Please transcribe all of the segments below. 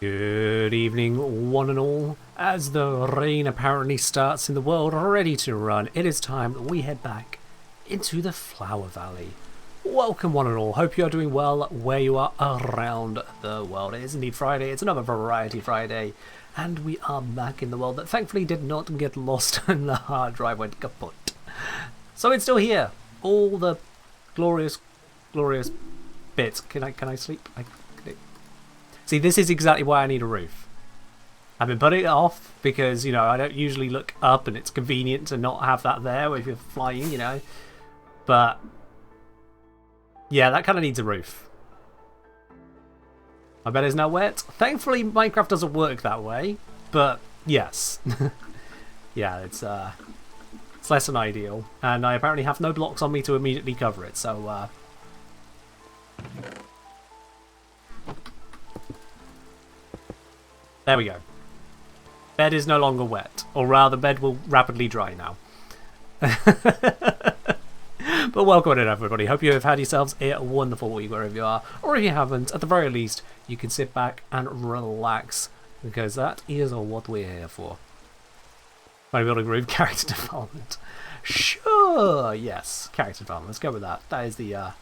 Good evening, one and all. As the rain apparently starts in the world ready to run, it is time that we head back into the Flower Valley. Welcome, one and all. Hope you are doing well where you are around the world. It is indeed Friday. It's another Variety Friday, and we are back in the world that thankfully did not get lost and the hard drive went kaput. So it's still here. All the glorious bits. Can I sleep? See, this is exactly why I need a roof. I've been putting it off because, you know, I don't usually look up and it's convenient to not have that there if you're flying, you know. But, yeah, that kind of needs a roof. My bed is now wet. Thankfully, Minecraft doesn't work that way. But, yes. Yeah, it's less than ideal. And I apparently have no blocks on me to immediately cover it, so... There we go. Bed is no longer wet. Or rather, bed will rapidly dry now. But welcome in, everybody. Hope you have had yourselves a wonderful week wherever you are. Or if you haven't, at the very least, you can sit back and relax. Because that is what we're here for. Bodybuilding group, character development. Sure, yes. Character development. Let's go with that. That is the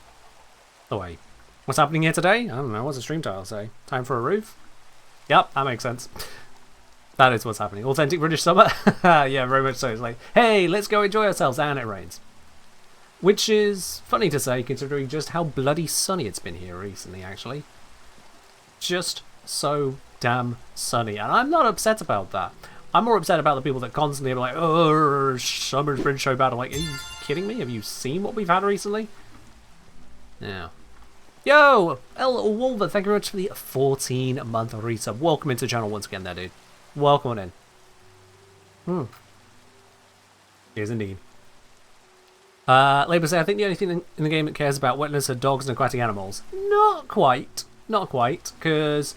way. What's happening here today? I don't know. What's the stream title say? Time for a roof? Yep, that makes sense. That is what's happening. Authentic British summer? Yeah, very much so. It's like, hey, let's go enjoy ourselves, and it rains. Which is funny to say, considering just how bloody sunny it's been here recently, actually. Just so damn sunny. And I'm not upset about that. I'm more upset about the people that constantly are like, oh, summer's been so bad. I'm like, are you kidding me? Have you seen what we've had recently? Yeah. Yo, El Wolver, thank you very much for the 14-month resub. Welcome into the channel once again there, dude. Welcome on in. Yes, indeed. Labour say, I think the only thing in the game that cares about wetness are dogs and aquatic animals. Not quite. Not quite, because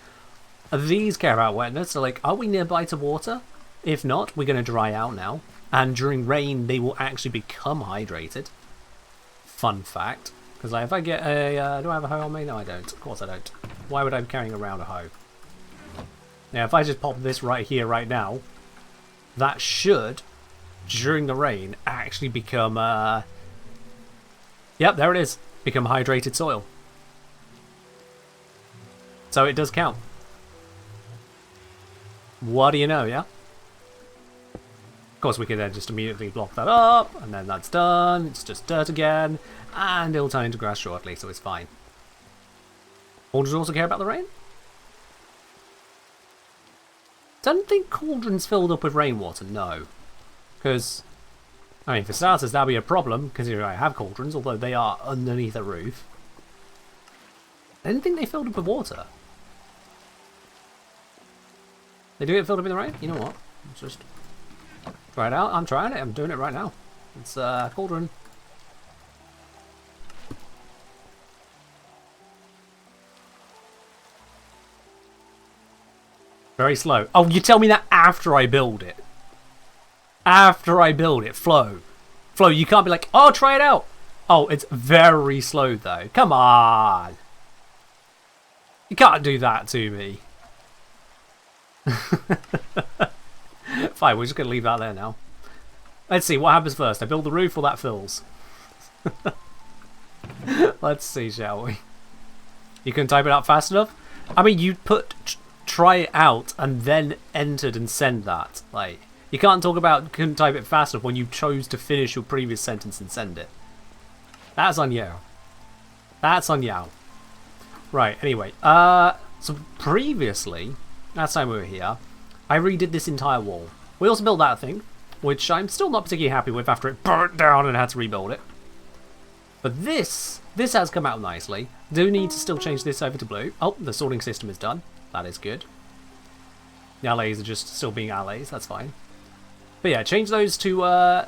these care about wetness. So, like, are we nearby to water? If not, we're going to dry out now. And during rain, they will actually become hydrated. Fun fact. Because like, if I get a... do I have a hoe on me? No, I don't. Of course I don't. Why would I be carrying around a hoe? Now, if I just pop this right here, right now, that should, during the rain, actually become... Yep, there it is. Become hydrated soil. So it does count. What do you know, yeah? Of course, we can then just immediately block that up, and then that's done. It's just dirt again. And it'll turn into grass shortly, so it's fine. Cauldrons also care about the rain? Don't think cauldrons filled up with rainwater, no. Because, I mean, for starters, that'll be a problem, considering I have cauldrons, although they are underneath a roof. I didn't think they filled up with water. They do get filled up in the rain? You know what? Let's just try it out. I'm trying it. I'm doing it right now. It's cauldron. Very slow. Oh, you tell me that after I build it. After I build it. Flow. Flow, you can't be like, oh, try it out. Oh, it's very slow, though. Come on. You can't do that to me. Fine, we're just going to leave that there now. Let's see, what happens first? I build the roof or that fills? Let's see, shall we? You can type it out fast enough? I mean, you put try it out and then entered and send that. Like, you can't talk about couldn't type it fast enough when you chose to finish your previous sentence and send it. That's on you. That's on you. Right, anyway. So previously, last time we were here, I redid this entire wall. We also built that thing, which I'm still not particularly happy with after it burnt down and had to rebuild it. But this has come out nicely. Do need to still change this over to blue. Oh, the sorting system is done. That is good. The allays are just still being allays. That's fine. But yeah, change those to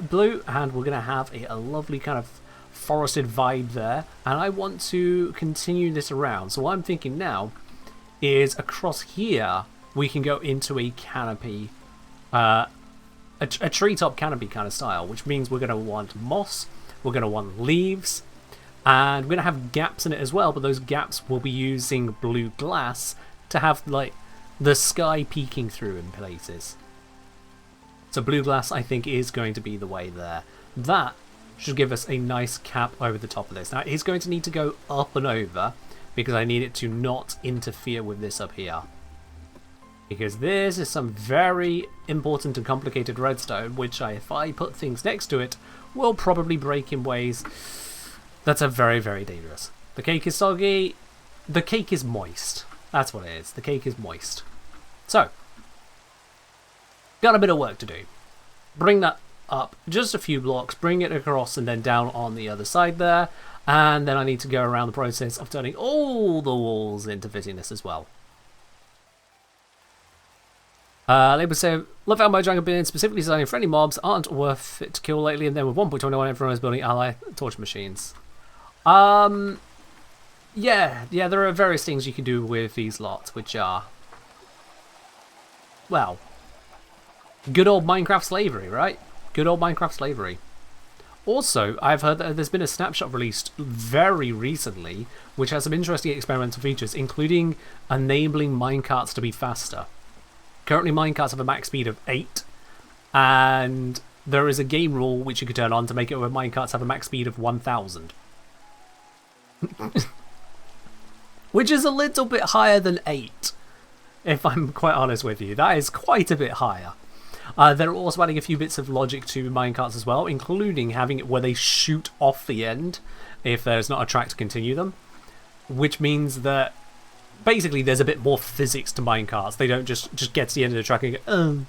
blue, and we're going to have a lovely kind of forested vibe there. And I want to continue this around. So what I'm thinking now is across here, we can go into a canopy, a treetop canopy kind of style, which means we're going to want moss, we're going to want leaves, and we're going to have gaps in it as well, but those gaps will be using blue glass to have like the sky peeking through in places. So blue glass, I think, is going to be the way there. That should give us a nice cap over the top of this. Now, it's going to need to go up and over because I need it to not interfere with this up here. Because this is some very important and complicated redstone, which if I put things next to it, will probably break in ways that are very, very dangerous. The cake is soggy. The cake is moist. That's what it is. The cake is moist. So, got a bit of work to do. Bring that up just a few blocks, bring it across and then down on the other side there. And then I need to go around the process of turning all the walls into fitting this as well. Label say, love how Mojang have been specifically designing friendly mobs aren't worth it to kill lately, and then with 1.21 everyone is building ally torture machines. Yeah, there are various things you can do with these lots, which are, well, good old Minecraft slavery, right? Good old Minecraft slavery. Also, I've heard that there's been a snapshot released very recently, which has some interesting experimental features, including enabling minecarts to be faster. Currently, minecarts have a max speed of 8, and there is a game rule which you could turn on to make it where minecarts have a max speed of 1,000. Which is a little bit higher than 8, if I'm quite honest with you. That is quite a bit higher. They're also adding a few bits of logic to minecarts as well, including having it where they shoot off the end if there's not a track to continue them, which means that basically there's a bit more physics to minecarts. They don't just get to the end of the track and go, oh.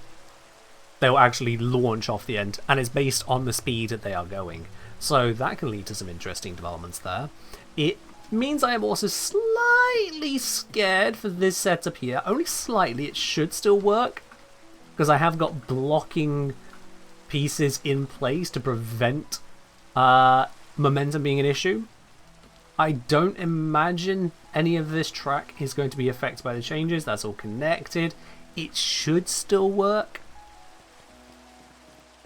They'll actually launch off the end, and it's based on the speed that they are going. So that can lead to some interesting developments there. It means I am also slightly scared for this setup here. Only slightly. It should still work, because I have got blocking pieces in place to prevent momentum being an issue. I don't imagine any of this track is going to be affected by the changes. That's all connected. It should still work.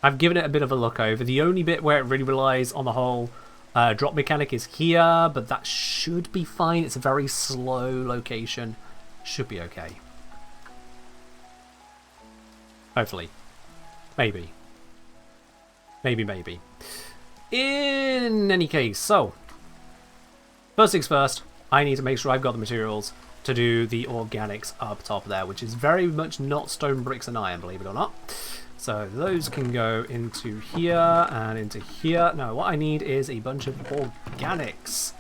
I've given it a bit of a look over. The only bit where it really relies on the whole drop mechanic is here, but that should be fine. It's a very slow location. Should be okay. Hopefully. Maybe. Maybe. In any case, so first things first, I need to make sure I've got the materials to do the organics up top there, which is very much not stone, bricks and iron, believe it or not. So those can go into here and into here. No, what I need is a bunch of organics.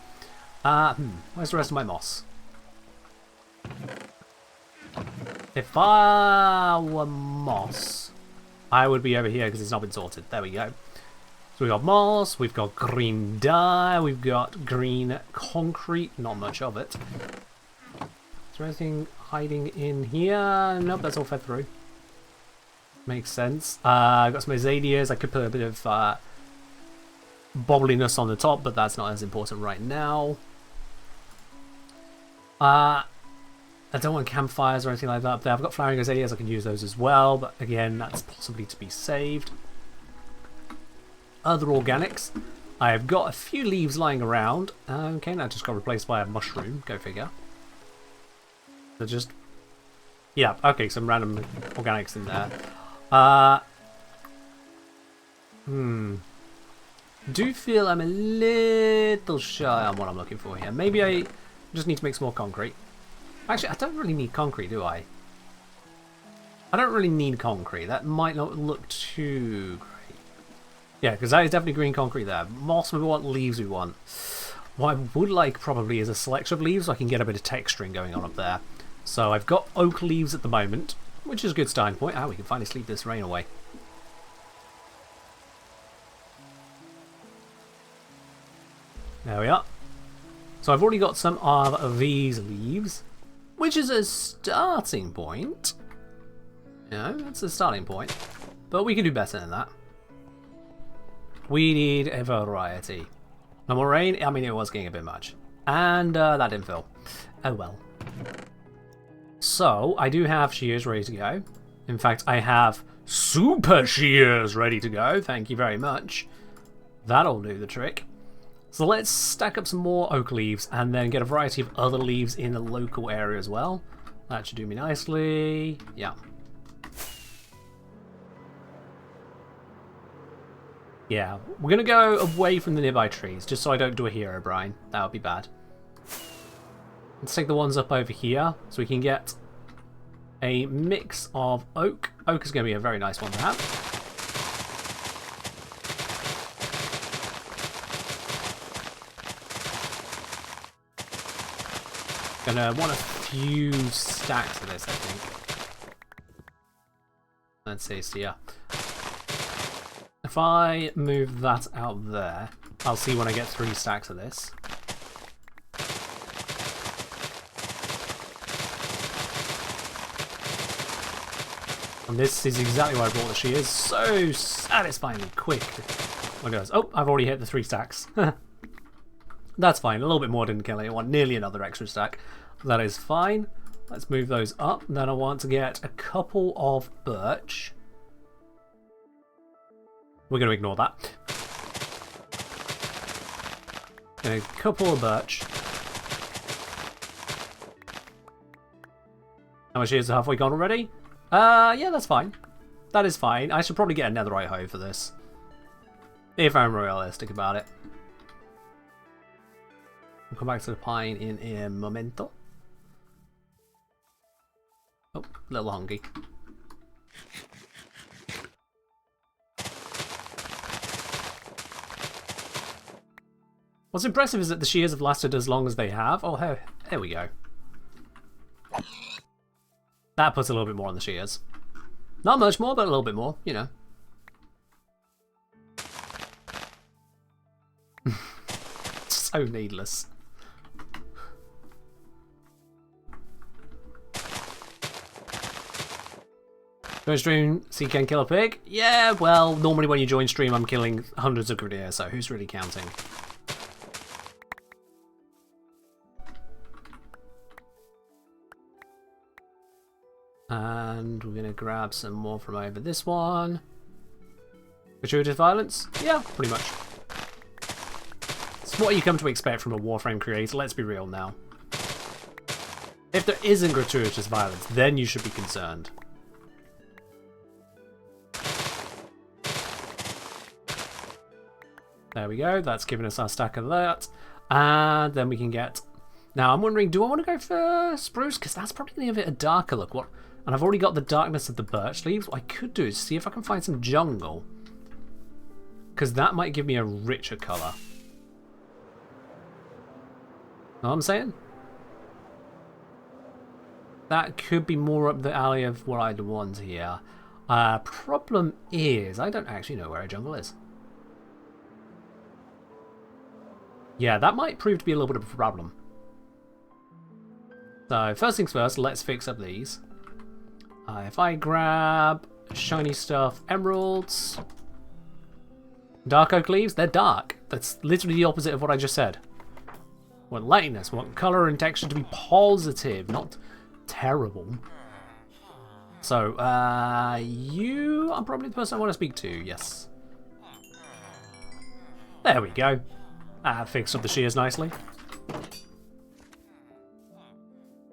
Where's the rest of my moss? If I were moss, I would be over here because it's not been sorted. There we go. So we've got moss, we've got green dye, we've got green concrete, not much of it. Is there anything hiding in here? Nope, that's all fed through. Makes sense. I've got some azaleas. I could put a bit of bobbliness on the top, but that's not as important right now. I don't want campfires or anything like that up there. I've got flowering azaleas, I can use those as well, but again, that's possibly to be saved. Other organics. I've got a few leaves lying around. Okay, that just got replaced by a mushroom. Go figure. So just... yeah, okay, some random organics in there. Do feel I'm a little shy on what I'm looking for here. Maybe I just need to make some more concrete. Actually, I don't really need concrete, do I? I don't really need concrete. That might not look too great. Yeah, because that is definitely green concrete there. Moss we want, leaves we want. What I would like probably is a selection of leaves so I can get a bit of texturing going on up there. So I've got oak leaves at the moment, which is a good starting point. We can finally sleep this rain away. There we are. So I've already got some of these leaves, which is a starting point. You know, that's a starting point. But we can do better than that. We need a variety. No more rain? I mean, it was getting a bit much. And that didn't fill. Oh well. So, I do have shears ready to go. In fact, I have super shears ready to go. Thank you very much. That'll do the trick. So let's stack up some more oak leaves and then get a variety of other leaves in the local area as well. That should do me nicely. Yeah. Yeah, we're going to go away from the nearby trees, just so I don't do a hero brine. That would be bad. Let's take the ones up over here, so we can get a mix of oak. Oak is going to be a very nice one to have. Gonna want a few stacks of this, I think. Let's see, so yeah. If I move that out there, I'll see when I get 3 stacks of this. And this is exactly why I brought the shears. So satisfyingly quick. Oh, I've already hit the 3 stacks. That's fine. A little bit more didn't kill it. I want nearly another extra stack. That is fine. Let's move those up. Then I want to get a couple of birch. We're going to ignore that. A couple of birch. How much is halfway gone already? Yeah, that's fine. That is fine. I should probably get a netherite hoe for this. If I'm realistic about it. We'll come back to the pine in a momento. Oh, a little hungry. What's impressive is that the shears have lasted as long as they have. Oh, there we go. That puts a little bit more on the shears. Not much more, but a little bit more, you know. So needless. Join stream, so you can kill a pig? Yeah, well, normally when you join stream I'm killing hundreds of grenadiers, so who's really counting? And we're going to grab some more from over this one. Gratuitous violence? Yeah, pretty much. It's what you come to expect from a Warframe creator, let's be real now. If there isn't gratuitous violence, then you should be concerned. There we go, that's given us our stack of that. And then we can get... Now, I'm wondering, do I want to go for spruce? Because that's probably going to give it a darker look. And I've already got the darkness of the birch leaves. What I could do is see if I can find some jungle. Because that might give me a richer colour. Know what I'm saying? That could be more up the alley of what I'd want here. Problem is, I don't actually know where a jungle is. Yeah, that might prove to be a little bit of a problem. So, first things first, let's fix up these. If I grab shiny stuff, emeralds, dark oak leaves, they're dark. That's literally the opposite of what I just said. I want lightness, I want colour and texture to be positive, not terrible. So, you are probably the person I want to speak to, yes. There we go. Fixed up the shears nicely.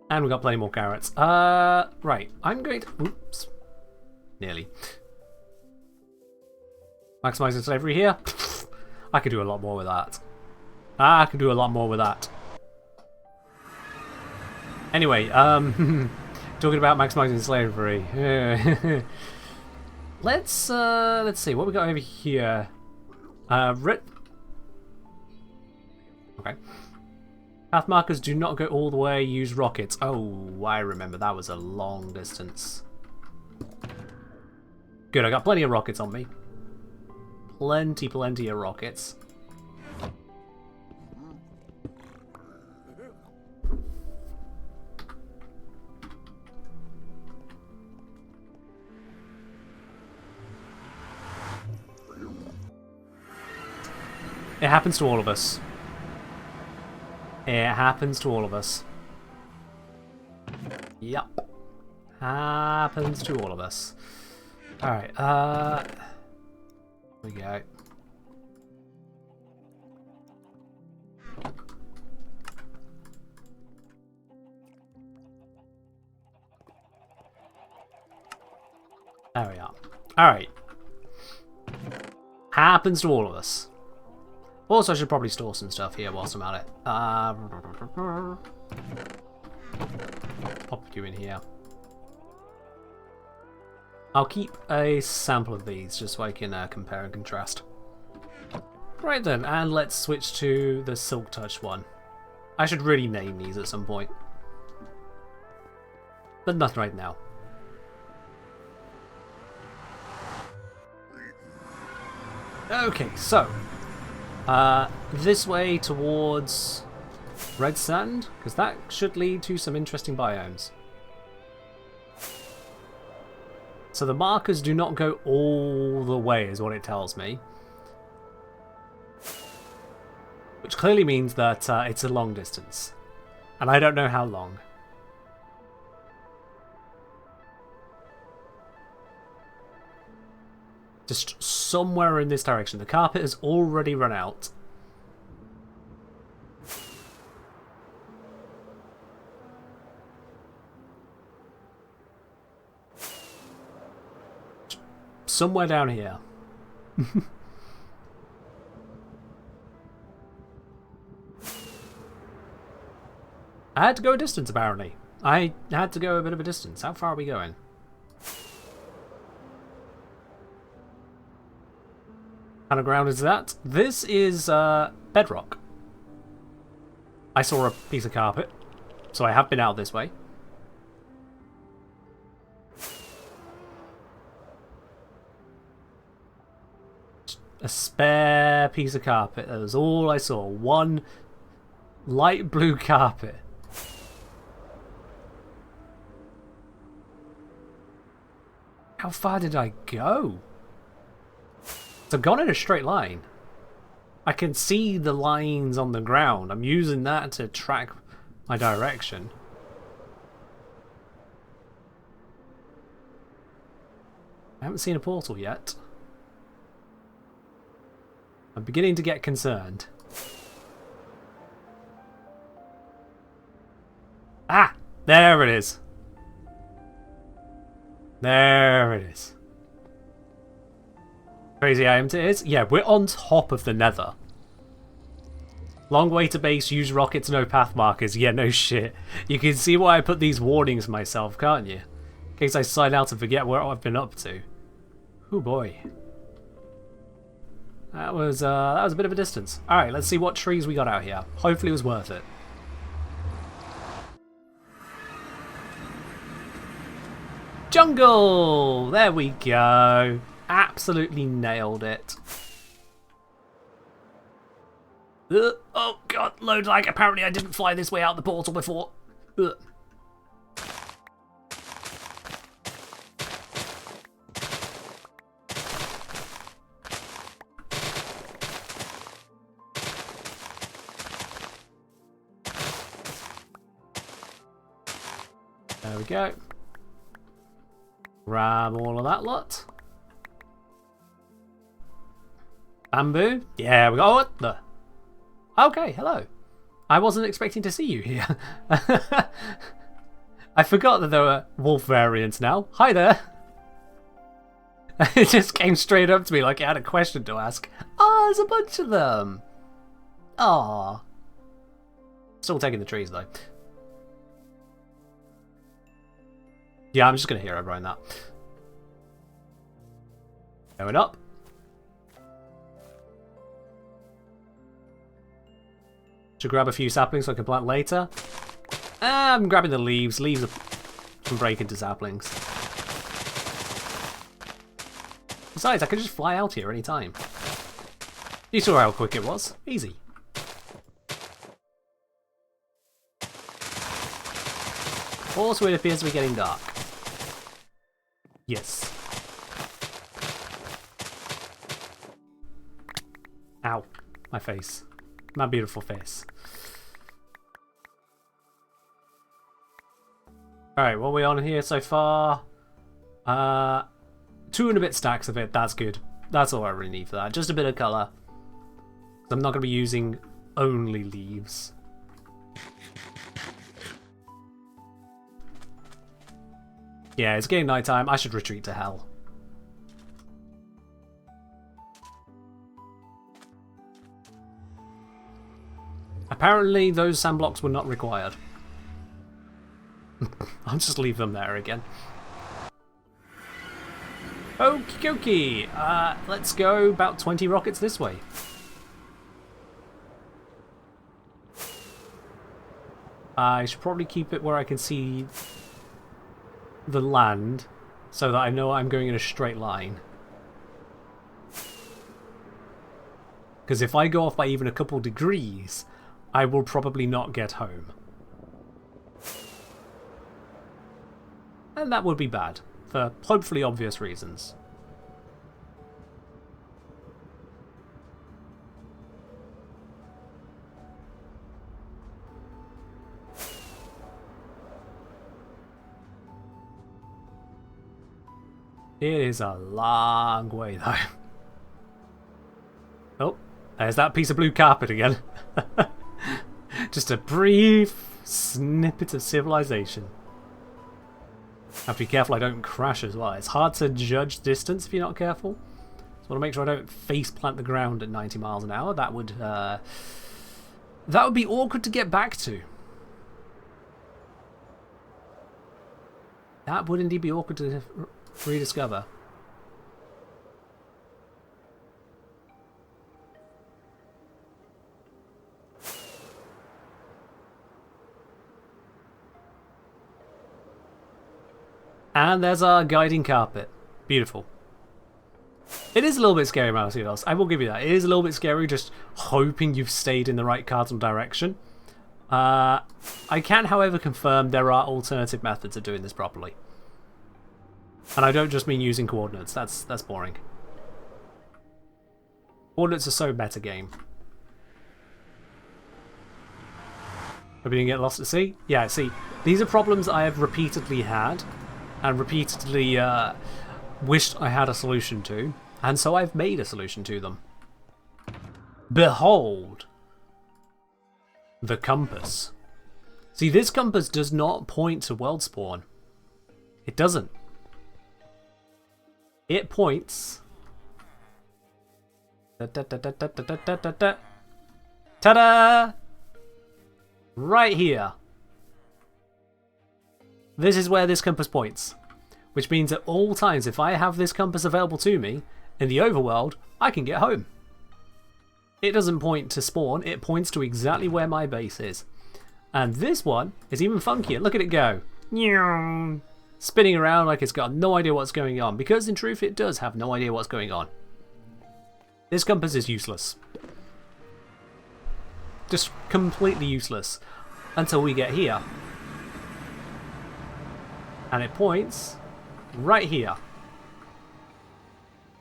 And we got plenty more carrots. Right, I'm going to... Oops. Nearly. Maximizing slavery here. I could do a lot more with that. I could do a lot more with that. Anyway, talking about maximizing slavery. let's see what we got over here. Okay. Path markers do not go all the way. Use rockets. Oh, I remember that was a long distance. Good, I got plenty of rockets on me. Plenty of rockets. It happens to all of us. It happens to all of us. Yup. Happens to all of us. Alright, here we go. There we are. Alright. Happens to all of us. Also, I should probably store some stuff here whilst I'm at it. Pop you in here. I'll keep a sample of these just so I can compare and contrast. Right then, and let's switch to the Silk Touch one. I should really name these at some point. But not right now. Okay, so this way towards red sand, because that should lead to some interesting biomes. So the markers do not go all the way, is what it tells me. Which clearly means that it's a long distance. And I don't know how long. Just somewhere in this direction. The carpet has already run out. Somewhere down here. I had to go a distance, apparently. I had to go a bit of a distance. How far are we going? What kind of ground is that? This is bedrock. I saw a piece of carpet, so I have been out this way. A spare piece of carpet. That was all I saw. One light blue carpet. How far did I go? So I've gone in a straight line. I can see the lines on the ground. I'm using that to track my direction. I haven't seen a portal yet. I'm beginning to get concerned. Ah! There it is. There it is. Crazy item it is. Yeah, we're on top of the nether. Long way to base, use rockets, no path markers. Yeah, no shit. You can see why I put these warnings myself, can't you? In case I sign out and forget what I've been up to. Oh boy. That was a bit of a distance. Alright, let's see what trees we got out here. Hopefully it was worth it. Jungle! There we go. Absolutely nailed it. Oh god, load lag. Apparently I didn't fly this way out the portal before. Ugh. There we go. Grab all of that lot. Bamboo? Yeah, we got. Oh, what the? Okay, hello. I wasn't expecting to see you here. I forgot that there were wolf variants now. Hi there. It just came straight up to me like it had a question to ask. Oh, there's a bunch of them. Aw. Still taking the trees though. Yeah, I'm just going to hero grind that. Going up. Should grab a few saplings so I can plant later. I'm grabbing the leaves. Leaves can break into saplings. Besides, I can just fly out here anytime. You saw how quick it was. Easy. Also, it appears to be getting dark. Yes. Ow. My face. My beautiful face. Alright, what are we on here so far? 2 and a bit stacks of it. That's good. That's all I really need for that. Just a bit of colour. I'm not going to be using only leaves. Yeah, it's getting nighttime. I should retreat to hell. Apparently, those sand blocks were not required. I'll just leave them there again. Okie dokie. Let's go about 20 rockets this way. I should probably keep it where I can see the land so that I know I'm going in a straight line. Because if I go off by even a couple degrees, I will probably not get home. And that would be bad, for hopefully obvious reasons. It is a long way though. Oh, there's that piece of blue carpet again. Just a brief snippet of civilization. I have to be careful I don't crash as well. It's hard to judge distance if you're not careful. So I want to make sure I don't face plant the ground at 90 miles an hour. That would be awkward to get back to. That would indeed be awkward to rediscover. And there's our guiding carpet. Beautiful. It is a little bit scary, Mouse. I will give you that. It is a little bit scary just hoping you've stayed in the right cardinal direction. I can, however, confirm there are alternative methods of doing this properly. And I don't just mean using coordinates. That's boring. Coordinates are so meta game. Hope you didn't get lost at sea? Yeah, see, these are problems I have repeatedly had. And repeatedly wished I had a solution to, and so I've made a solution to them. Behold the compass. See, this compass does not point to world spawn. It doesn't. It points. Ta-da! Right here. This is where this compass points, which means at all times if I have this compass available to me in the overworld, I can get home. It doesn't point to spawn, it points to exactly where my base is. And this one is even funkier. Look at it go. Spinning around like it's got no idea what's going on, because in truth it does have no idea what's going on. This compass is useless. Just completely useless until we get here. And it points right here.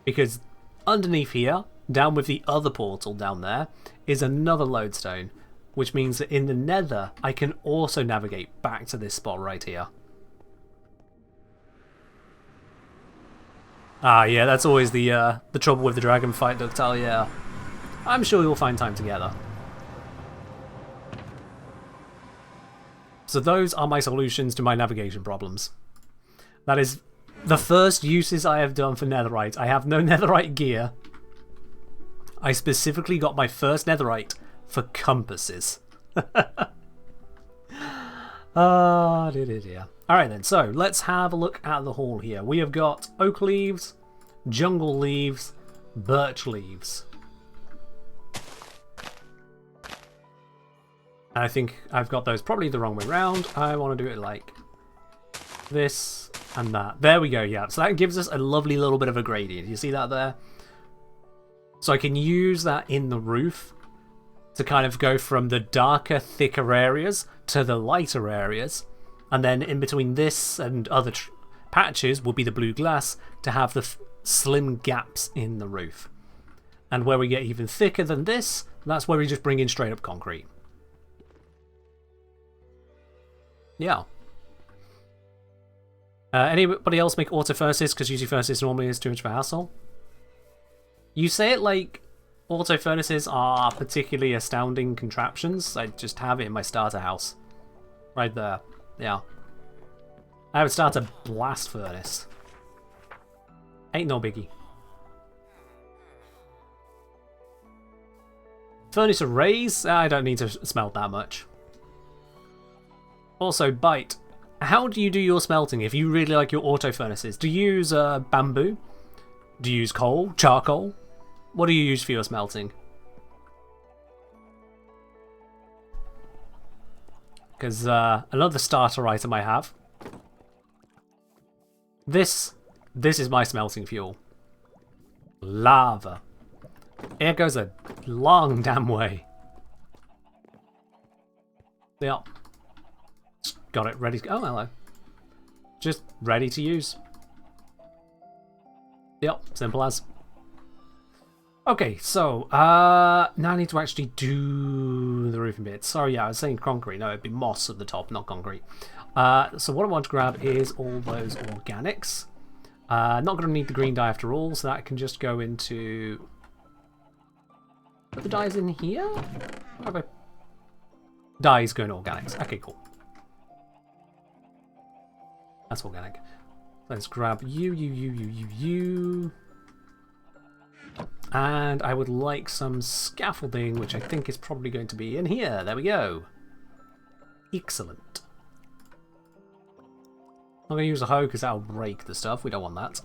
Because underneath here, down with the other portal down there, is another lodestone. Which means that in the nether, I can also navigate back to this spot right here. Ah, yeah, that's always the trouble with the dragon fight, Ductile, yeah. I'm sure we'll find time together. So those are my solutions to my navigation problems. That is the first uses I have done for netherite. I have no netherite gear. I specifically got my first netherite for compasses. Dear. Alright then, so let's have a look at the haul here. We have got oak leaves, jungle leaves, birch leaves. And I think I've got those probably the wrong way around. I want to do it like this and that. There we go, yeah. So that gives us a lovely little bit of a gradient. You see that there? So I can use that in the roof to kind of go from the darker, thicker areas to the lighter areas. And then in between this and other patches will be the blue glass to have the slim gaps in the roof. And where we get even thicker than this, that's where we just bring in straight up concrete. Yeah. Anybody else make auto furnaces? Because using furnaces normally is too much of a hassle. You say it like auto furnaces are particularly astounding contraptions. I just have it in my starter house. Right there. Yeah. I would start a blast furnace. Ain't no biggie. Furnace arrays? I don't need to smelt that much. Also, Bite. How do you do your smelting if you really like your auto furnaces? Do you use bamboo? Do you use coal? Charcoal? What do you use for your smelting? Because another starter item I have. This is my smelting fuel. Lava. It goes a long damn way. Yep. Got it ready to go. Oh, hello. Just ready to use. Yep, simple as. Okay, so now I need to actually do the roofing bit. Sorry, yeah, I was saying concrete. No, it'd be moss at the top, not concrete. So what I want to grab is all those organics. Not going to need the green dye after all, so that can just go into... Are the dyes in here? Okay. Dyes going to organics. Okay, cool. That's organic. Let's grab you. And I would like some scaffolding, which I think is probably going to be in here. There we go. Excellent. I'm going to use a hoe because that'll break the stuff. We don't want that.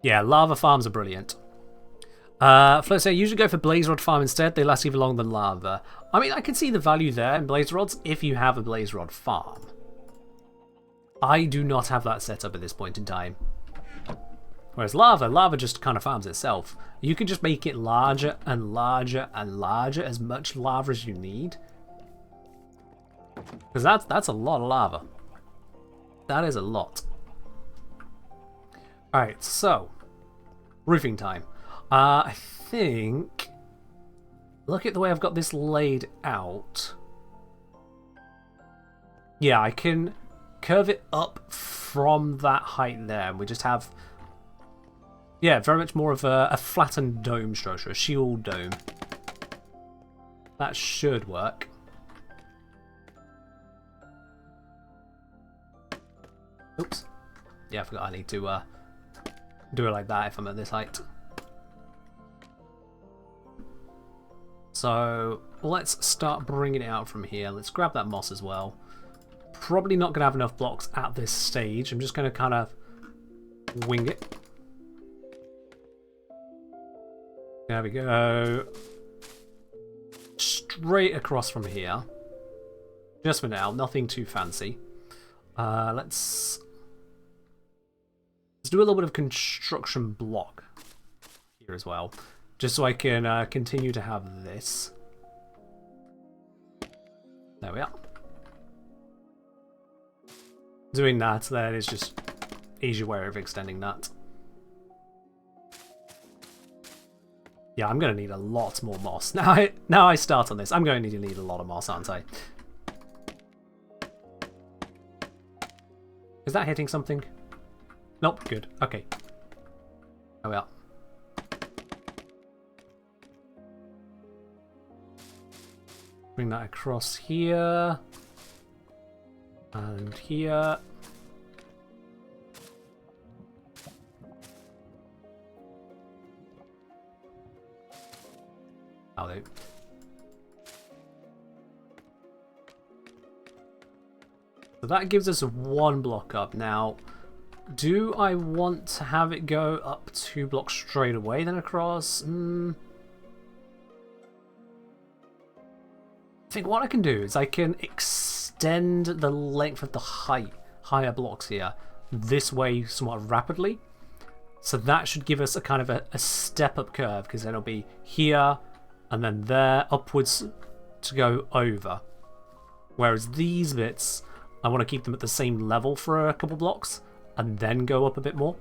Yeah, lava farms are brilliant. Flo say, usually go for blaze rod farm instead. They last even longer than lava. I mean, I can see the value there in blaze rods if you have a blaze rod farm. I do not have that set up at this point in time. Whereas lava just kind of farms itself. You can just make it larger and larger and larger, as much lava as you need. Because that's a lot of lava. That is a lot. Alright, so roofing time. I think, look at the way I've got this laid out. Yeah, I can curve it up from that height there. And we just have, yeah, very much more of a flattened dome structure, a shield dome. That should work. Oops. Yeah, I forgot I need to do it like that if I'm at this height. So let's start bringing it out from here. Let's grab that moss as well. Probably not going to have enough blocks at this stage. I'm just going to kind of wing it. There we go. Straight across from here. Just for now, nothing too fancy. Let's do a little bit of construction block here as well. Just so I can continue to have this. There we are. Doing that then is just easier way of extending that. Yeah, I'm going to need a lot more moss. Now I start on this, I'm going to need a lot of moss, aren't I? Is that hitting something? Nope, good. Okay. There we are. Bring that across here. And here. I'll do. So that gives us 1 block up. Now, do I want to have it go up 2 blocks straight away then across? I think what I can do is I can extend the length of the higher blocks here this way somewhat rapidly. So that should give us a kind of a step up curve, because then it'll be here and then there upwards to go over. Whereas these bits, I want to keep them at the same level for a couple blocks and then go up a bit more.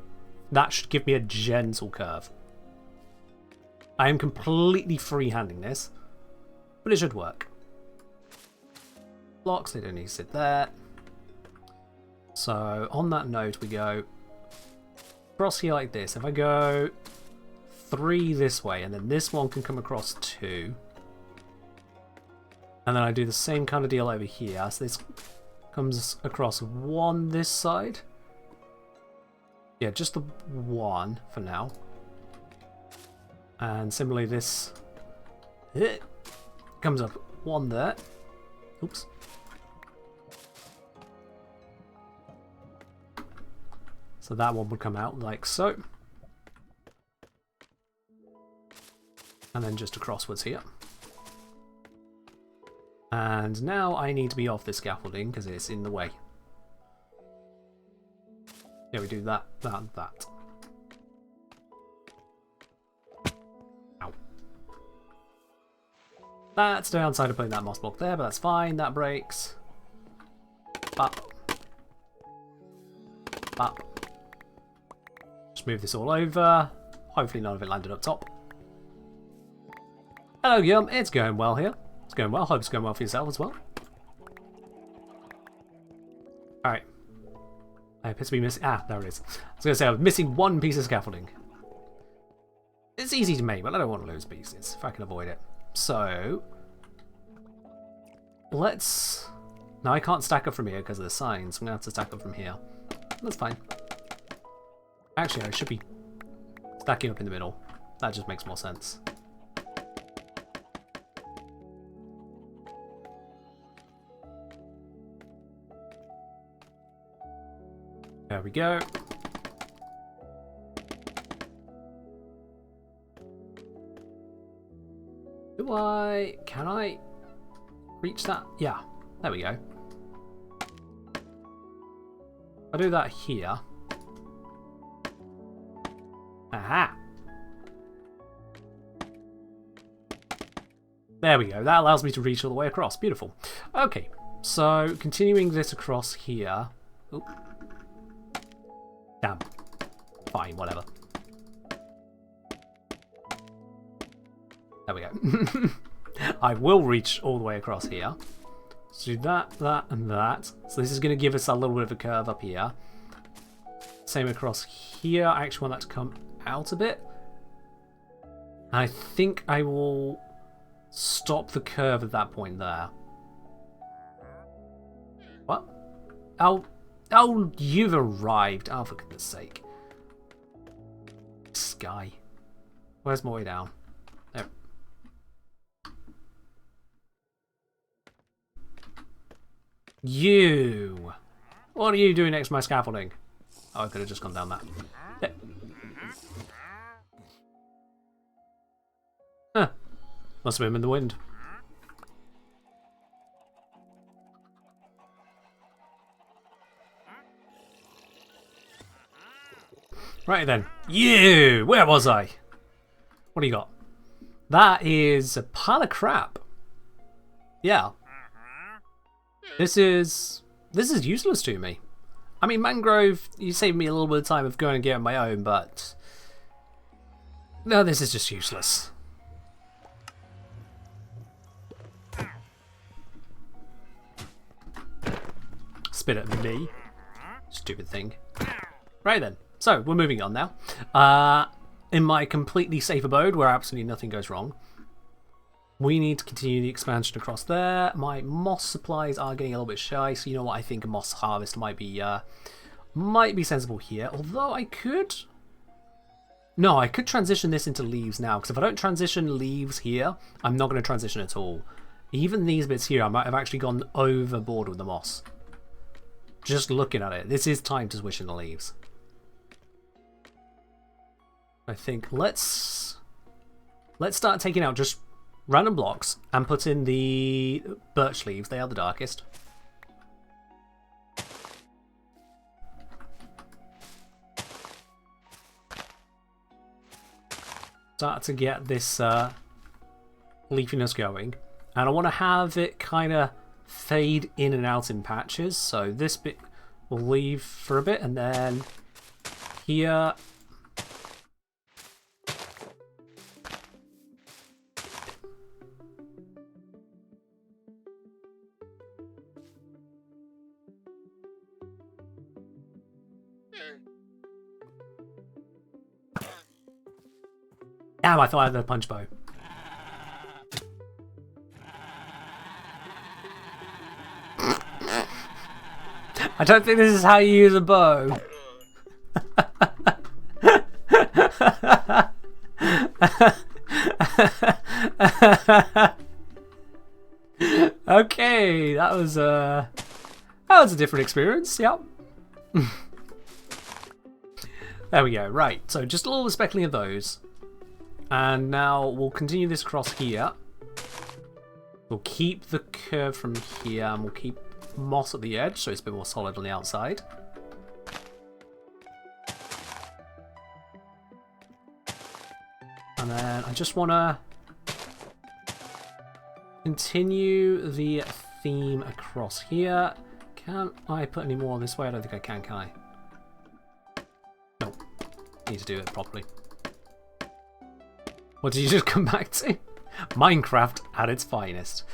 That should give me a gentle curve. I am completely freehanding this, but it should work. Blocks, they don't need to sit there. So on that note, we go across here like this. If I go 3 this way, and then this one can come across 2. And then I do the same kind of deal over here. So this comes across 1 this side. Yeah, just the 1 for now. And similarly this comes up 1 there. Oops. So that one would come out like so. And then just acrosswards here. And now I need to be off this scaffolding because it's in the way. Yeah, we do that, that, and that. Ow. That's the downside of putting that moss block there, but that's fine. That breaks. Bop. Bop. Just move this all over. Hopefully none of it landed up top. Hello, Yum. It's going well here. It's going well. Hope it's going well for yourself as well. Alright. I appear to be missing... Ah, there it is. I was going to say I was missing 1 piece of scaffolding. It's easy to make, but I don't want to lose pieces if I can avoid it. So... let's... Now I can't stack up from here because of the signs. I'm going to have to stack up from here. That's fine. Actually, I should be stacking up in the middle. That just makes more sense. There we go. Can I reach that? Yeah, there we go. I'll do that here. Aha! There we go. That allows me to reach all the way across. Beautiful. Okay, so continuing this across here. Oop. Damn. Fine, whatever. There we go. I will reach all the way across here. So do that, that, and that. So this is going to give us a little bit of a curve up here. Same across here. I actually want that to come out a bit. I think I will stop the curve at that point there. What? Oh, you've arrived. Oh, for goodness sake. Sky. Where's my way down? There. You! What are you doing next to my scaffolding? Oh, I could have just gone down that. Yeah. Huh. Must have been in the wind. Right then. You! Where was I? What do you got? That is a pile of crap. Yeah. This is useless to me. I mean, mangrove, you saved me a little bit of time of going and getting my own, but... no, this is just useless. Spit at me. Stupid thing. Right then. So, we're moving on now. In my completely safe abode, where absolutely nothing goes wrong, we need to continue the expansion across there. My moss supplies are getting a little bit shy, so you know what? I think a moss harvest might be sensible here. Although I could... No, I could transition this into leaves now, because if I don't transition leaves here, I'm not going to transition at all. Even these bits here, I might have actually gone overboard with the moss. Just looking at it, this is time to switch in the leaves. I think let's start taking out just random blocks and put in the birch leaves. They are the darkest. Start to get this leafiness going, and I want to have it kind of fade in and out in patches. So this bit will leave for a bit, and then here. Damn, I thought I had the punch bow. I don't think this is how you use a bow. Okay, that was a different experience. Yep. There we go. Right, so just a little speckling of those. And now we'll continue this across here. We'll keep the curve from here, and we'll keep moss at the edge, so it's a bit more solid on the outside. And then I just want to continue the theme across here. Can I put any more this way? I don't think I can I? Nope. Need to do it properly. What did you just come back to? Minecraft at its finest.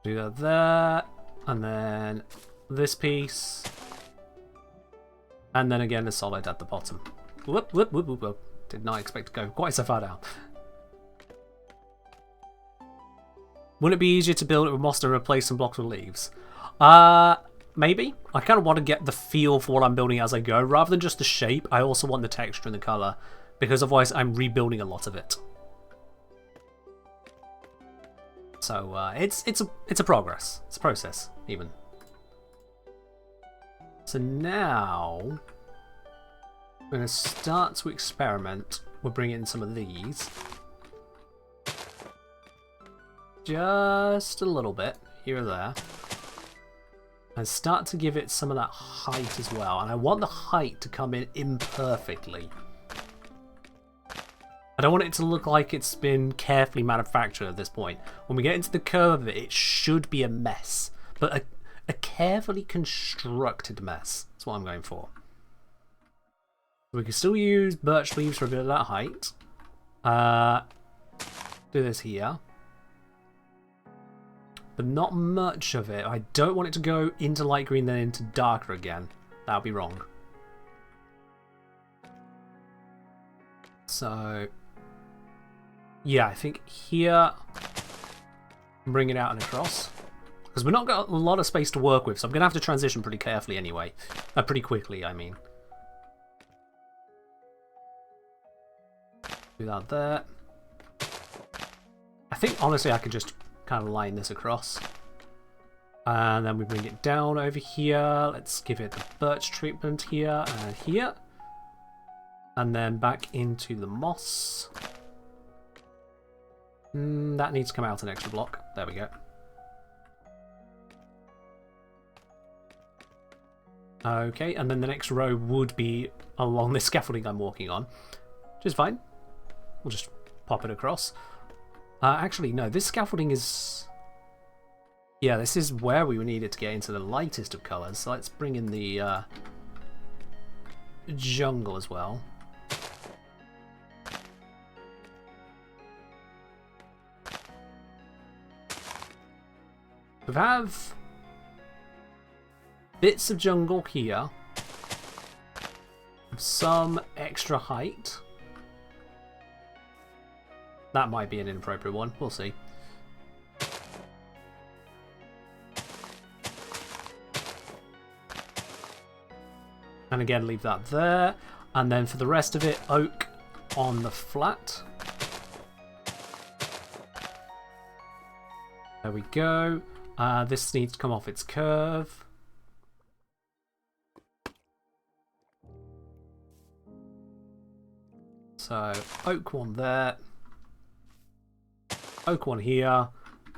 Do that there, and then this piece, and then again the solid at the bottom. Whoop, whoop, whoop, whoop, whoop. Did not expect to go quite so far down. Wouldn't it be easier to build it with moss and replace some blocks with leaves? Maybe. I kind of want to get the feel for what I'm building as I go. Rather than just the shape, I also want the texture and the colour, because otherwise I'm rebuilding a lot of it. So it's a progress. It's a process, even. So now we're going to start to experiment. We'll bring in some of these. Just a little bit, here or there. And start to give it some of that height as well. And I want the height to come in imperfectly. I don't want it to look like it's been carefully manufactured at this point. When we get into the curve of it, it should be a mess. But a carefully constructed mess. That's what I'm going for. We can still use birch leaves for a bit of that height. Do this here. But not much of it. I don't want it to go into light green then into darker again. That would be wrong. So, yeah, I think here, bring it out and across. Because we've not got a lot of space to work with, so I'm going to have to transition pretty carefully anyway. Pretty quickly, I mean. Do that there. I think, honestly, I could just kind of line this across, and then we bring it down over here. Let's give it the birch treatment here and here, and then back into the moss. That needs to come out an extra block. There we go. Okay, and then the next row would be along this scaffolding I'm walking on, which is fine. We'll just pop it across. Actually, no, this scaffolding is... Yeah, this is where we need it to get into the lightest of colours. So let's bring in the jungle as well. We have bits of jungle here. Some extra height. That might be an inappropriate one. We'll see. And again, leave that there. And then for the rest of it, oak on the flat. There we go. This needs to come off its curve. So, oak one there. Oak one here.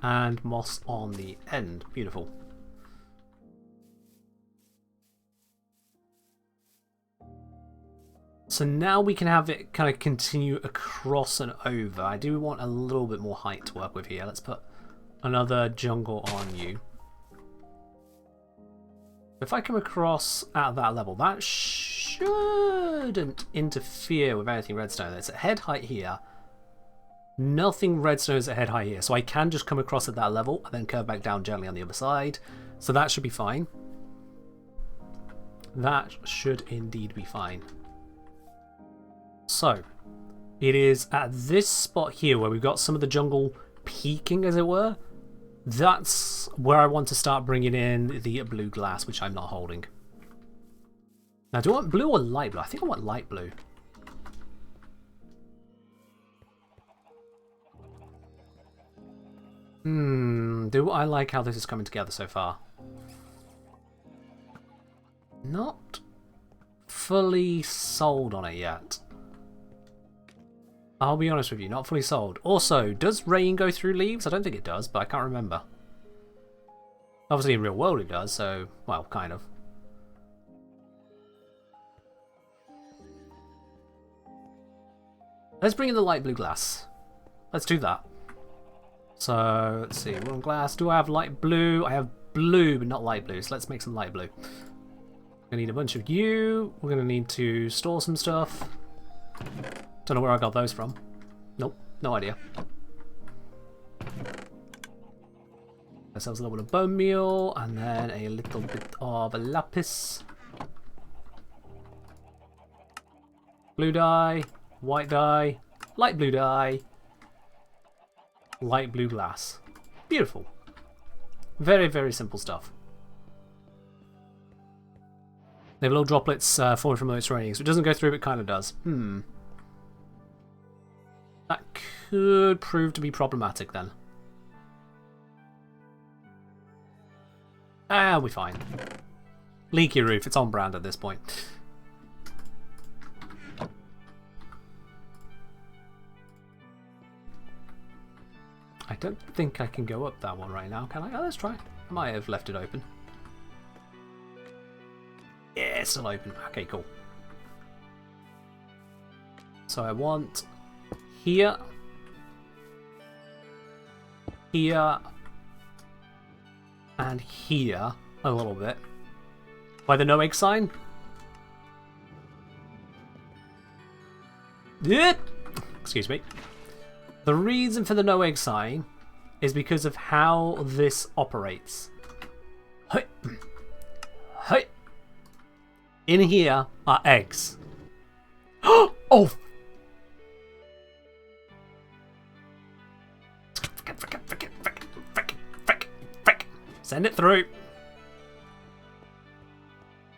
And moss on the end. Beautiful. So now we can have it kind of continue across and over. I do want a little bit more height to work with here. Let's put another jungle on you. If I come across at that level, that shouldn't interfere with anything redstone. It's at head height here. Nothing redstone is at head height here. So I can just come across at that level and then curve back down gently on the other side. So that should be fine. That should indeed be fine. So, it is at this spot here where we've got some of the jungle peaking, as it were. That's where I want to start bringing in the blue glass, which I'm not holding. Now, do I want blue or light blue? I think I want light blue. Do I like how this is coming together so far? Not fully sold on it yet. I'll be honest with you, not fully sold. Also, does rain go through leaves? I don't think it does, but I can't remember. Obviously in real world it does, so, well, kind of. Let's bring in the light blue glass. Let's do that. So, let's see, we're on glass. Do I have light blue? I have blue, but not light blue, so let's make some light blue. We're gonna need a bunch of you. We're gonna need to store some stuff. Don't know where I got those from. Nope, no idea. Ourselves a little bit of bone meal, and then a little bit of lapis. Blue dye, white dye, light blue dye, light blue glass. Beautiful. Very, very simple stuff. They have little droplets falling from those raining, so it doesn't go through, but it kind of does. That could prove to be problematic then. Ah, we're fine. Leaky roof, it's on brand at this point. I don't think I can go up that one right now, can I? Oh, let's try. I might have left it open. Yeah, it's still open. Okay, cool. So I want here, here, and here a little bit. By the no egg sign. Excuse me. The reason for the no egg sign is because of how this operates. Hey. Hey. In here are eggs. Oh! Send it through.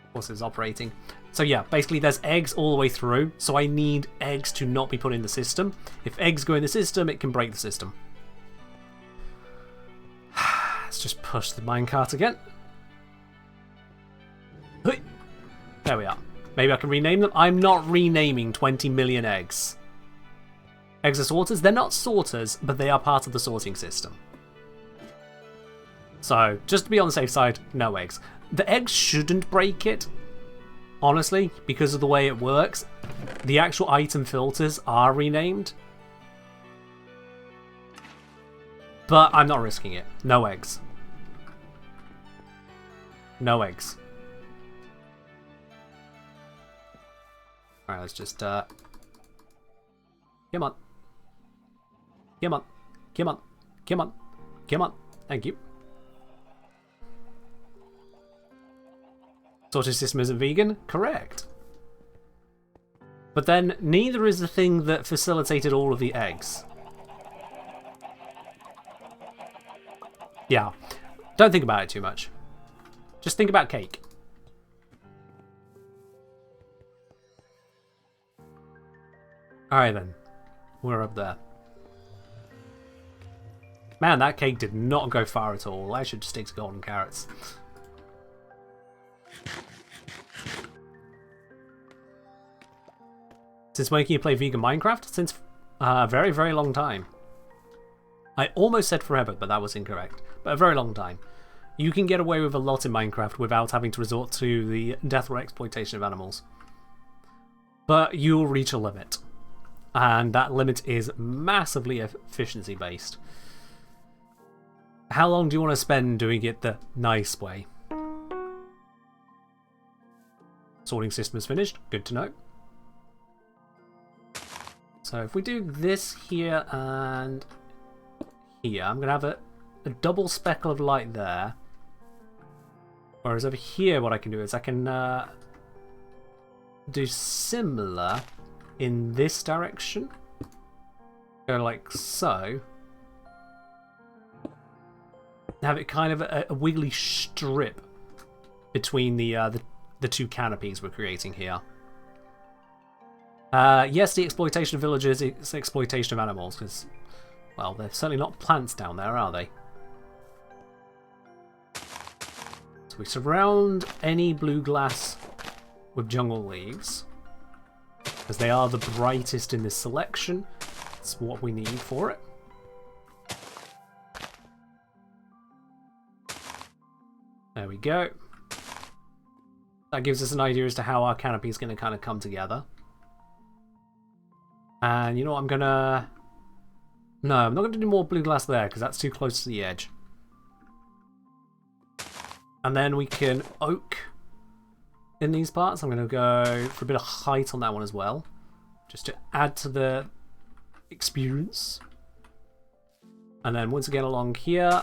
Of course, it's operating. So yeah, basically there's eggs all the way through, so I need eggs to not be put in the system. If eggs go in the system, it can break the system. Let's just push the minecart again. There we are. Maybe I can rename them. I'm not renaming 20 million eggs. Eggs are sorters. They're not sorters, but they are part of the sorting system. So, just to be on the safe side, no eggs. The eggs shouldn't break it, honestly, because of the way it works. The actual item filters are renamed. But I'm not risking it. No eggs. No eggs. Alright, let's just, Come on. Come on. Come on. Come on. Come on. Thank you. Sorting system isn't vegan? Correct. But then neither is the thing that facilitated all of the eggs. Yeah, don't think about it too much. Just think about cake. Alright then, we're up there. Man, that cake did not go far at all. I should stick to golden carrots. Since when can you play vegan Minecraft? Since a very, very long time. I almost said forever, but that was incorrect. But a very long time. You can get away with a lot in Minecraft without having to resort to the death or exploitation of animals. But you'll reach a limit. And that limit is massively efficiency based. How long do you want to spend doing it the nice way? Sorting system is finished. Good to know. So if we do this here and here, I'm going to have a double speckle of light there. Whereas over here what I can do is I can do similar in this direction. Go like so. Have it kind of a wiggly strip between the two canopies we're creating here. Yes, the exploitation of villagers is exploitation of animals, because, well, they're certainly not plants down there, are they? So we surround any blue glass with jungle leaves, because they are the brightest in this selection. That's what we need for it. There we go. That gives us an idea as to how our canopy is going to kind of come together. And you know what, I'm gonna... No, I'm not going to do more blue glass there because that's too close to the edge. And then we can oak in these parts. I'm going to go for a bit of height on that one as well, just to add to the experience. And then once again along here,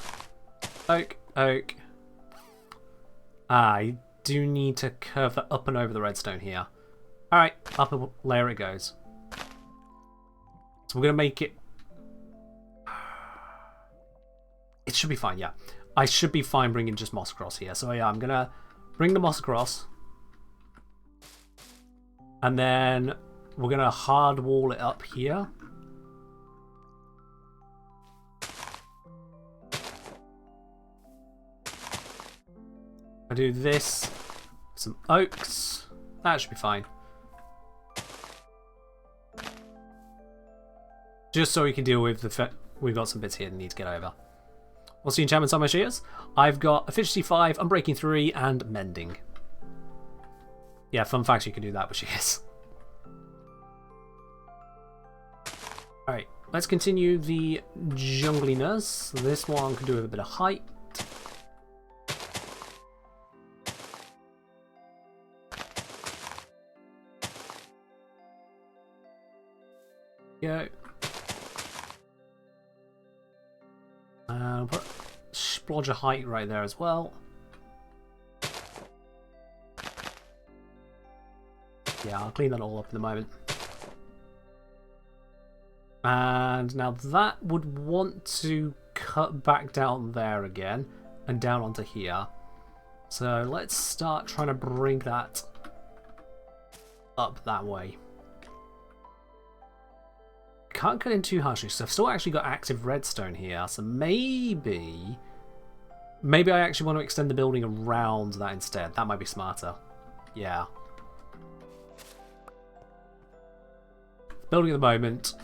oak, oak. I do need to curve that up and over the redstone here. Alright, up a layer it goes. So we're going to make it... It should be fine, yeah. I should be fine bringing just moss across here. So yeah, I'm going to bring the moss across. And then we're going to hard wall it up here. I do this, some oaks, that should be fine. Just so we can deal with the fact we've got some bits here that need to get over. What's the enchantments on my shears? I've got efficiency 5, unbreaking 3, and mending. Yeah, fun fact, you can do that with shears. Alright, let's continue the jungliness. This one can do with a bit of height. Go. I'll put a splodge of height right there as well. Yeah, I'll clean that all up in a moment. And now that would want to cut back down there again and down onto here. So let's start trying to bring that up that way. Can't cut in too harshly, so I've still actually got active redstone here, so maybe I actually want to extend the building around that instead. That might be smarter. Yeah. Building at the moment.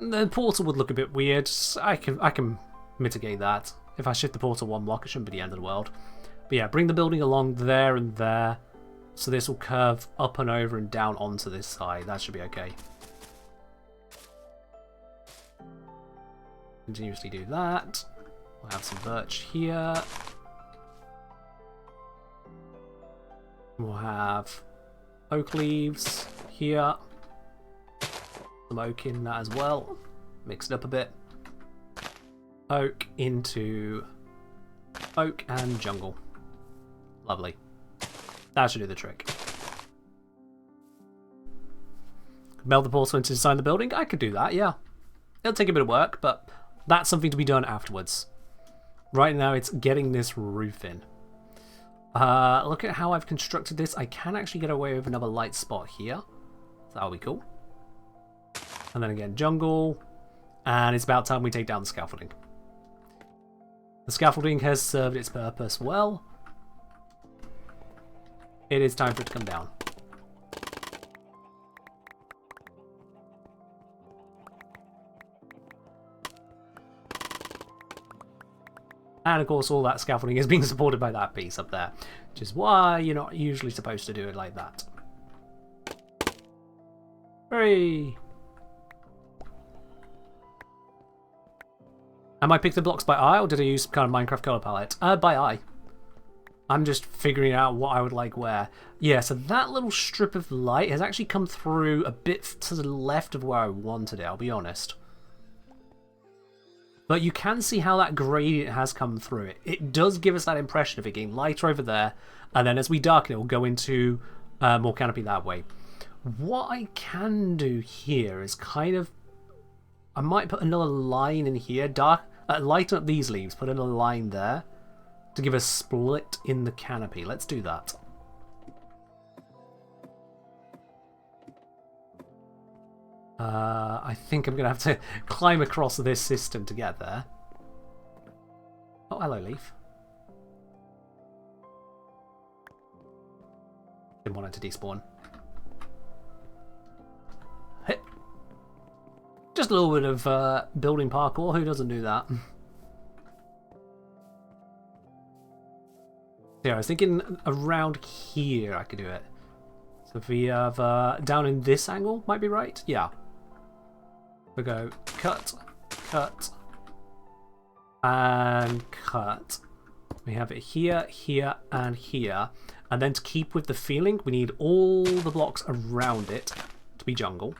The portal would look a bit weird. I can mitigate that. If I shift the portal one block, it shouldn't be the end of the world. But yeah, bring the building along there and there, so this will curve up and over and down onto this side. That should be okay. Continuously do that. We'll have some birch here. We'll have oak leaves here. Some oak in that as well. Mix it up a bit. Oak into oak and jungle. Lovely. That should do the trick. Melt the porcelain inside the building? I could do that, yeah. It'll take a bit of work, but that's something to be done afterwards. Right now, it's getting this roof in. Look at how I've constructed this. I can actually get away with another light spot here. That'll be cool. And then again, jungle. And it's about time we take down the scaffolding. The scaffolding has served its purpose well. It is time for it to come down. And of course all that scaffolding is being supported by that piece up there, which is why you're not usually supposed to do it like that. Hooray! Am I picking the blocks by eye, or did I use some kind of Minecraft color palette? By eye. I'm just figuring out what I would like where. Yeah, so that little strip of light has actually come through a bit to the left of where I wanted it, I'll be honest. But you can see how that gradient has come through it. It does give us that impression of it getting lighter over there, and then as we darken it, we'll go into more canopy that way. What I can do here is kind of... I might put another line in here, lighten up these leaves, put another line there to give a split in the canopy. Let's do that. I think I'm going to have to climb across this system to get there. Oh, hello, leaf. Didn't want it to despawn. Hey. Just a little bit of building parkour. Who doesn't do that? Yeah, I was thinking around here I could do it. So if we have down in this angle, might be right? Yeah. We go cut, cut, and cut. We have it here, here, and here. And then to keep with the feeling, we need all the blocks around it to be jungle.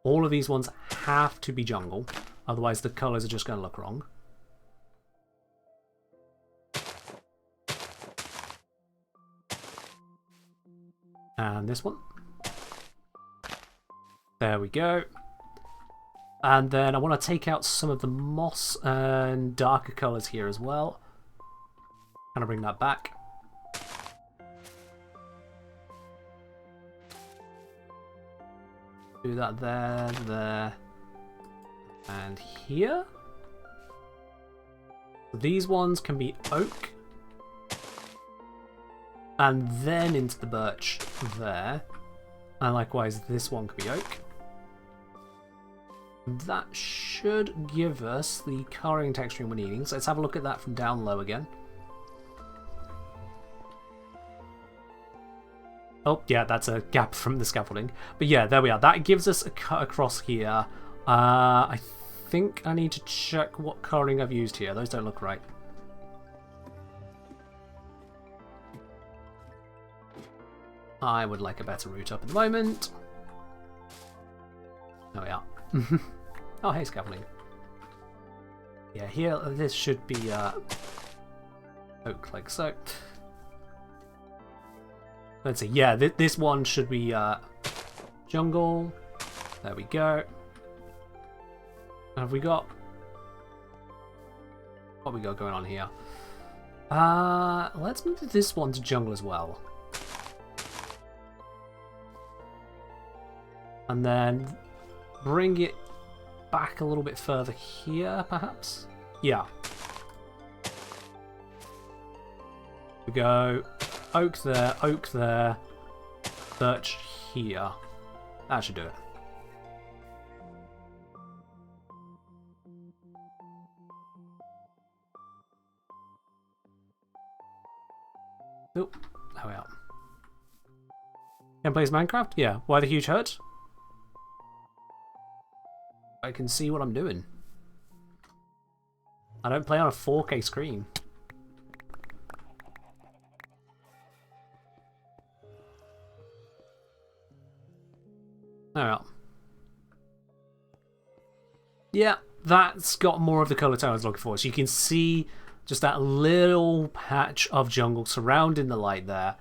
All of these ones have to be jungle, otherwise the colours are just going to look wrong. And this one. There we go. And then I want to take out some of the moss and darker colours here as well. Kind of bring that back. Do that there, there, and here. These ones can be oak. And then into the birch there. And likewise, this one could be oak. That should give us the colouring and texturing we're needing. So let's have a look at that from down low again. Oh, yeah, that's a gap from the scaffolding. But yeah, there we are. That gives us a cut across here. I think I need to check what colouring I've used here. Those don't look right. I would like a better route up at the moment. There we are. Oh, hey, scaffolding. Yeah, here, this should be oak like so. Let's see, yeah, this one should be jungle. There we go. Have we got... what we got going on here? Let's move this one to jungle as well. And then bring it back a little bit further here, perhaps? Yeah. We go oak there, birch here. That should do it. Oh, there we are. Can play Minecraft? Yeah. Why the huge hurt? I can see what I'm doing. I don't play on a 4K screen. Alright. Yeah, that's got more of the colour tone I was looking for. So you can see Just that little patch of jungle surrounding the light there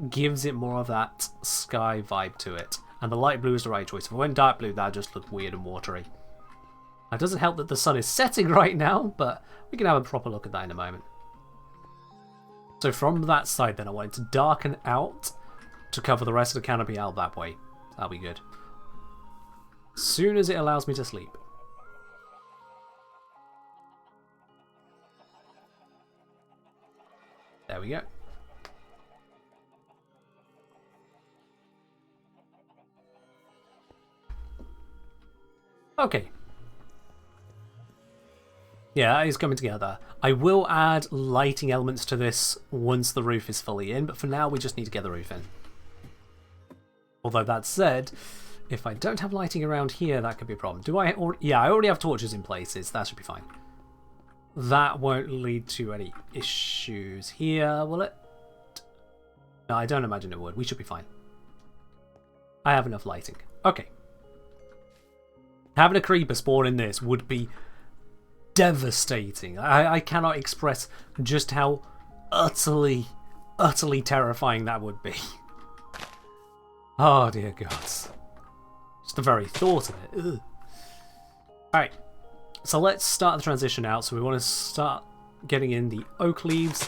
gives it more of that sky vibe to it. And the light blue is the right choice. If it went dark blue, that just looked weird and watery. It doesn't help that the sun is setting right now, but we can have a proper look at that in a moment. So from that side then, I wanted to darken out to cover the rest of the canopy out that way. That'll be good. As soon as it allows me to sleep. There we go. Okay. Yeah, that is coming together. I will add lighting elements to this once the roof is fully in, but for now we just need to get the roof in. Although that said, if I don't have lighting around here, that could be a problem. Do I? Yeah, I already have torches in places. That should be fine. That won't lead to any issues here, will it? No, I don't imagine it would. We should be fine. I have enough lighting. Okay. Having a creeper spawn in this would be devastating. I cannot express just how utterly terrifying that would be. Oh dear gods. Just the very thought of it. Ugh. Alright, so let's start the transition out. So we want to start getting in the oak leaves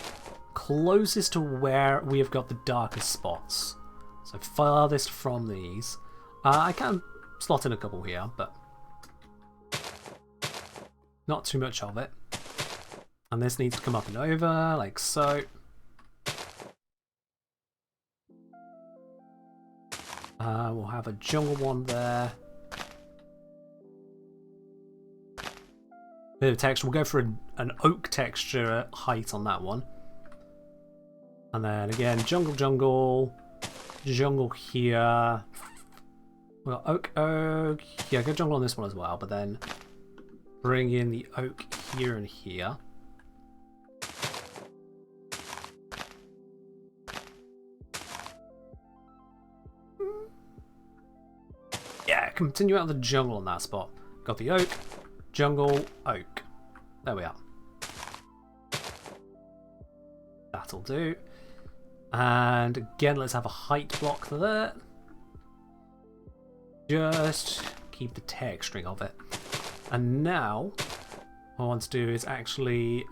closest to where we have got the darkest spots. So farthest from these. I can slot in a couple here, but not too much of it. And this needs to come up and over, like so. We'll have a jungle one there. Bit of texture. We'll go for an oak texture height on that one. And then again, jungle here. Well, oak. Yeah, go jungle on this one as well, but then bring in the oak here and here. Yeah, continue out of the jungle on that spot. Got the oak, jungle, oak. There we are. That'll do. And again, let's have a height block there. Just keep the texturing of it. And now, what I want to do is actually,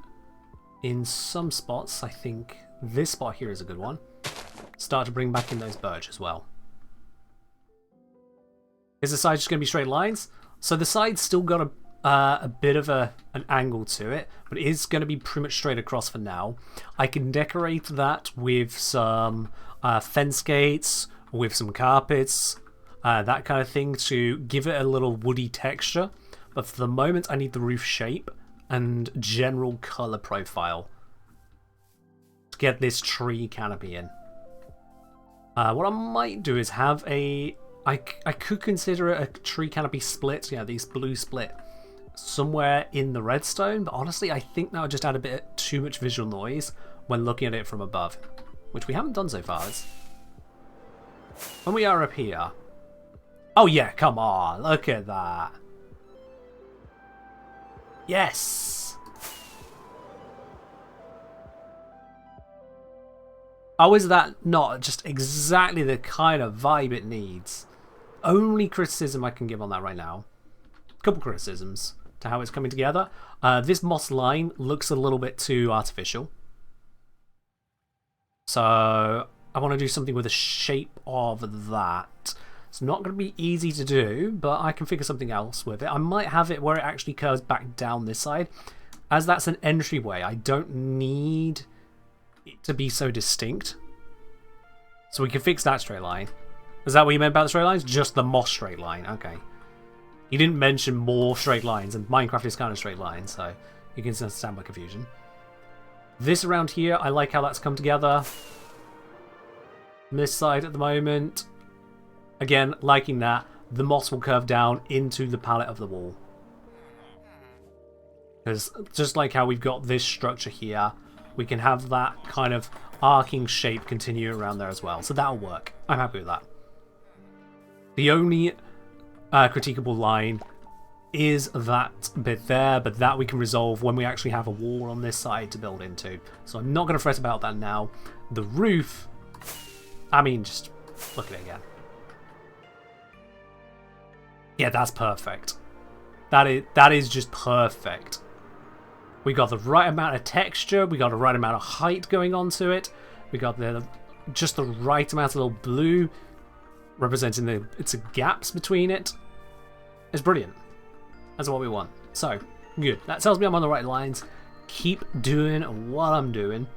in some spots, I think this spot here is a good one, start to bring back in those birch as well. Is the side just going to be straight lines? So the side's still got a bit of an angle to it, but it is going to be pretty much straight across for now. I can decorate that with some fence gates, with some carpets, that kind of thing to give it a little woody texture. But for the moment, I need the roof shape and general colour profile to get this tree canopy in. What I might do is have a... I could consider it a tree canopy split, yeah, these blue split, somewhere in the redstone, but honestly I think that would just add a bit too much visual noise when looking at it from above, which we haven't done so far. When we are up here... Oh yeah, come on, look at that. Yes! How is that not just exactly the kind of vibe it needs? Only criticism I can give on that right now. A couple criticisms to how it's coming together. This moss line looks a little bit too artificial. So I want to do something with the shape of that. It's not going to be easy to do, but I can figure something else with it. I might have it where it actually curves back down this side. As that's an entryway, I don't need it to be so distinct. So we can fix that straight line. Is that what you meant about the straight lines? Just the moss straight line. Okay. He didn't mention more straight lines, and Minecraft is kind of straight lines, so you can understand my confusion. This around here, I like how that's come together. This side at the moment, again, liking that. The moss will curve down into the palette of the wall. Because just like how we've got this structure here, we can have that kind of arcing shape continue around there as well. So that'll work. I'm happy with that. The only critiquable line is that bit there, but that we can resolve when we actually have a wall on this side to build into. So I'm not going to fret about that now. The roof, I mean, just look at it again. Yeah, that's perfect. That is just perfect. We got the right amount of texture, we got the right amount of height going onto it, we got just the right amount of little blue representing the gaps between it. It's brilliant. That's what we want. So, good. That tells me I'm on the right lines. Keep doing what I'm doing.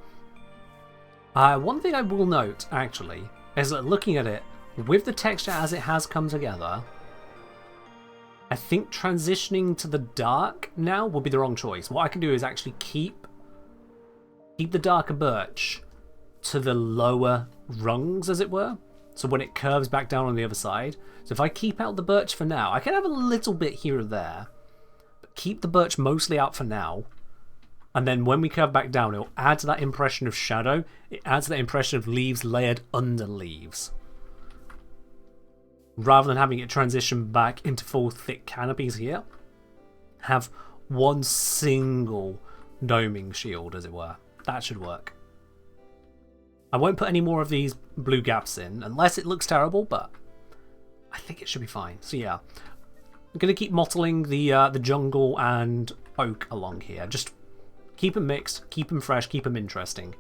One thing I will note, actually, is that looking at it, with the texture as it has come together, I think transitioning to the dark now would be the wrong choice. What I can do is actually keep the darker birch to the lower rungs, as it were. So when it curves back down on the other side. So if I keep out the birch for now, I can have a little bit here or there, but keep the birch mostly out for now. And then when we curve back down, it'll add to that impression of shadow. It adds that impression of leaves layered under leaves. Rather than having it transition back into full thick canopies here, have one single doming shield, as it were. That should work. I won't put any more of these blue gaps in, unless it looks terrible, but I think it should be fine. So yeah, I'm going to keep mottling the jungle and oak along here. Just keep them mixed, keep them fresh, keep them interesting.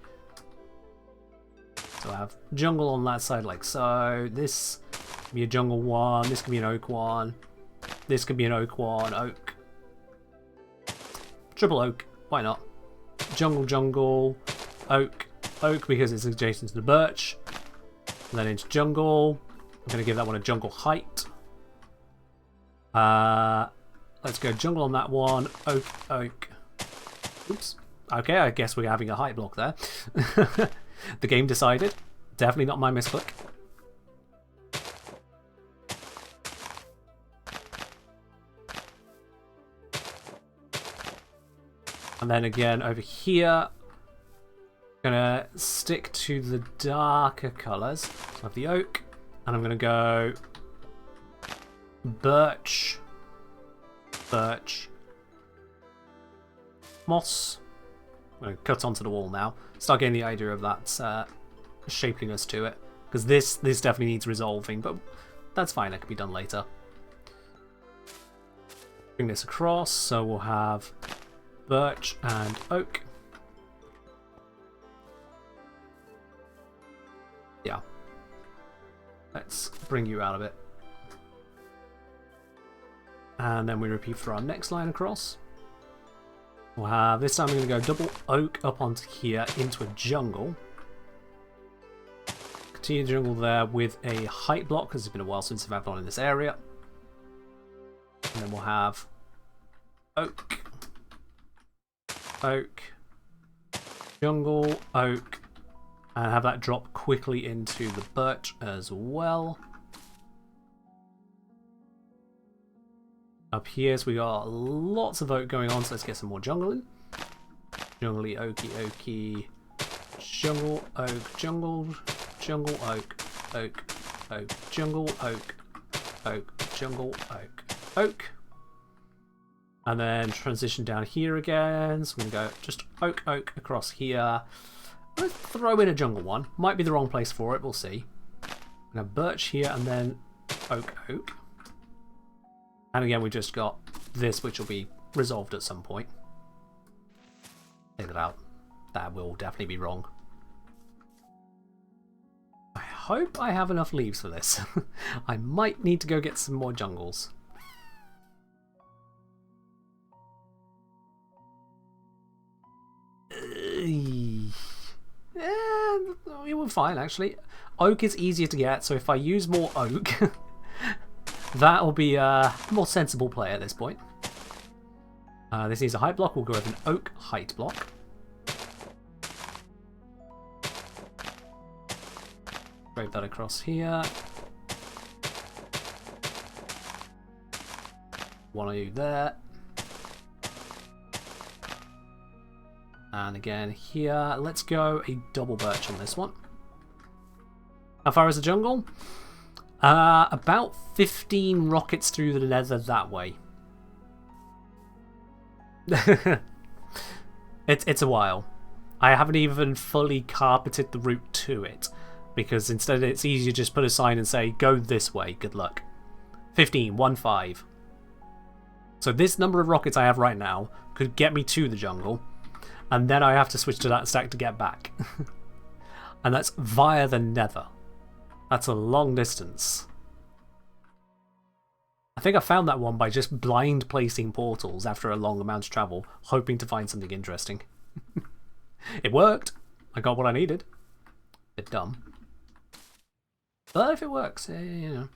So I have jungle on that side like so. This could be a jungle one, this could be an oak one, this could be an oak one, oak. Triple oak, why not? Jungle, jungle, oak, oak because it's adjacent to the birch. And then into jungle. I'm going to give that one a jungle height. Let's go jungle on that one, oak, oak. Oops. Okay, I guess we're having a height block there. The game decided. Definitely not my misclick. And then again over here, I'm gonna stick to the darker colours. So I have the oak, and I'm gonna go birch, birch, moss. I'm going to cut onto the wall now. Start getting the idea of that shapeliness to it. Because this definitely needs resolving, but that's fine, that can be done later. Bring this across, so we'll have birch and oak. Yeah. Let's bring you out of it. And then we repeat for our next line across. We'll have, this time I'm going to go double oak up onto here into a jungle. Continue the jungle there with a height block, because it's been a while since I've had one in this area. And then we'll have oak, oak, jungle, oak, and have that drop quickly into the birch as well. Up here, so we got lots of oak going on, so let's get some more jungle in. Jungly, oaky, oaky, jungle, oak, jungle, jungle, oak, oak, oak, jungle, oak, oak, jungle, oak, oak. And then transition down here again, so we're going to go just oak, oak across here. Let's throw in a jungle one. Might be the wrong place for it, we'll see. Now birch here, and then oak, oak. And again, we just got this, which will be resolved at some point. Take that out. That will definitely be wrong. I hope I have enough leaves for this. I might need to go get some more jungles. Yeah, we were fine, actually. Oak is easier to get, so if I use more oak... That'll be a more sensible play at this point. This needs a height block. We'll go with an oak height block. Drape that across here. One of you there. And again here. Let's go a double birch on this one. How far is the jungle? About 15 rockets through the nether that way. It's a while. I haven't even fully carpeted the route to it, because instead it's easier to just put a sign and say, go this way, good luck. 15, 1-5. So this number of rockets I have right now could get me to the jungle, and then I have to switch to that stack to get back. And that's via the nether. That's a long distance. I think I found that one by just blind placing portals after a long amount of travel, hoping to find something interesting. It worked. I got what I needed. Bit dumb. But if it works, you know.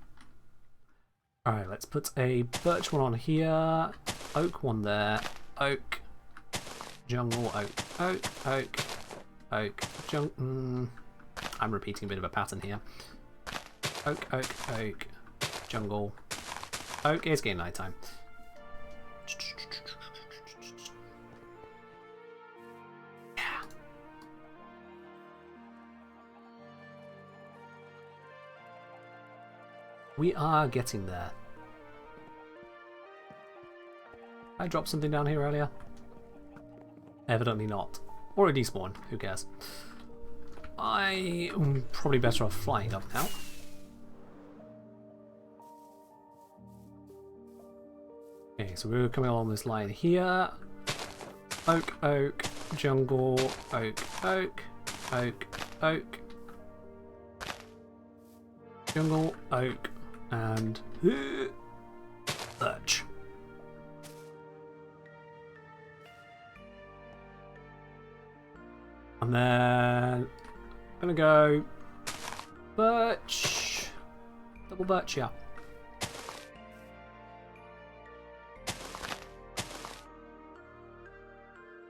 Alright, let's put a birch one on here. Oak one there. Oak. Jungle. Oak. Oak. Jungle. I'm repeating a bit of a pattern here. Oak. Jungle. Oak. It's getting nighttime. Yeah. We are getting there. I dropped something down here earlier? Evidently not. Or a despawn, who cares? I'm probably better off flying up now. Okay, so we're coming along this line here. Oak, jungle, oak. Jungle, oak, and birch. And then I'm gonna go birch, double birch, yeah.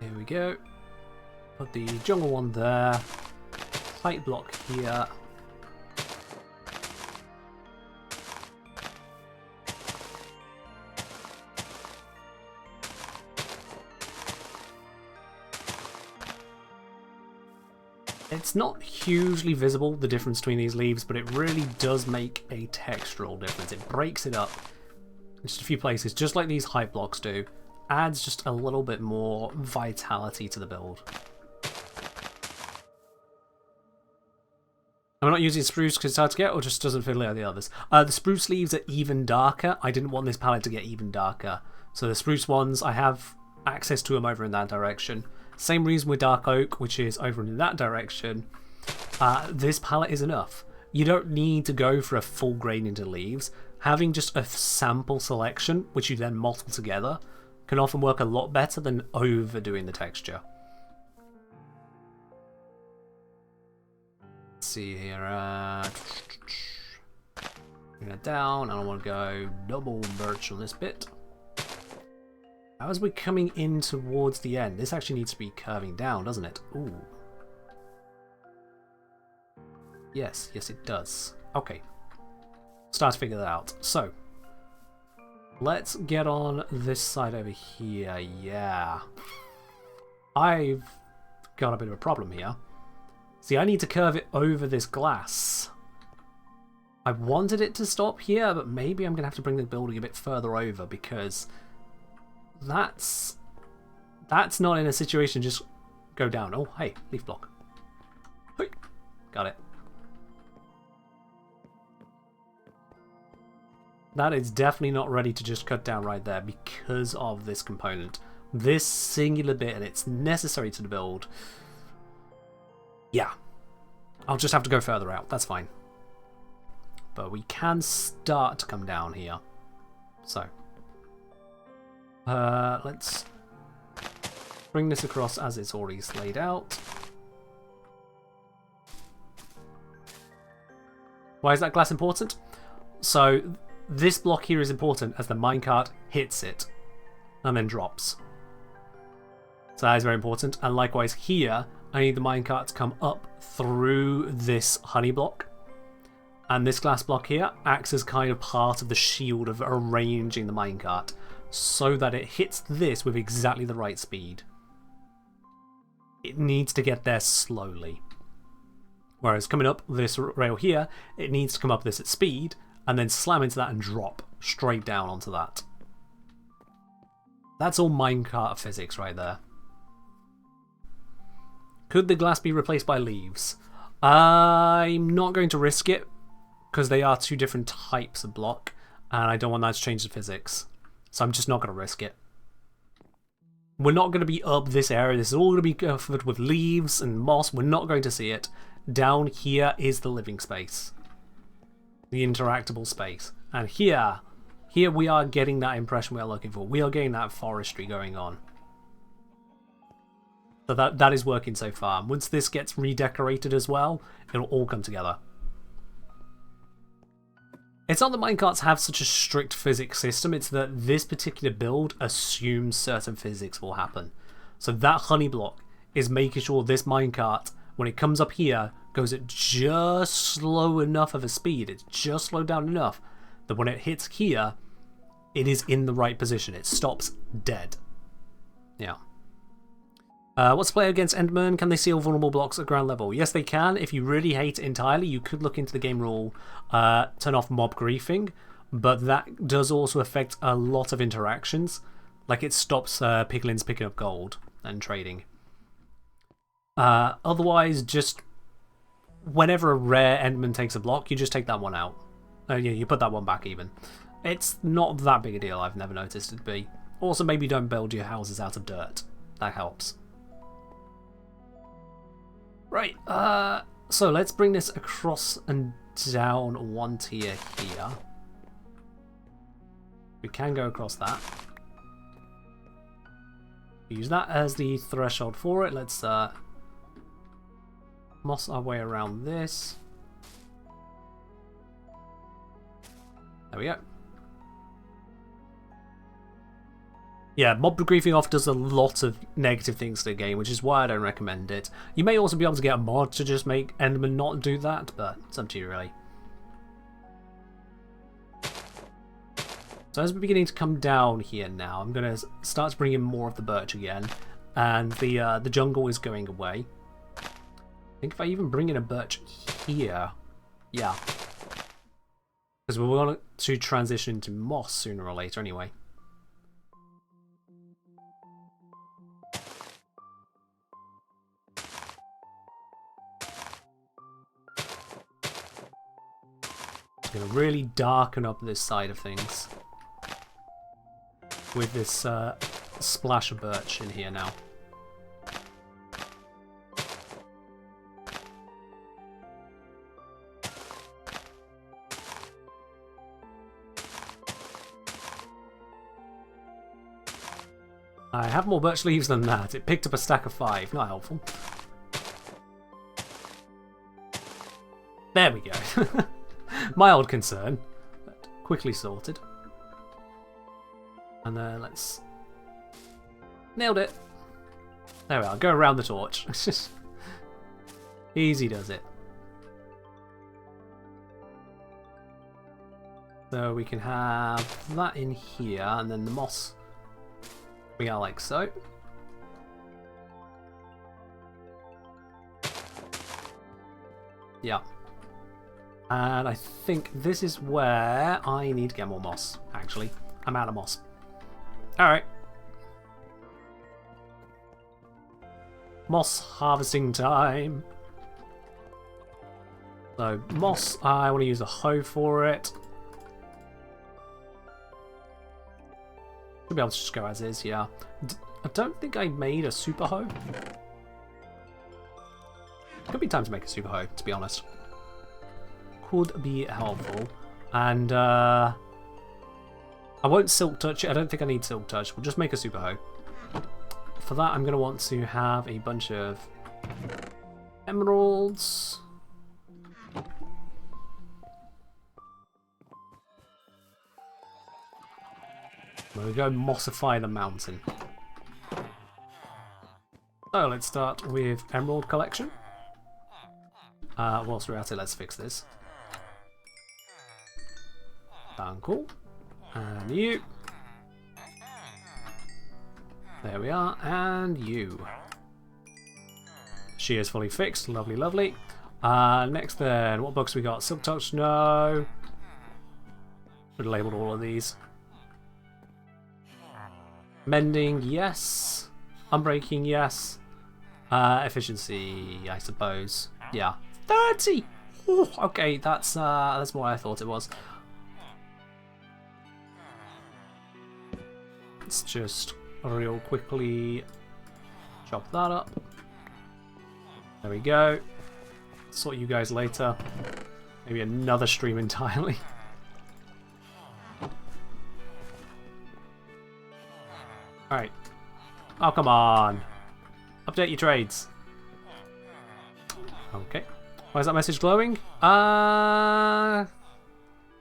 There we go. Put the jungle one there. Height block here. It's not hugely visible, the difference between these leaves, but it really does make a textural difference. It breaks it up in just a few places, just like these height blocks do. Adds just a little bit more vitality to the build. I'm not using spruce because it's hard to get, or just doesn't feel like the others. The spruce leaves are even darker. I didn't want this palette to get even darker. So the spruce ones, I have access to them over in that direction. Same reason with dark oak, which is over in that direction. This palette is enough. You don't need to go for a full grain into leaves. Having just a sample selection, which you then model together, can often work a lot better than overdoing the texture. Let's see here. Bring that down, and I want to go double birch on this bit. As we're coming in towards the end, this actually needs to be curving down, doesn't it? Ooh. Yes, it does. Okay. Start to figure that out. So, let's get on this side over here. Yeah. I've got a bit of a problem here. See, I need to curve it over this glass. I wanted it to stop here, but maybe I'm going to have to bring the building a bit further over, because that's not in a situation just go down. Oh, hey, leaf block. Hey, got it. That is definitely not ready to just cut down right there because of this component. This singular bit, and it's necessary to the build. Yeah. I'll just have to go further out. That's fine. But we can start to come down here. So. Let's bring this across as it's already laid out. Why is that glass important? So this block here is important as the minecart hits it and then drops. So that is very important. And likewise here, I need the minecart to come up through this honey block. And this glass block here acts as kind of part of the shield of arranging the minecart, so that it hits this with exactly the right speed. It needs to get there slowly. Whereas coming up this rail here, it needs to come up this at speed, and then slam into that and drop straight down onto that. That's all minecart physics right there. Could the glass be replaced by leaves? I'm not going to risk it, because they are two different types of block, and I don't want that to change the physics. So I'm just not going to risk it. We're not going to be up this area. This is all going to be covered with leaves and moss. We're not going to see it. Down here is the living space. The interactable space. And here we are getting that impression we are looking for. We are getting that forestry going on. So that is working so far. Once this gets redecorated as well, it'll all come together. It's not that minecarts have such a strict physics system, it's that this particular build assumes certain physics will happen. So that honey block is making sure this minecart, when it comes up here, goes at just slow enough of a speed, it's just slowed down enough, that when it hits here, it is in the right position. It stops dead. Yeah. What's the play against Enderman? Can they seal vulnerable blocks at ground level? Yes, they can. If you really hate it entirely, you could look into the game rule, turn off mob griefing, but that does also affect a lot of interactions. Like it stops piglins picking up gold and trading. Otherwise, just whenever a rare Enderman takes a block, you just take that one out. Yeah, you put that one back even. It's not that big a deal, I've never noticed it be. Also, maybe don't build your houses out of dirt. That helps. Right, so let's bring this across and down one tier here. We can go across that. Use that as the threshold for it. Let's moss our way around this. There we go. Yeah, mob griefing off does a lot of negative things to the game, which is why I don't recommend it. You may also be able to get a mod to just make Enderman not do that, but it's up to you really. So as we're beginning to come down here now, I'm going to start to bring in more of the birch again, and the jungle is going away. I think if I even bring in a birch here, yeah. Because we want to transition into moss sooner or later anyway. Going to really darken up this side of things with this splash of birch in here now. I have more birch leaves than that. It picked up a stack of 5. Not helpful. There we go. Mild concern, but quickly sorted. And then let's... Nailed it. There we are. Go around the torch. Easy does it. So we can have that in here, and then the moss we got like so. Yeah. And I think this is where I need to get more moss, actually. I'm out of moss. Alright. Moss harvesting time. So, moss, I want to use a hoe for it. Should be able to just go as is, yeah. I don't think I made a super hoe. Could be time to make a super hoe, to be honest. Could be helpful. And I won't silk touch it. I don't think I need silk touch. We'll just make a super hoe. For that, I'm going to want to have a bunch of emeralds. There we go, mossify the mountain. So let's start with emerald collection. Whilst we're at it, let's fix this. Cool. And you. There we are, and you. She is fully fixed. Lovely, lovely. Next then, what books we got? Silk Touch, no. Should have labelled all of these. Mending, yes. Unbreaking, yes. Efficiency, I suppose. Yeah. 30! Ooh, okay, that's what I thought it was. Let's just real quickly chop that up. There we go. Sort you guys later. Maybe another stream entirely. Alright. Oh, come on. Update your trades. Okay. Why is that message glowing? I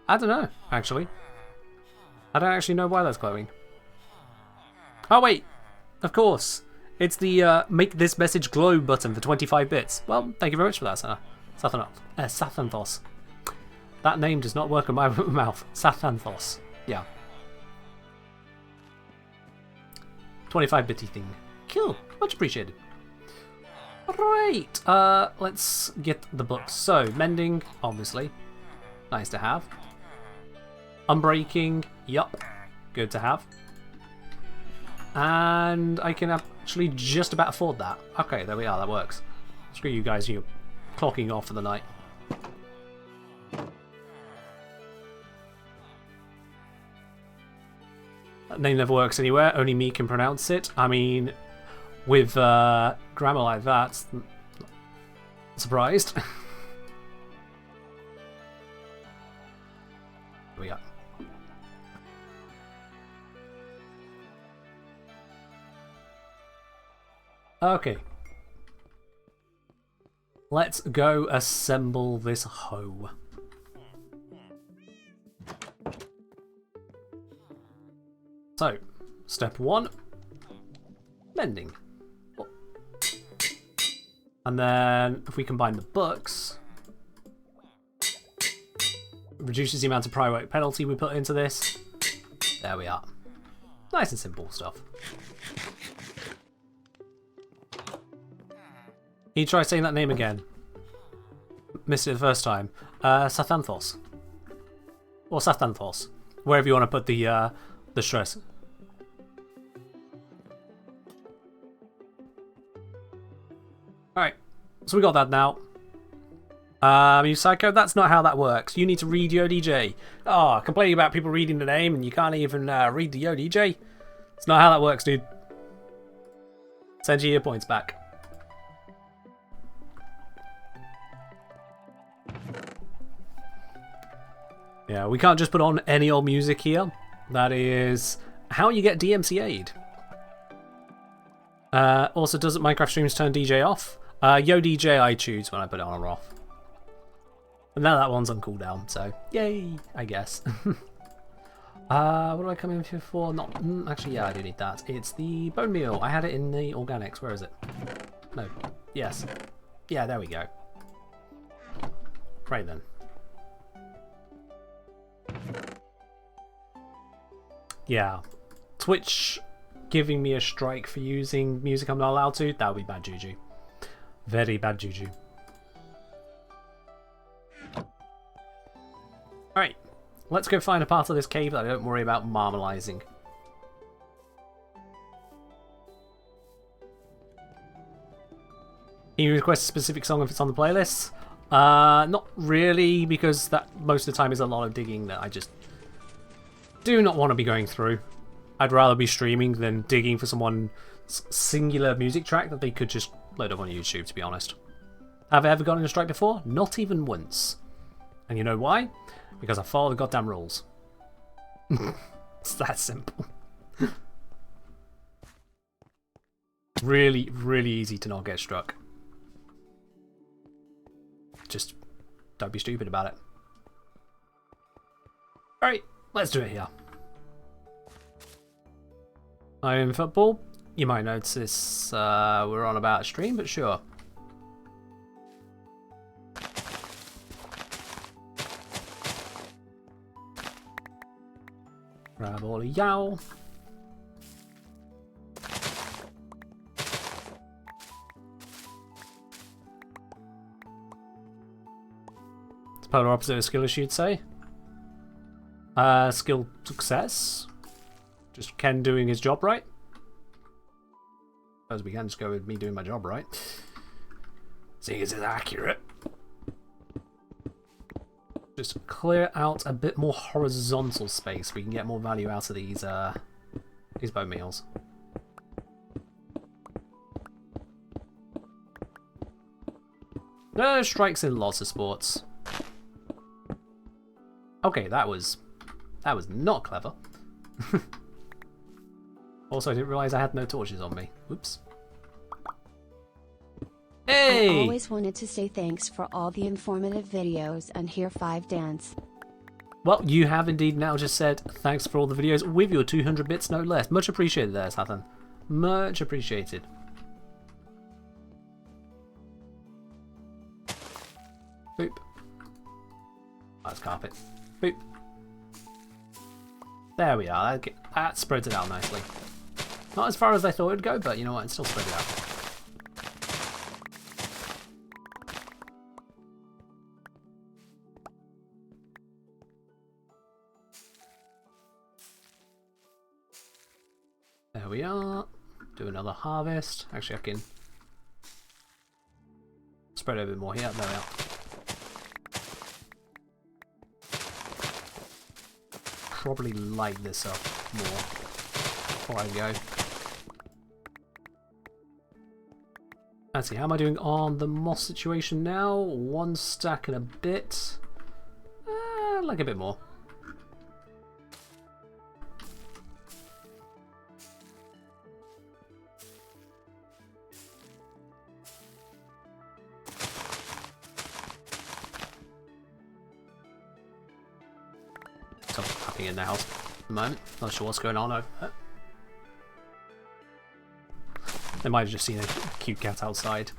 don't know, actually. I don't actually know why that's glowing. Oh, wait. Of course. It's the make this message glow button for 25 bits. Well, thank you very much for that, Sathanthos. That name does not work in my mouth. Sathanthos. Yeah. 25-bitty thing. Cool. Much appreciated. Right. Let's get the books. So, mending, obviously. Nice to have. Unbreaking. Yup. Good to have. And I can actually just about afford that. Okay, there we are. That works. Screw you guys. You're clocking off for the night. That name never works anywhere. Only me can pronounce it. I mean, with grammar like that, surprised. Here we go. Okay. Let's go assemble this hoe. So, step 1, mending. And then, if we combine the books, reduces the amount of prior work penalty we put into this. There we are. Nice and simple stuff. Can you try saying that name again? Missed it the first time. Sathanthos. Or Sathanthos. Wherever you want to put the stress. Alright, so we got that now. You psycho, that's not how that works. You need to read the ODJ. Oh, complaining about people reading the name and you can't even read the ODJ? It's not how that works, dude. Send you your points back. Yeah, we can't just put on any old music here. That is how you get DMCA'd. Also, doesn't Minecraft streams turn DJ off? Yo DJ I choose when I put it on or off. And now that one's on cooldown, so yay, I guess. What do I come in here for? Not actually, yeah, I do need that. It's the bone meal. I had it in the organics. Where is it? No. Yes. Yeah, there we go. Right then. Yeah. Twitch giving me a strike for using music I'm not allowed to, that would be bad juju. Very bad juju. Alright, let's go find a part of this cave that I don't worry about marmalizing. Can you request a specific song if it's on the playlist? Not really, because that most of the time is a lot of digging that I just do not want to be going through. I'd rather be streaming than digging for someone's singular music track that they could just load up on YouTube, to be honest. Have I ever gotten a strike before? Not even once. And you know why? Because I follow the goddamn rules. It's that simple. Really, really easy to not get struck. Just don't be stupid about it. Alright, let's do it here. I'm in football. You might notice we're on about stream, but sure. Grab all of y'all. It's polar opposite of skill issue, you'd say. Skill success. Just Ken doing his job right. Suppose we can just go with me doing my job, right? Seeing as it's accurate. Just clear out a bit more horizontal space. We can get more value out of these bone meals. Strikes in lots of sports. Okay, that was not clever. Also, I didn't realise I had no torches on me. Oops. Hey! I always wanted to say thanks for all the informative videos and hear 5 dance. Well, you have indeed now just said thanks for all the videos with your 200 bits, no less. Much appreciated there, Sathan. Much appreciated. Boop. That's carpet. Boop. There we are. That spreads it out nicely. Not as far as I thought it would go, but you know what? It still spread it out. There we are. Do another harvest. Actually, I can spread it a bit more here. There we are. Probably light this up more before I go. Let's see, how am I doing on the moss situation now? 1 stack and a bit. Like a bit more. In the house at the moment. Not sure what's going on over there. They might have just seen a cute cat outside.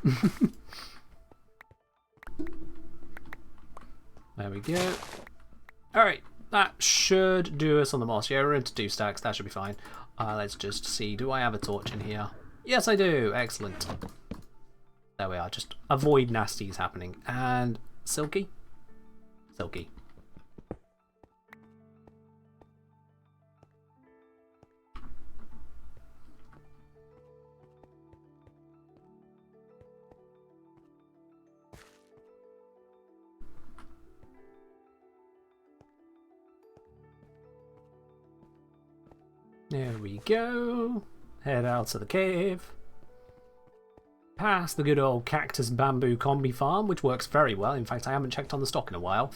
There we go. Alright, that should do us on the moss. Yeah, we're into 2 stacks, that should be fine. Let's just see, do I have a torch in here? Yes, I do. Excellent. There we are, just avoid nasties happening. And Silky? Silky. There we go. Head out to the cave. Past the good old cactus bamboo combi farm, which works very well. In fact, I haven't checked on the stock in a while.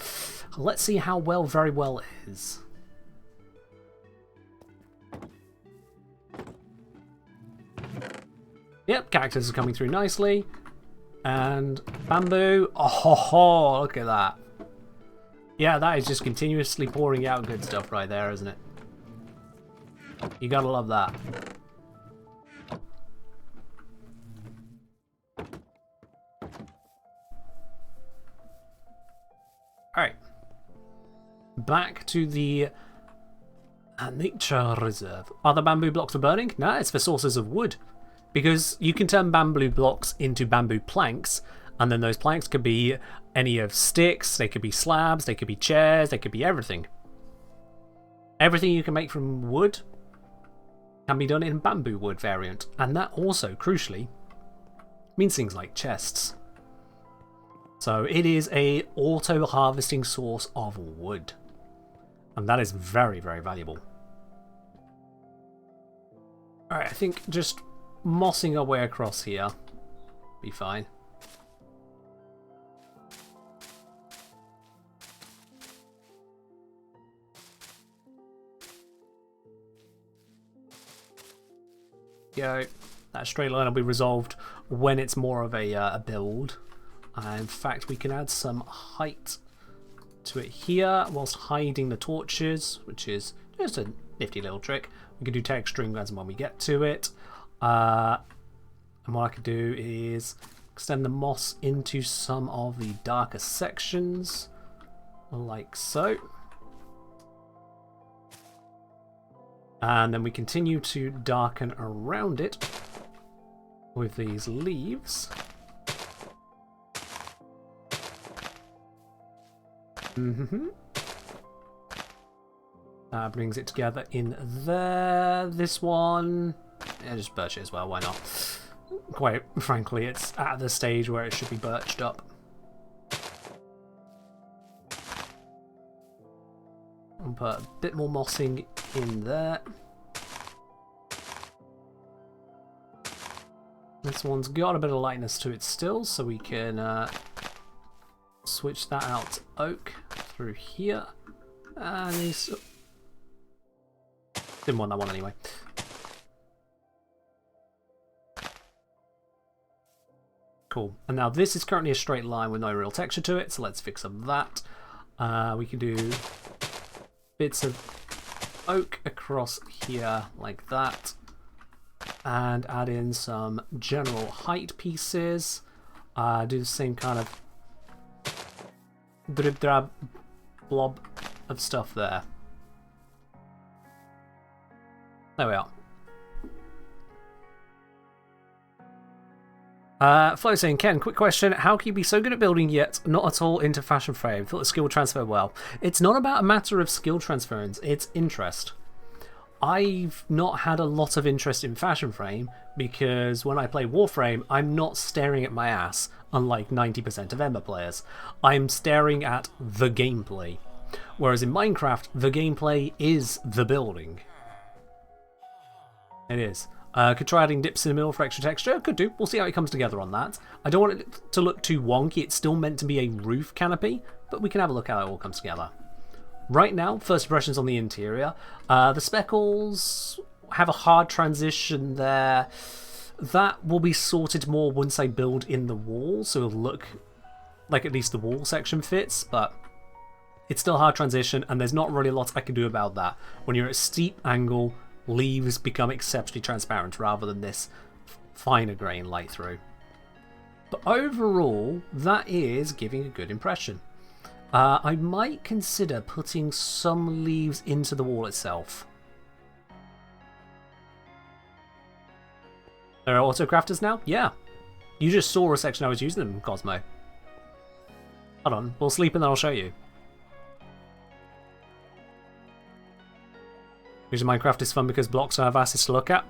Let's see how well very well is. Yep, cactus is coming through nicely. And bamboo. Oh, ho, ho, look at that. Yeah, that is just continuously pouring out good stuff right there, isn't it? You gotta love that. Alright. Back to the nature reserve. Are the bamboo blocks for burning? No, it's for sources of wood. Because you can turn bamboo blocks into bamboo planks, and then those planks could be any of sticks, they could be slabs, they could be chairs, they could be everything. Everything you can make from wood can be done in bamboo wood variant, and that also, crucially, means things like chests. So it is a auto-harvesting source of wood, and that is very, very valuable. Alright, I think just mossing our way across here be fine. Go. That straight line will be resolved when it's more of a build. In fact, we can add some height to it here whilst hiding the torches, which is just a nifty little trick. We can do texturing as and when we get to it. And what I could do is extend the moss into some of the darker sections, like so. And then we continue to darken around it with these leaves. That brings it together in there. This one, yeah, just birch it as well, why not? quite frankly, it's at the stage where it should be birched up. I'll put a bit more mossing in there. This one's got a bit of lightness to it still, so we can switch that out to oak through here. And these... Didn't want that one anyway. Cool. And now this is currently a straight line with no real texture to it, so let's fix up that. We can do bits of oak across here like that. And add in some general height pieces. Do the same kind of drip drab blob of stuff there. There we are. Flo saying, Ken, quick question. How can you be so good at building yet not at all into fashion frame? Thought the skill transfer well. It's not about a matter of skill transference, it's interest. I've not had a lot of interest in fashion frame because when I play Warframe, I'm not staring at my ass, unlike 90% of Ember players. I'm staring at the gameplay. Whereas in Minecraft, the gameplay is the building. It is. Could try adding dips in the middle for extra texture. Could do. We'll see how it comes together on that. I don't want it to look too wonky. It's still meant to be a roof canopy, but we can have a look how it all comes together. Right now, first impressions on the interior. The speckles have a hard transition there. That will be sorted more once I build in the wall, so it'll look like at least the wall section fits, but it's still a hard transition, and there's not really a lot I can do about that. When you're at a steep angle, leaves become exceptionally transparent rather than this finer grain light through. But overall, that is giving a good impression. I might consider putting some leaves into the wall itself. There are auto-crafters now? Yeah. You just saw a section I was using them, Cosmo. Hold on, we'll sleep and then I'll show you. Using Minecraft is fun because blocks don't have assets to look at.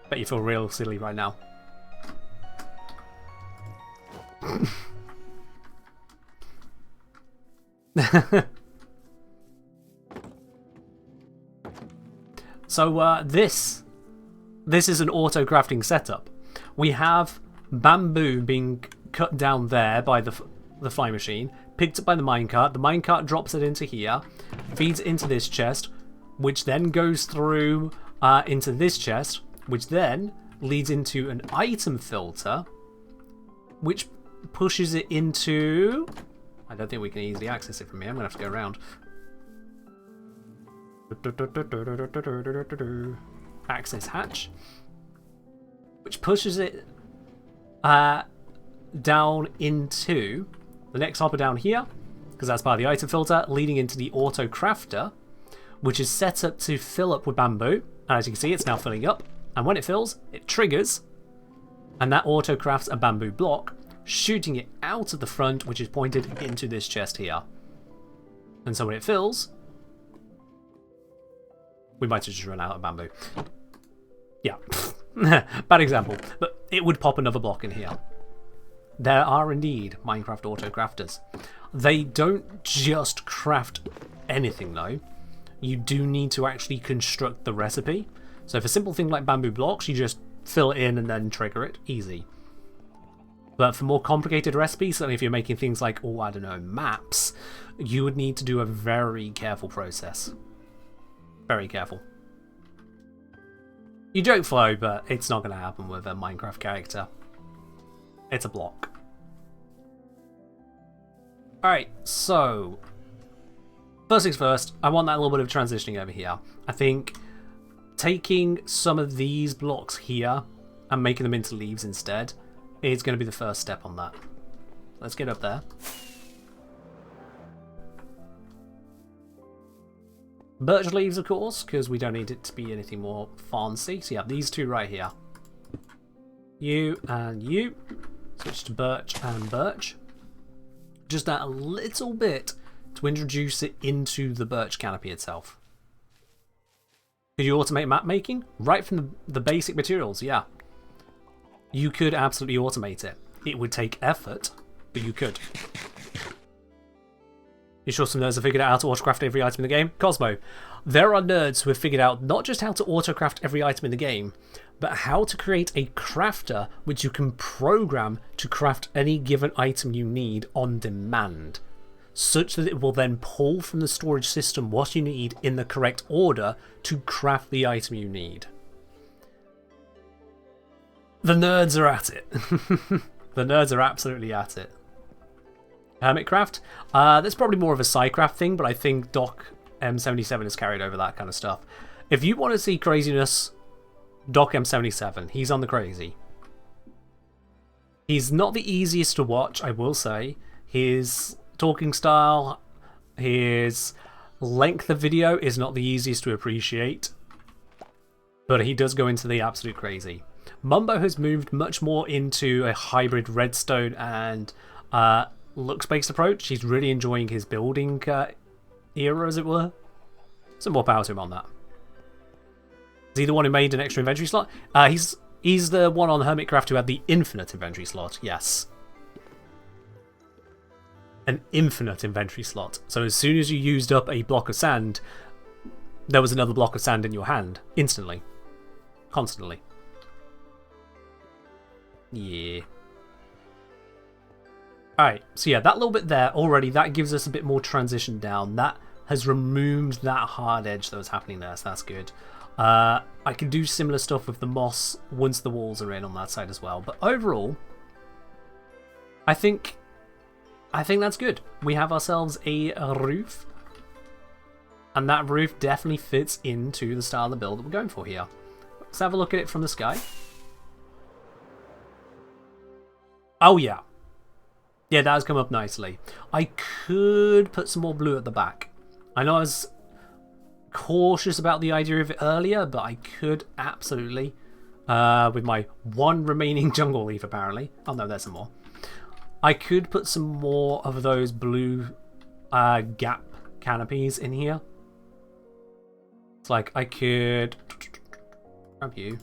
Bet you feel real silly right now. So this is an auto crafting setup. We have bamboo being cut down there by the fly machine, picked up by the minecart. The minecart drops it into here, feeds it into this chest, which then goes through into this chest, which then leads into an item filter, which pushes it into... I don't think we can easily access it from here. I'm going to have to go around. Access hatch. Which pushes it down into the next hopper down here, because that's part of the item filter, leading into the auto crafter, which is set up to fill up with bamboo. And as you can see, it's now filling up. And when it fills, it triggers. And that auto crafts a bamboo block, shooting it out of the front, which is pointed into this chest here. And so when it fills, we might have just run out of bamboo. Yeah, bad example, but it would pop another block in here. There are indeed Minecraft auto crafters. They don't just craft anything though. You do need to actually construct the recipe. So for a simple thing like bamboo blocks, you just fill it in and then trigger it. Easy. But for more complicated recipes, and if you're making things like, oh, I don't know, maps, you would need to do a very careful process. Very careful. You joke, Flo, but it's not going to happen with a Minecraft character. It's a block. Alright, so... First things first, I want that little bit of transitioning over here. I think taking some of these blocks here and making them into leaves instead is going to be the first step on that. Let's get up there. Birch leaves, of course, because we don't need it to be anything more fancy. So you have these two right here. You and you. Switch to birch and birch. Just add a little bit to introduce it into the birch canopy itself. Could you automate map making? Right from the basic materials, yeah. You could absolutely automate it. It would take effort, but you could. You sure some nerds have figured out how to autocraft every item in the game? Cosmo, there are nerds who have figured out not just how to autocraft every item in the game, but how to create a crafter which you can program to craft any given item you need on demand, such that it will then pull from the storage system what you need in the correct order to craft the item you need. The nerds are at it. The nerds are absolutely at it. Hermitcraft? That's probably more of a Psycraft thing, but I think Doc M77 has carried over that kind of stuff. If you want to see craziness, Doc M77, he's on the crazy. He's not the easiest to watch, I will say. His talking style, his length of video is not the easiest to appreciate, but he does go into the absolute crazy. Mumbo has moved much more into a hybrid redstone and looks-based approach. He's really enjoying his building era, as it were. Some more power to him on that. Is he the one who made an extra inventory slot? He's the one on Hermitcraft who had the infinite inventory slot, yes. An infinite inventory slot. So as soon as you used up a block of sand, there was another block of sand in your hand. Instantly. Constantly. Yeah. Alright, so yeah, that little bit there already, that gives us a bit more transition down. That has removed that hard edge that was happening there, so that's good. I can do similar stuff with the moss once the walls are in on that side as well. But overall, I think that's good. We have ourselves a roof. And that roof definitely fits into the style of the build that we're going for here. Let's have a look at it from the sky. Oh yeah. Yeah, that has come up nicely. I could put some more blue at the back. I know I was cautious about the idea of it earlier, but I could absolutely, with my one remaining jungle leaf apparently. Oh no, there's some more. I could put some more of those blue gap canopies in here. It's like I could grab you.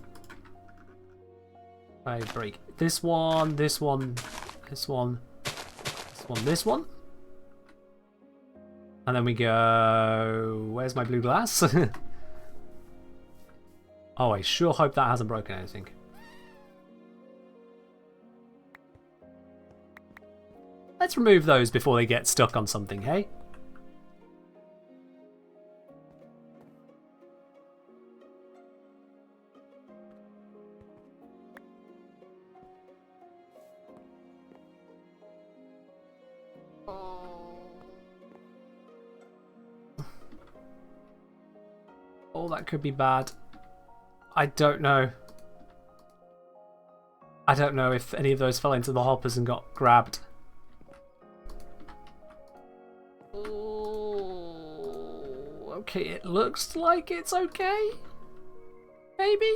I break this one, this one, this one, this one, this one. And then we go... Where's my blue glass? Oh, I sure hope that hasn't broken anything. Let's remove those before they get stuck on something, hey? Oh, that could be bad. I don't know. I don't know if any of those fell into the hoppers and got grabbed. Oh, okay, it looks like it's okay. Maybe?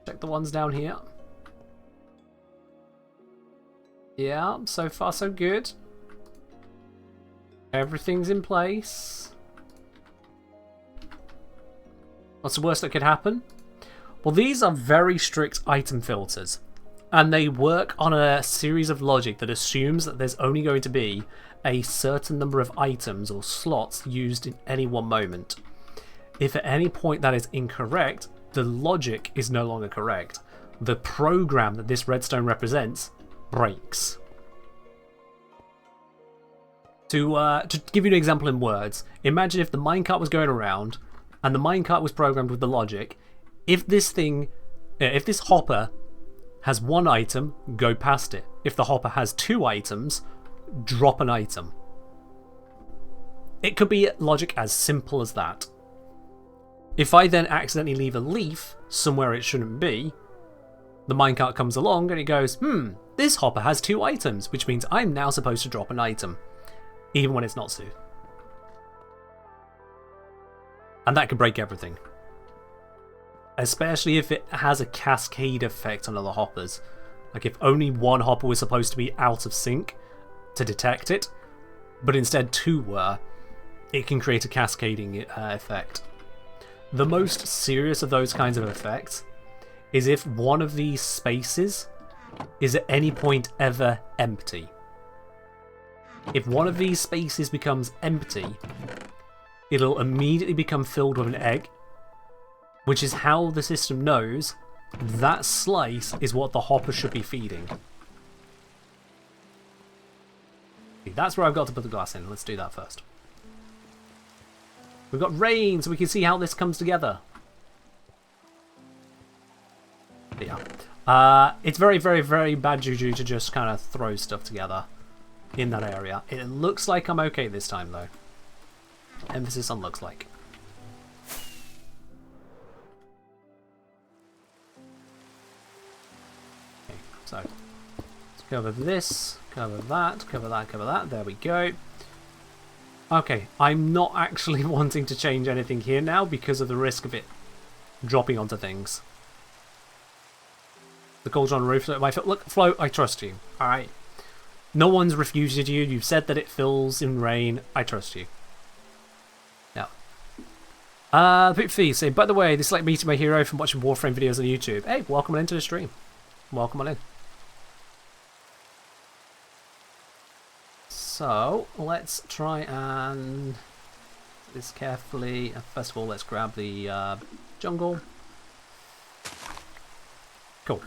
Check the ones down here. Yeah, so far so good. Everything's in place. What's the worst that could happen? Well, these are very strict item filters. And they work on a series of logic that assumes that there's only going to be a certain number of items or slots used in any one moment. If at any point that is incorrect, the logic is no longer correct. The program that this redstone represents breaks. To give you an example in words, imagine if the minecart was going around and the minecart was programmed with the logic. If this hopper has one item, go past it. If the hopper has two items, drop an item. It could be logic as simple as that. If I then accidentally leave a leaf somewhere it shouldn't be, the minecart comes along and it goes, this hopper has two items, which means I'm now supposed to drop an item, even when it's not so. And that could break everything. Especially if it has a cascade effect on other hoppers. Like if only one hopper was supposed to be out of sync, to detect it, but instead 2 were, it can create a cascading effect. The most serious of those kinds of effects is if one of these spaces is at any point ever empty. If one of these spaces becomes empty, it'll immediately become filled with an egg, which is how the system knows that slice is what the hopper should be feeding. That's where I've got to put the glass in. Let's do that first. We've got rain, so we can see how this comes together. Yeah. It's very, very, very bad juju to just kind of throw stuff together in that area. It looks like I'm okay this time, though. Emphasis on looks like. Okay, so let's cover this, cover that, cover that, cover that. There we go. Okay, I'm not actually wanting to change anything here now because of the risk of it dropping onto things. The cauldron roof at my foot. Look, Flo, I trust you. Alright. No one's refuted you. You've said that it fills in rain. I trust you. Now. Pip Fee say, by the way, this is like meeting my hero from watching Warframe videos on YouTube. Hey, welcome on into the stream. Welcome on in. So, let's try and do this carefully. First of all, let's grab the jungle. Cool.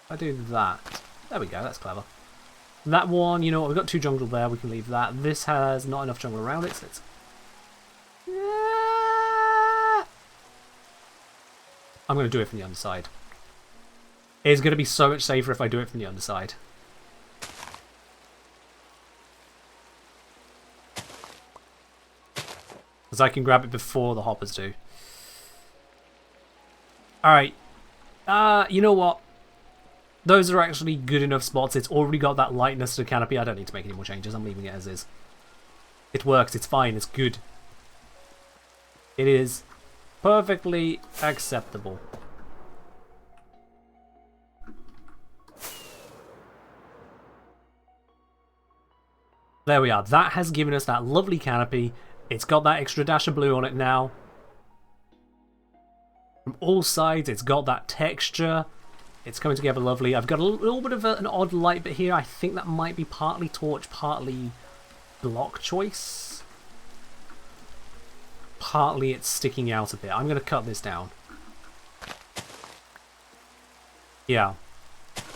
If I do that. There we go, that's clever. That one, you know what, we've got 2 jungle there, we can leave that. This has not enough jungle around it, so it's... I'm going to do it from the underside. It's going to be so much safer if I do it from the underside. Because I can grab it before the hoppers do. Alright. You know what? Those are actually good enough spots. It's already got that lightness to the canopy. I don't need to make any more changes. I'm leaving it as is. It works. It's fine. It's good. It is perfectly acceptable. There we are. That has given us that lovely canopy. It's got that extra dash of blue on it now. From all sides, it's got that texture. It's coming together lovely. I've got a little bit of an odd light bit here. I think that might be partly torch, partly block choice. Partly it's sticking out a bit. I'm going to cut this down. Yeah.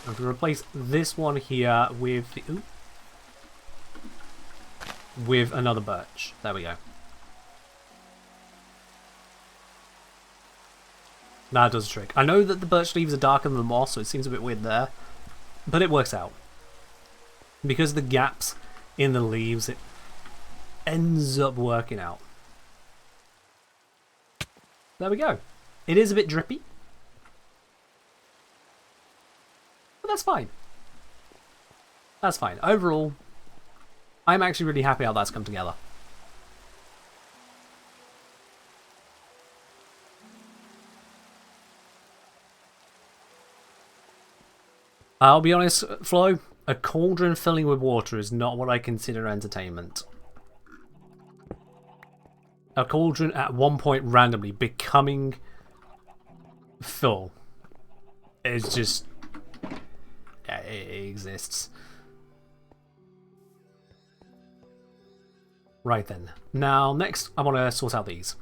I'm going to replace this one here with the... Ooh, with another birch. There we go. That does a trick. I know that the birch leaves are darker than the moss, so it seems a bit weird there. But it works out. Because of the gaps in the leaves, it ends up working out. There we go. It is a bit drippy. But that's fine. That's fine. Overall, I'm actually really happy how that's come together. I'll be honest, Flo, a cauldron filling with water is not what I consider entertainment. A cauldron at one point randomly becoming full is just... yeah, it exists. Right then. Now, next I want to sort out these.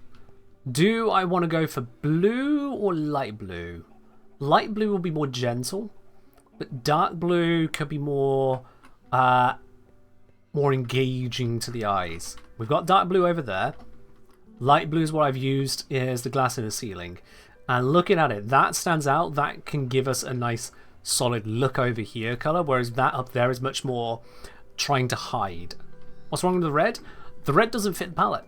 Do I want to go for blue or light blue? Light blue will be more gentle. But dark blue could be more more engaging to the eyes. We've got dark blue over there. Light blue is what I've used as the glass in the ceiling. And looking at it, that stands out. That can give us a nice solid look over here colour, whereas that up there is much more trying to hide. What's wrong with the red? The red doesn't fit the palette.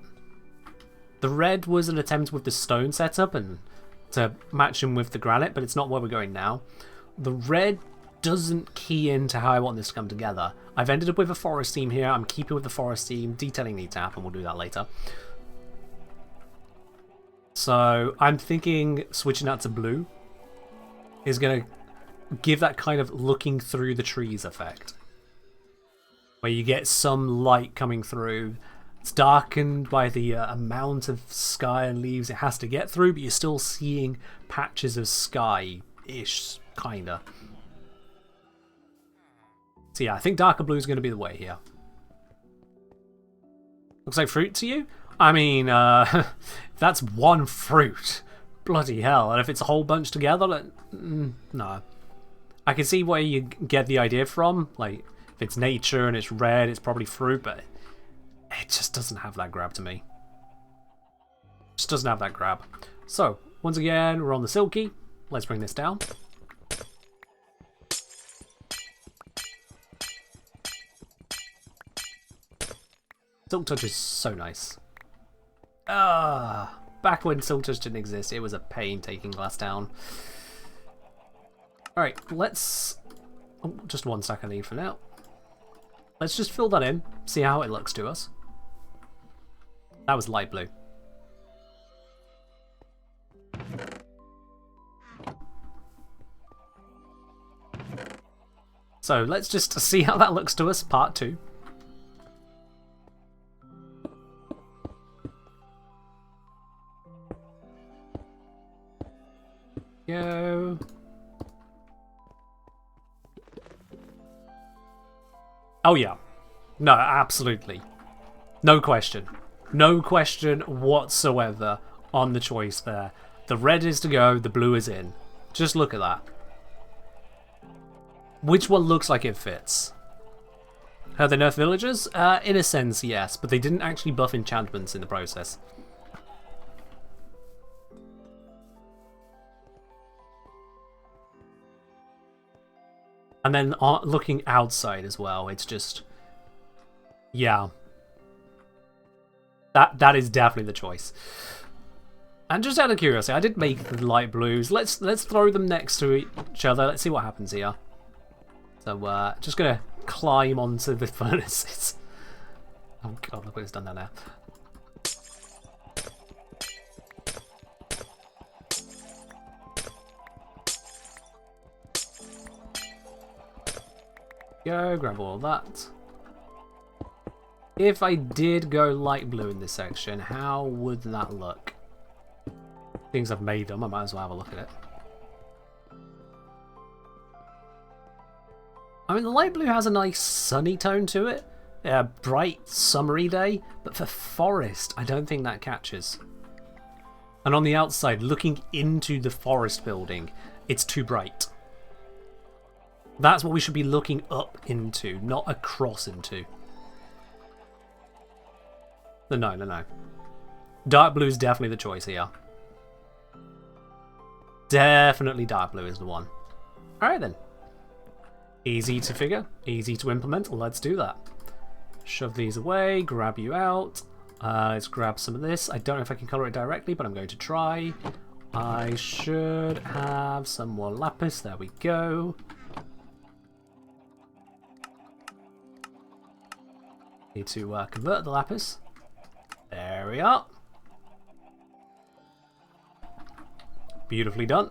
The red was an attempt with the stone setup and to match them with the granite, but it's not where we're going now. The red doesn't key into how I want this to come together. I've ended up with a forest theme here. I'm keeping with the forest theme. Detailing needs to happen. We'll do that later. So I'm thinking switching out to blue is going to give that kind of looking through the trees effect, where you get some light coming through. It's darkened by the amount of sky and leaves it has to get through, but you're still seeing patches of sky-ish, kinda. So yeah, I think darker blue is going to be the way here. Looks like fruit to you? I mean, if that's one fruit, bloody hell. And if it's a whole bunch together, like, no. I can see where you get the idea from. Like, if it's nature and it's red, it's probably fruit, but it just doesn't have that grab to me. Just doesn't have that grab. So, once again, we're on the silky. Let's bring this down. Silk Touch is so nice. Back when Silk Touch didn't exist, it was a pain taking glass down. Alright, let's... Oh, just one stack I need for now. Let's just fill that in, see how it looks to us. That was light blue. So let's just see how that looks to us, part 2. Go. Oh yeah. No, absolutely. No question. No question whatsoever on the choice there. The red is to go, the blue is in. Just look at that. Which one looks like it fits? Have they nerfed villagers? In a sense, yes, but they didn't actually buff enchantments in the process. And then looking outside as well, it's just... Yeah. That is definitely the choice. And just out of curiosity, I did make the light blues. Let's throw them next to each other. Let's see what happens here. So just gonna climb onto the furnaces. Oh god, look what it's done there now. Go, grab all that. If I did go light blue in this section, how would that look? Things I've made them, I might as well have a look at it. I mean, the light blue has a nice sunny tone to it. A bright, summery day, but for forest, I don't think that catches. And on the outside, looking into the forest building, it's too bright. That's what we should be looking up into, not across into. No. Dark blue is definitely the choice here. Definitely dark blue is the one. Alright then. Easy to figure, easy to implement, let's do that. Shove these away, grab you out. Let's grab some of this. I don't know if I can colour it directly, but I'm going to try. I should have some more lapis, there we go. Need to convert the lapis. There we are. Beautifully done.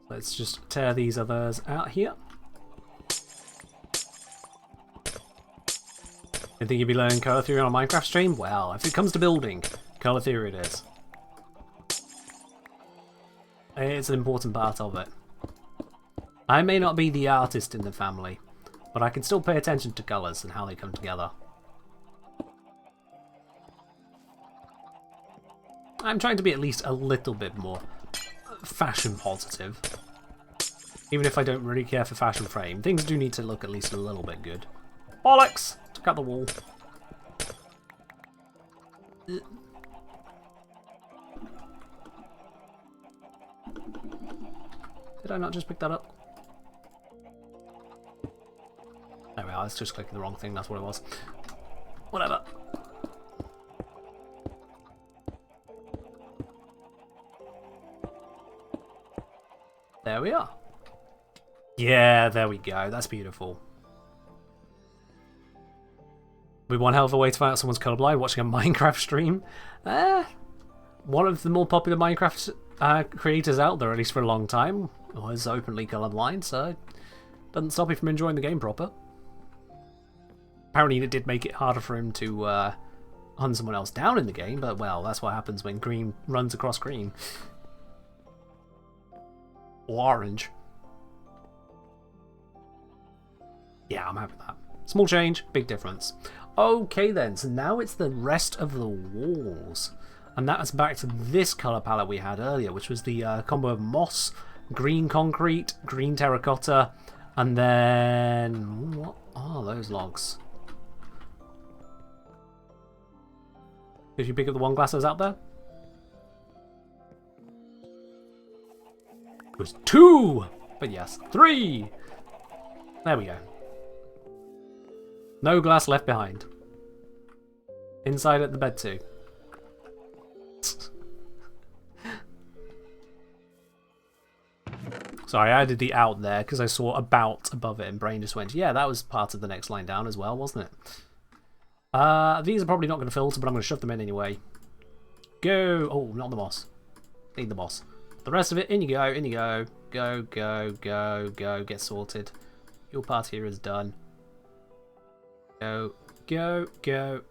Let's just tear these others out here. Didn't think you'd be learning colour theory on a Minecraft stream? Well, if it comes to building, colour theory it is. It's an important part of it. I may not be the artist in the family, but I can still pay attention to colours and how they come together. I'm trying to be at least a little bit more fashion positive. Even if I don't really care for fashion frame, things do need to look at least a little bit good. Bollocks! Took out the wall. Did I not just pick that up? There we are, I was just clicking the wrong thing, that's what it was. Whatever. There we are. Yeah, there we go. That's beautiful. We one hell of a way to find out someone's colorblind watching a Minecraft stream. One of the more popular Minecraft creators out there, at least for a long time, was openly colorblind, so it doesn't stop you from enjoying the game proper. Apparently it did make it harder for him to hunt someone else down in the game, but well, that's what happens when green runs across green. Or orange. Yeah, I'm happy with that. Small change, big difference. Okay then, so now it's the rest of the walls. And that is back to this colour palette we had earlier, which was the combo of moss, green concrete, green terracotta, and then... what are those logs? Did you pick up the one glass that was out there? It was 2! But yes, 3! There we go. No glass left behind. Inside at the bed too. Sorry, I added the out there because I saw about above it and brain just went, yeah, that was part of the next line down as well, wasn't it? These are probably not going to filter, but I'm going to shove them in anyway. Go! Oh, not the moss. Need the moss. The rest of it, in you go, in you go. Go, go, go, go. Get sorted. Your part here is done. Go, go, go.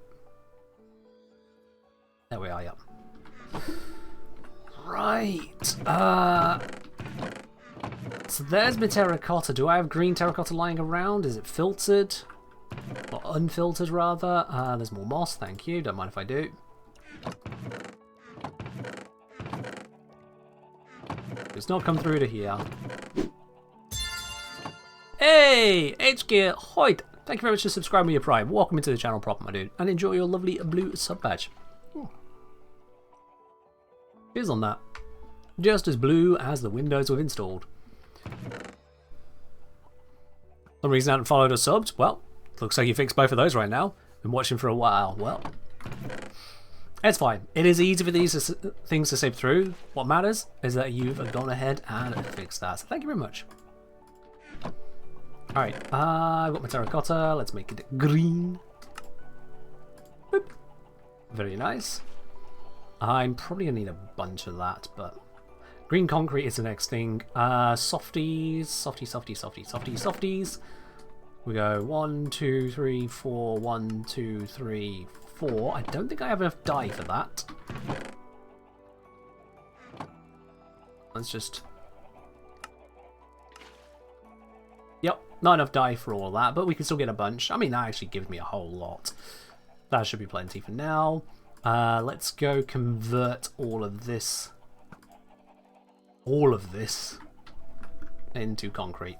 There we are, yep. Right. So there's my terracotta. Do I have green terracotta lying around? Is it filtered? Or unfiltered, rather. There's more moss, thank you. Don't mind if I do. It's not come through to here. Hey! H-Gear Hoyt! Thank you very much for subscribing with your Prime. Welcome into the channel proper, my dude. And enjoy your lovely blue sub badge. Cheers on that. Just as blue as the windows we've installed. Some reason I haven't followed or subbed? Well, looks like you fixed both of those right now. Been watching for a while. Well, it's fine. It is easy for these things to slip through. What matters is that you've gone ahead and fixed that. So thank you very much. Alright, I've got my terracotta. Let's make it green. Boop. Very nice. I'm probably going to need a bunch of that, but... green concrete is the next thing. Softies. Softies. We go 1, 2, 3, 4. 1, 2, 3, 4. I don't think I have enough dye for that. Let's just... yep, not enough dye for all that, but we can still get a bunch. I mean, that actually gives me a whole lot. That should be plenty for now. Let's go convert all of this into concrete.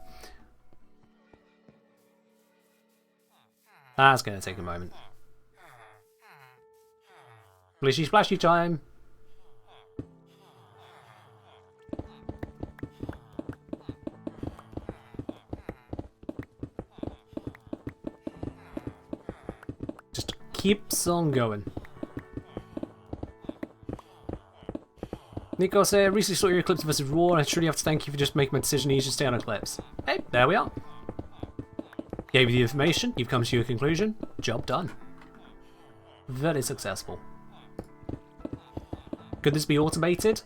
That's going to take a moment. Splishy splashy time. Just keeps on going. Nico said, recently saw your Eclipse vs. Raw, and I truly have to thank you for just making my decision easier to stay on Eclipse. Hey, there we are. Gave you the information, you've come to your conclusion, job done. Very successful. Could this be automated?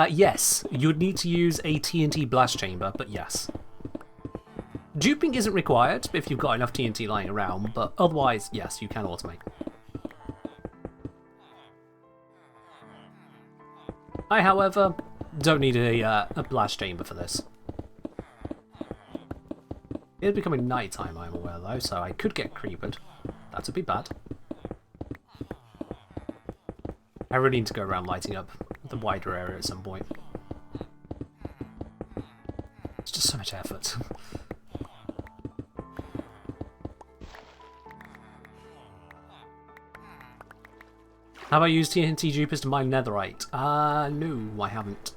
Yes, you would need to use a TNT blast chamber, but yes. Duping isn't required if you've got enough TNT lying around, but otherwise, yes, you can automate. I, however, don't need a blast chamber for this. It is becoming nighttime, I'm aware, though, so I could get creepered. That would be bad. I really need to go around lighting up the wider area at some point. It's just so much effort. Have I used TNT dupers to mine netherite? No, I haven't.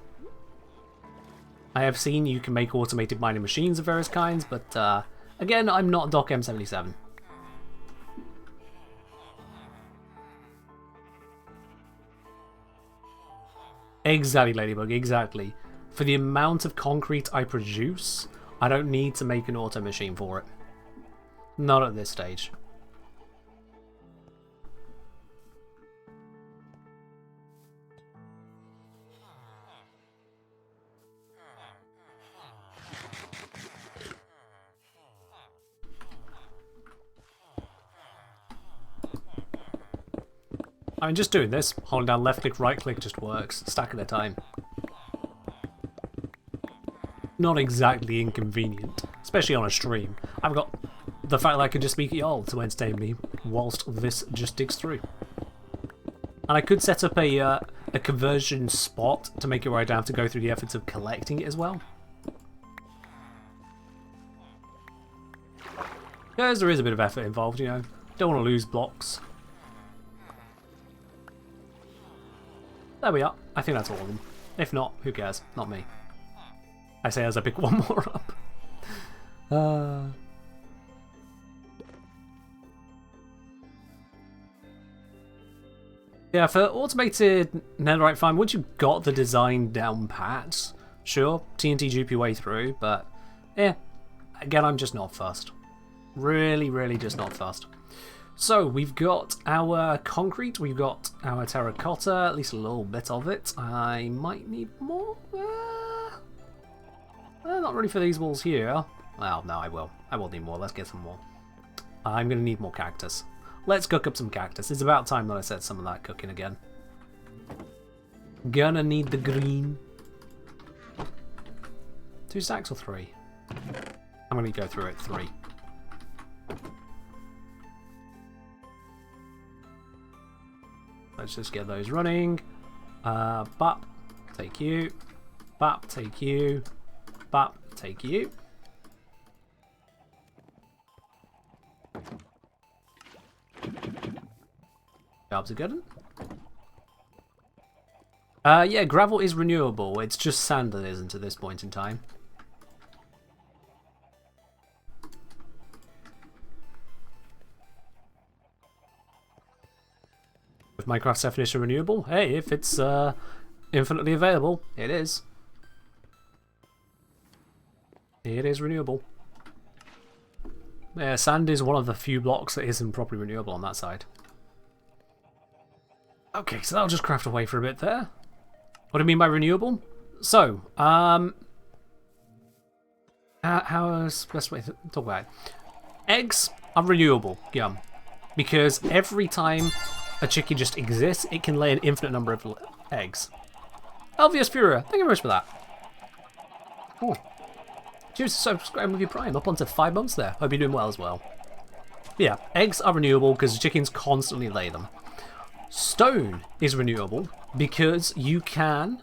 I have seen you can make automated mining machines of various kinds, but again, I'm not Doc M77. Exactly, Ladybug, exactly. For the amount of concrete I produce, I don't need to make an auto machine for it. Not at this stage. I mean, just doing this, holding down left click, right click just works. Stack at a time. Not exactly inconvenient, especially on a stream. I've got the fact that I can just speak at y'all to entertain me whilst this just digs through. And I could set up a conversion spot to make it where I don't have to go through the efforts of collecting it as well. Because there is a bit of effort involved, you know. Don't want to lose blocks. There we are. I think that's all of them. If not, who cares? Not me. I say as I pick one more up. Yeah, for automated netherite farm, once you've got the design down pat, sure, TNT dupe your way through, but yeah, again, I'm just not fussed. Really just not fussed. So, we've got our concrete, we've got our terracotta, at least a little bit of it. I might need more. Not really for these walls here. Well, no, I will. I will need more. Let's get some more. I'm going to need more cactus. Let's cook up some cactus. It's about time that I set some of that cooking again. Gonna need the green. 2 stacks or 3? I'm going to go through it 3. Let's just get those running. Bop, take you. Bop, take you. Bop, take you. Jobs are good. Yeah, gravel is renewable. It's just sand that isn't at this point in time. With Minecraft's definition of renewable, hey, if it's infinitely available, it is. It is renewable. Yeah, sand is one of the few blocks that isn't properly renewable on that side. Okay, so that'll just craft away for a bit there. What do I mean by renewable? So, how's the best way to talk about it? Eggs are renewable, yeah, because every time a chicken just exists, it can lay an infinite number of eggs. Elvius Furia, thank you very much for that. Ooh. Cheers to subscribing with your Prime, up onto 5 months there. Hope you're doing well as well. But yeah, eggs are renewable because chickens constantly lay them. Stone is renewable because you can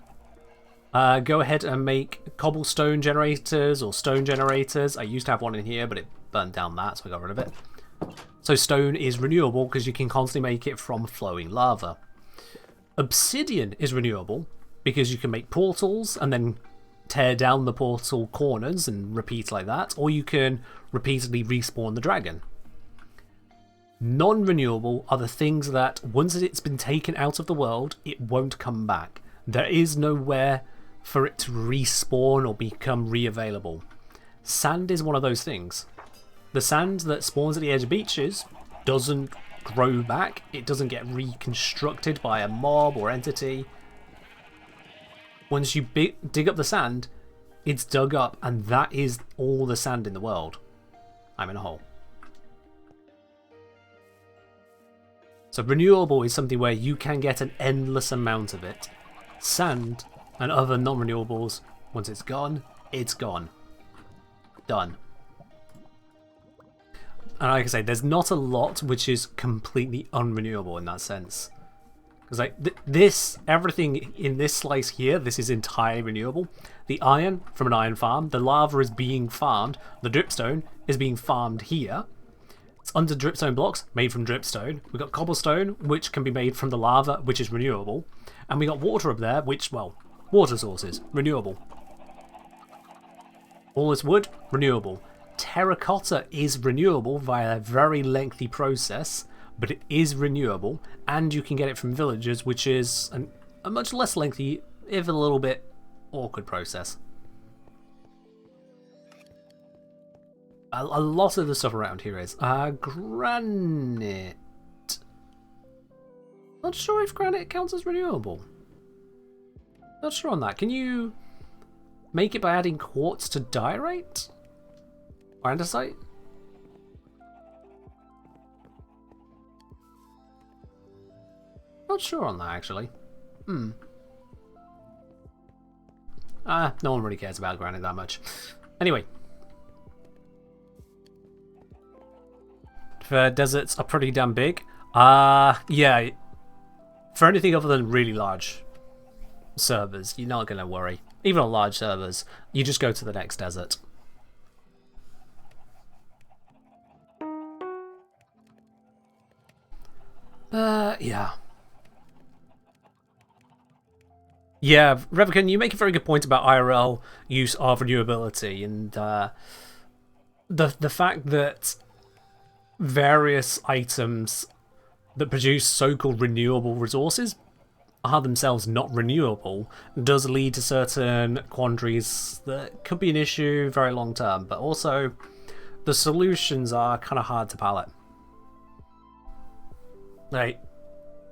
go ahead and make cobblestone generators or stone generators. I used to have one in here, but it burnt down that, so I got rid of it. So stone is renewable because you can constantly make it from flowing lava. Obsidian is renewable because you can make portals and then tear down the portal corners and repeat like that, or you can repeatedly respawn the dragon. Non-renewable are the things that once it's been taken out of the world, it won't come back. There is nowhere for it to respawn or become re-available. Sand is one of those things. The sand that spawns at the edge of beaches doesn't grow back, it doesn't get reconstructed by a mob or entity. Once you dig up the sand, it's dug up, and that is all the sand in the world. I'm in a hole. So renewable is something where you can get an endless amount of it. Sand and other non-renewables, once it's gone, it's gone. Done. And like I say, there's not a lot which is completely unrenewable in that sense. Because like this, everything in this slice here, this is entirely renewable. The iron from an iron farm, the lava is being farmed, the dripstone is being farmed here. It's under dripstone blocks, made from dripstone. We've got cobblestone, which can be made from the lava, which is renewable. And we got water up there, which, well, water sources, renewable. All this wood, renewable. Terracotta is renewable via a very lengthy process, but it is renewable, and you can get it from villagers, which is a much less lengthy, if a little bit awkward process. A lot of the stuff around here is granite. Not sure if granite counts as renewable. Not sure on that. Can you make it by adding quartz to diorite? Or andesite? not sure on that, actually. No one really cares about granite that much. Anyway. Deserts are pretty damn big. Yeah. For anything other than really large servers, you're not going to worry. Even on large servers, you just go to the next desert. Yeah. Yeah, Revican, you make a very good point about IRL use of renewability, and the fact that various items that produce so-called renewable resources are themselves not renewable does lead to certain quandaries that could be an issue very long term, but also the solutions are kind of hard to palate. Like,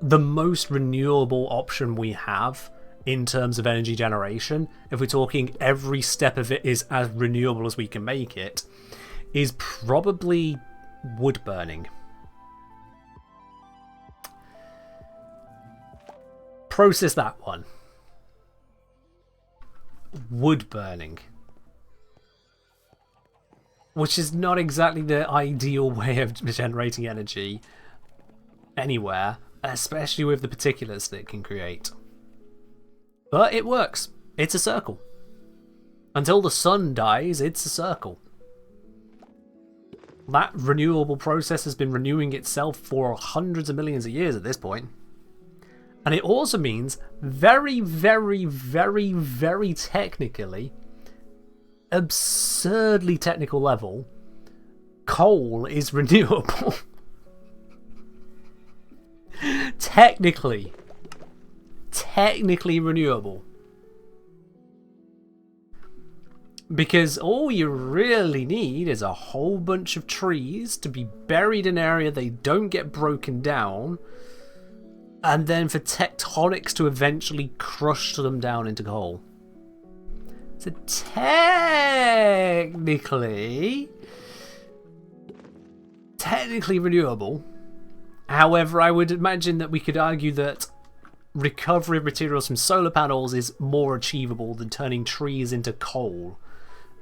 the most renewable option we have in terms of energy generation, if we're talking every step of it is as renewable as we can make it, is probably wood burning. Process that one. Wood burning. Which is not exactly the ideal way of generating energy anywhere, especially with the particulars that it can create. But it works. It's a circle. Until the sun dies, it's a circle. That renewable process has been renewing itself for hundreds of millions of years at this point. And it also means very, very, very, very technically, absurdly technical level, coal is renewable. Technically renewable. Because all you really need is a whole bunch of trees to be buried in an area they don't get broken down, and then for tectonics to eventually crush them down into coal. So technically renewable. However, I would imagine that we could argue that recovery of materials from solar panels is more achievable than turning trees into coal.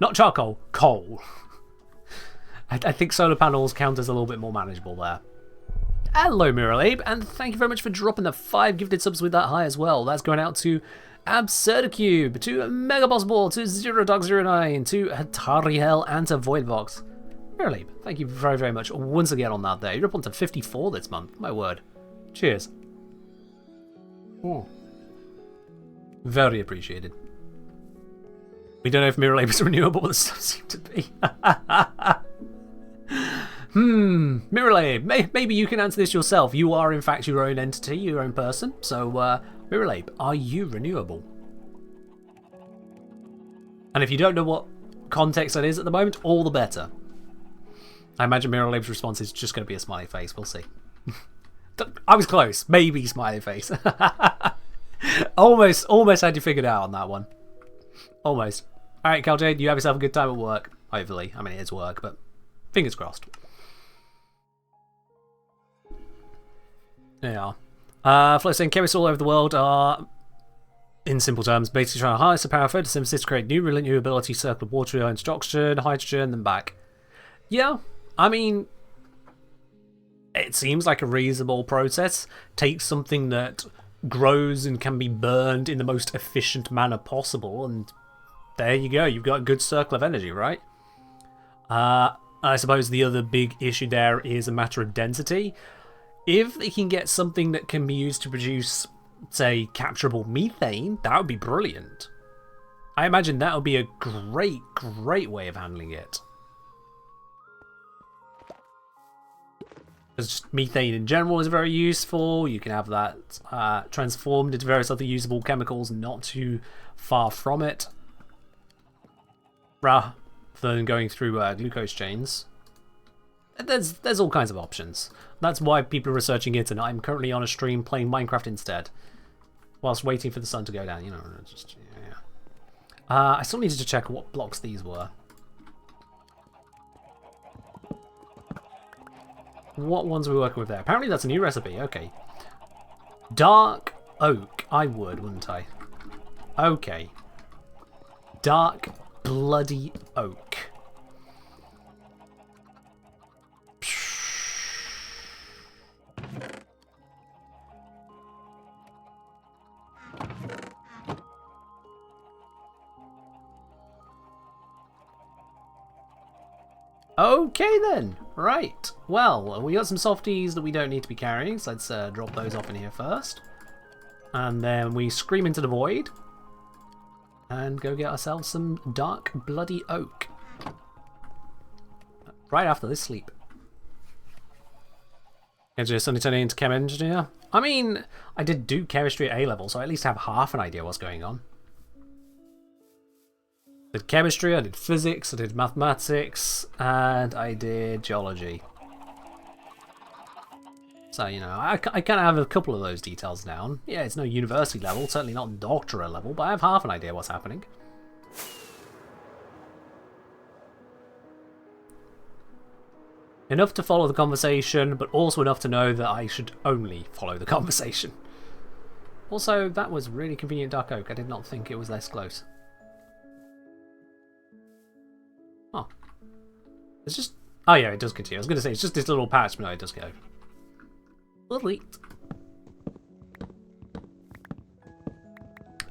Not charcoal, coal. I think solar panels count as a little bit more manageable there. Hello, Miralabe, and thank you very much for dropping the 5 gifted subs with that high as well. That's going out to Absurdicube, to Megabossball, to ZeroDog09, to Hatari Hell, and to Voidbox. Miralabe, thank you very, very much once again on that there. You're up onto 54 this month, my word. Cheers. Oh. Very appreciated. We don't know if Miralabe is renewable, but this does seem to be. Miralabe, maybe you can answer this yourself. You are in fact your own entity, your own person. So, Miralabe, are you renewable? And if you don't know what context that is at the moment, all the better. I imagine Miralabe's response is just going to be a smiley face. We'll see. I was close. Maybe smiley face. almost had you figured out on that one. Almost. Alright, Caljade, you have yourself a good time at work. Hopefully. I mean, it is work, but fingers crossed. There you are. Flo saying chemists all over the world are, in simple terms, basically trying to harness the power of photosynthesis to create new renewability, circle of water into oxygen, hydrogen, then back. Yeah, I mean, it seems like a reasonable process. Take something that grows and can be burned in the most efficient manner possible, and there you go. You've got a good circle of energy, right? I suppose the other big issue there is a matter of density. If they can get something that can be used to produce, say, capturable methane, that would be brilliant. I imagine that would be a great, great way of handling it. Because just methane in general is very useful. You can have that transformed into various other usable chemicals not too far from it. Rather than going through glucose chains. There's all kinds of options. That's why people are researching it, and I'm currently on a stream playing Minecraft instead. Whilst waiting for the sun to go down, you know. Just, yeah. I still needed to check what blocks these were. What ones are we working with there? Apparently that's a new recipe, okay. Dark oak. I would, wouldn't I? Okay. Dark bloody oak. Okay then, right. Well, we got some softies that we don't need to be carrying, so let's drop those off in here first. And then we scream into the void and go get ourselves some dark bloody oak. Right after this sleep. Engineer suddenly turning into chem engineer. I mean, I did do chemistry at A level, so I at least have half an idea what's going on. I did chemistry, I did physics, I did mathematics, and I did geology. So, you know, I kind of have a couple of those details down. Yeah, it's no university level, certainly not doctorate level, but I have half an idea what's happening. Enough to follow the conversation, but also enough to know that I should only follow the conversation. Also, that was really convenient dark oak. I did not think it was this close. Oh. It's just... Oh yeah, it does continue. I was going to say, it's just this little patch, but no, it does go. Lovely.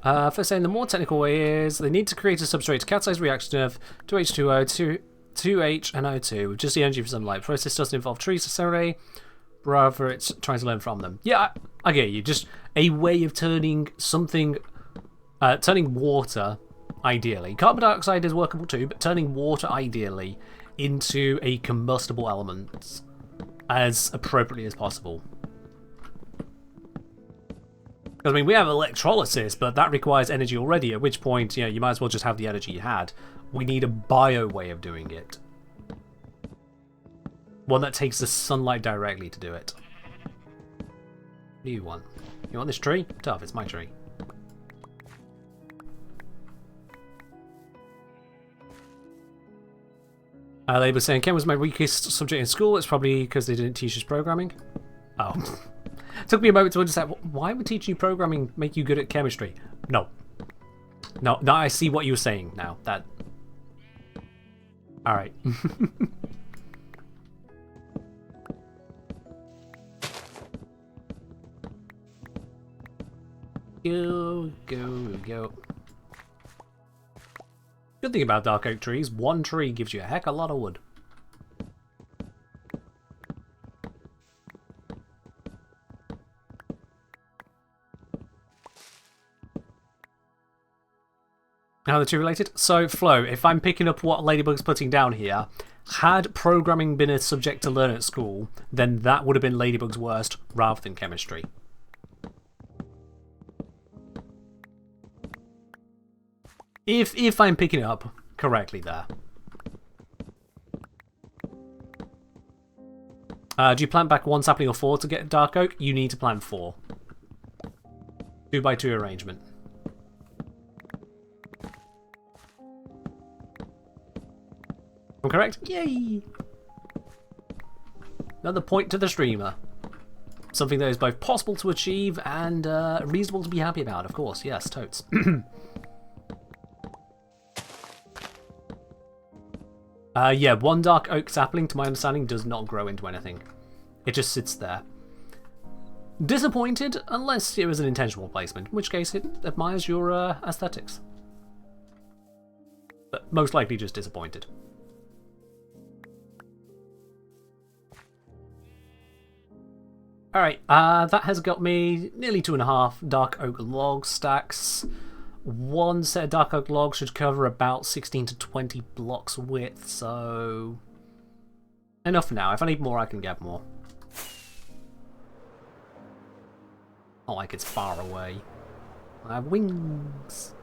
First saying, the more technical way is they need to create a substrate to catalyze reaction of 2H2O, 2H and O2 with just the energy for sunlight. Process doesn't involve trees necessarily, rather it's trying to learn from them. Yeah, I get you. Just a way of turning something, turning water, ideally. Carbon dioxide is workable too, but turning water ideally into a combustible element as appropriately as possible. Because, I mean, we have electrolysis, but that requires energy already, at which point, you know, you might as well just have the energy you had. We need a bio way of doing it. One that takes the sunlight directly to do it. What do you want? You want this tree? Tough, it's my tree. They were saying Chem was my weakest subject in school. It's probably because they didn't teach us programming. Oh. Took me a moment to understand, why would teaching you programming make you good at chemistry? No. No, now I see what you were saying now. That... Alright. Go. Good thing about dark oak trees, one tree gives you a heck of a lot of wood. How the two related? So, Flo, if I'm picking up what Ladybug's putting down here, had programming been a subject to learn at school, then that would have been Ladybug's worst rather than chemistry. If I'm picking it up correctly there. Do you plant back one sapling or 4 to get dark oak? You need to plant 4. 2x2 arrangement. I'm correct? Yay! Another point to the streamer. Something that is both possible to achieve and reasonable to be happy about, of course. Yes, totes. Yeah, one dark oak sapling, to my understanding, does not grow into anything. It just sits there. Disappointed, unless it was an intentional placement, in which case it admires your aesthetics. But most likely just disappointed. Alright, that has got me nearly 2.5 dark oak log stacks. One set of dark oak logs should cover about 16 to 20 blocks width, so... enough for now. If I need more, I can get more. Not like it's far away. I have wings!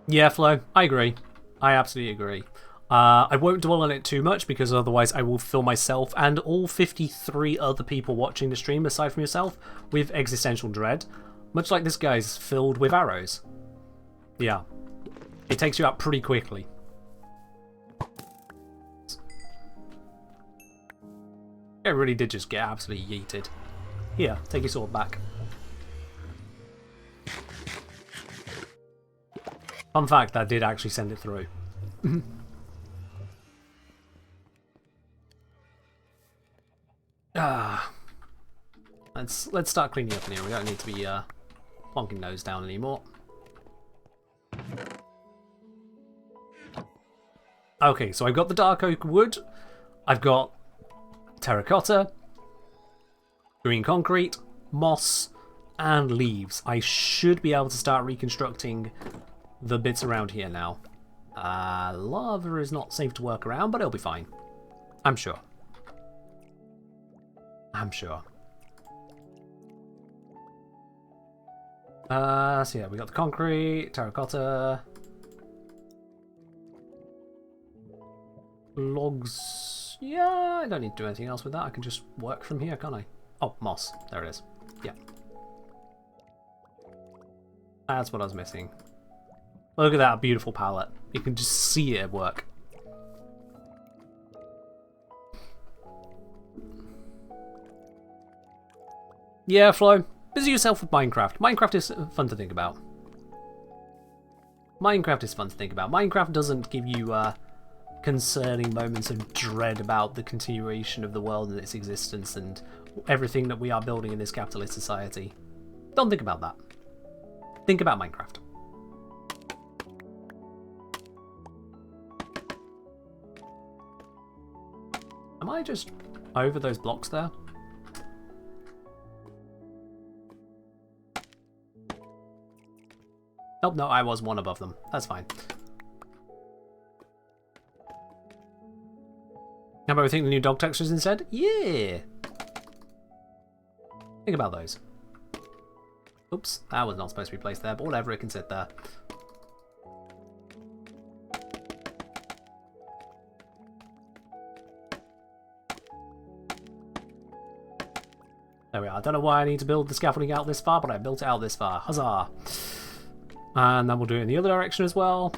Yeah, Flo, I agree. I absolutely agree. I won't dwell on it too much because otherwise I will fill myself and all 53 other people watching the stream aside from yourself with existential dread. Much like this guy's filled with arrows. Yeah. It takes you out pretty quickly. It really did just get absolutely yeeted. Here, take your sword back. Fun fact, that did actually send it through. Let's start cleaning up in here. We don't need to be plonking nose down anymore. Okay, so I've got the dark oak wood. I've got terracotta, green concrete, moss, and leaves. I should be able to start reconstructing the bits around here now. Lava is not safe to work around, but it'll be fine. I'm sure. I'm sure. So yeah, we got the concrete, terracotta, logs. Yeah, I don't need to do anything else with that. I can just work from here, can't I? Oh, moss. There it is. Yeah. That's what I was missing. Look at that beautiful palette. You can just see it at work. Yeah, Flo. Busy yourself with Minecraft. Minecraft is fun to think about. Minecraft is fun to think about. Minecraft doesn't give you concerning moments of dread about the continuation of the world and its existence and everything that we are building in this capitalist society. Don't think about that. Think about Minecraft. Am I just over those blocks there? Oh, no, I was one above them. That's fine. How about we think the new dog textures instead? Yeah! Think about those. Oops, that was not supposed to be placed there, but whatever, it can sit there. There we are. I don't know why I need to build the scaffolding out this far, but I built it out this far. Huzzah! And then we'll do it in the other direction as well.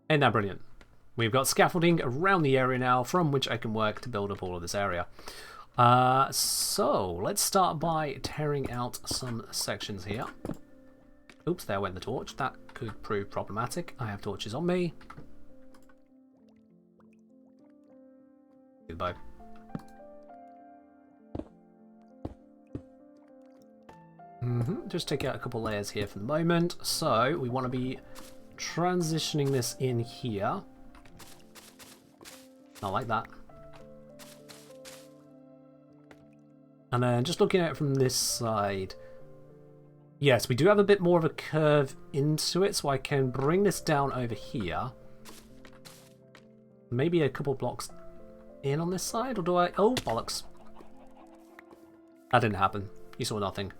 Ain't that brilliant? We've got scaffolding around the area now from which I can work to build up all of this area. So let's start by tearing out some sections here. Oops, there went the torch. That could prove problematic. I have torches on me. Goodbye. Just take out a couple layers here for the moment. So we want to be transitioning this in here. I like that. And then just looking at it from this side. Yes, we do have a bit more of a curve into it, so I can bring this down over here. Maybe a couple blocks in on this side, or do I... Oh, bollocks. That didn't happen. You saw nothing.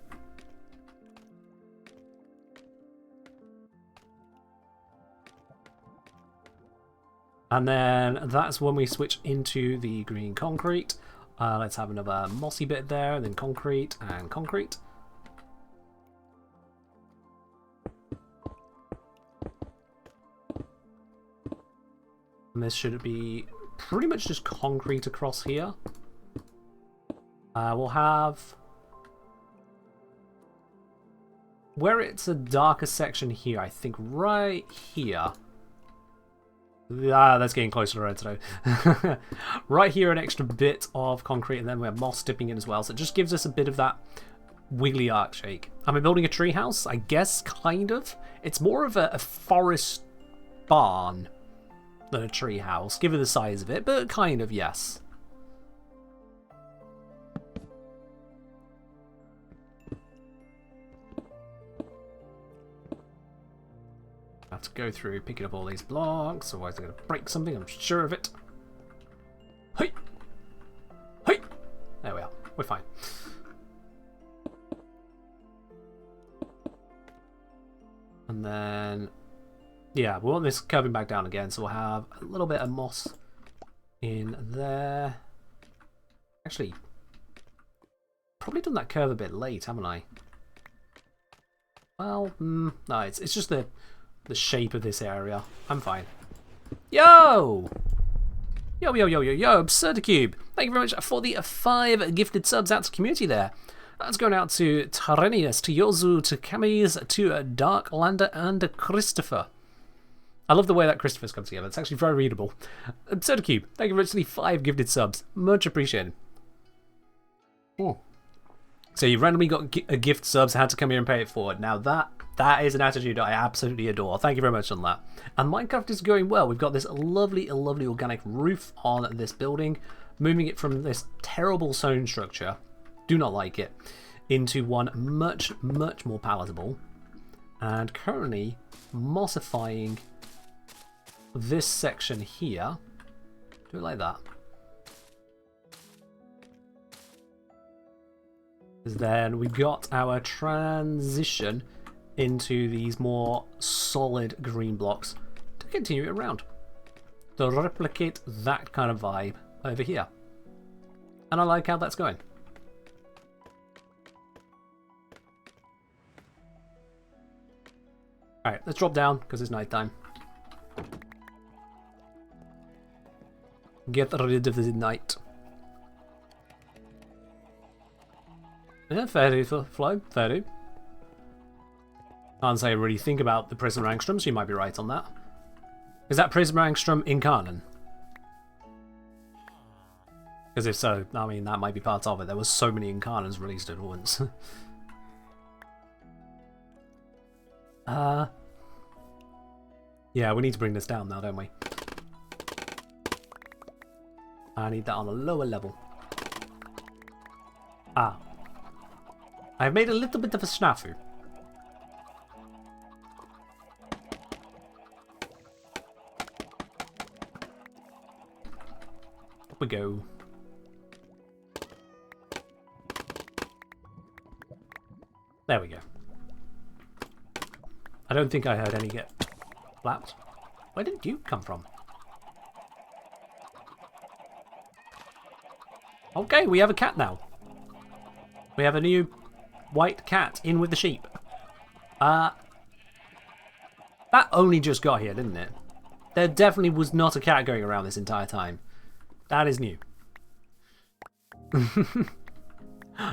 And then that's when we switch into the green concrete. Let's have another mossy bit there, and then concrete and concrete. And this should be pretty much just concrete across here. We'll have... Where it's a darker section here, I think right here. That's getting closer to red today. Right here, an extra bit of concrete, and then we have moss dipping in as well. So it just gives us a bit of that wiggly arc shake. Am I building a tree house? I guess, kind of. It's more of a forest barn than a tree house, given the size of it, but kind of, yes. I have to go through picking up all these blocks, otherwise they're going to break something, I'm sure of it. Hey! Hey! There we are. We're fine. And then... Yeah, we want this curving back down again, so we'll have a little bit of moss in there. Actually, probably done that curve a bit late, haven't I? Well, no, it's just the shape of this area. I'm fine. Yo! Yo, yo, yo, yo, yo, Absurdicube. Thank you very much for the 5 gifted subs out to community there. That's going out to Tarenius, to Yozu, to Camis, to Darklander, and Christopher. I love the way that Christopher's come together. It's actually very readable. Absurdicube, thank you very much for the 5 gifted subs. Much appreciated. Ooh. So you randomly got a gift subs, had to come here and pay it forward. Now that is an attitude I absolutely adore. Thank you very much on that. And Minecraft is going well. We've got this lovely organic roof on this building, moving it from this terrible stone structure, do not like it, into one much more palatable. And currently mossifying this section here. Do it like that. Then we got our transition into these more solid green blocks to continue it around, to replicate that kind of vibe over here. And I like how that's going. Alright, let's drop down because it's night time. Get rid of the night. Yeah, fair do, Flo. Fair do. Can't say I really think about the Prism Angstrom, so you might be right on that. Is that Prism Angstrom in canon? Because if so, I mean, that might be part of it. There was so many incarnans released at once. Yeah, we need to bring this down now, don't we? I need that on a lower level. Ah. I've made a little bit of a snafu. Up we go. There we go. I don't think I heard any get flapped. Where did you come from? Okay, we have a cat now. We have a new white cat in with the sheep. That only just got here, didn't it? There definitely was not a cat going around this entire time. That is new.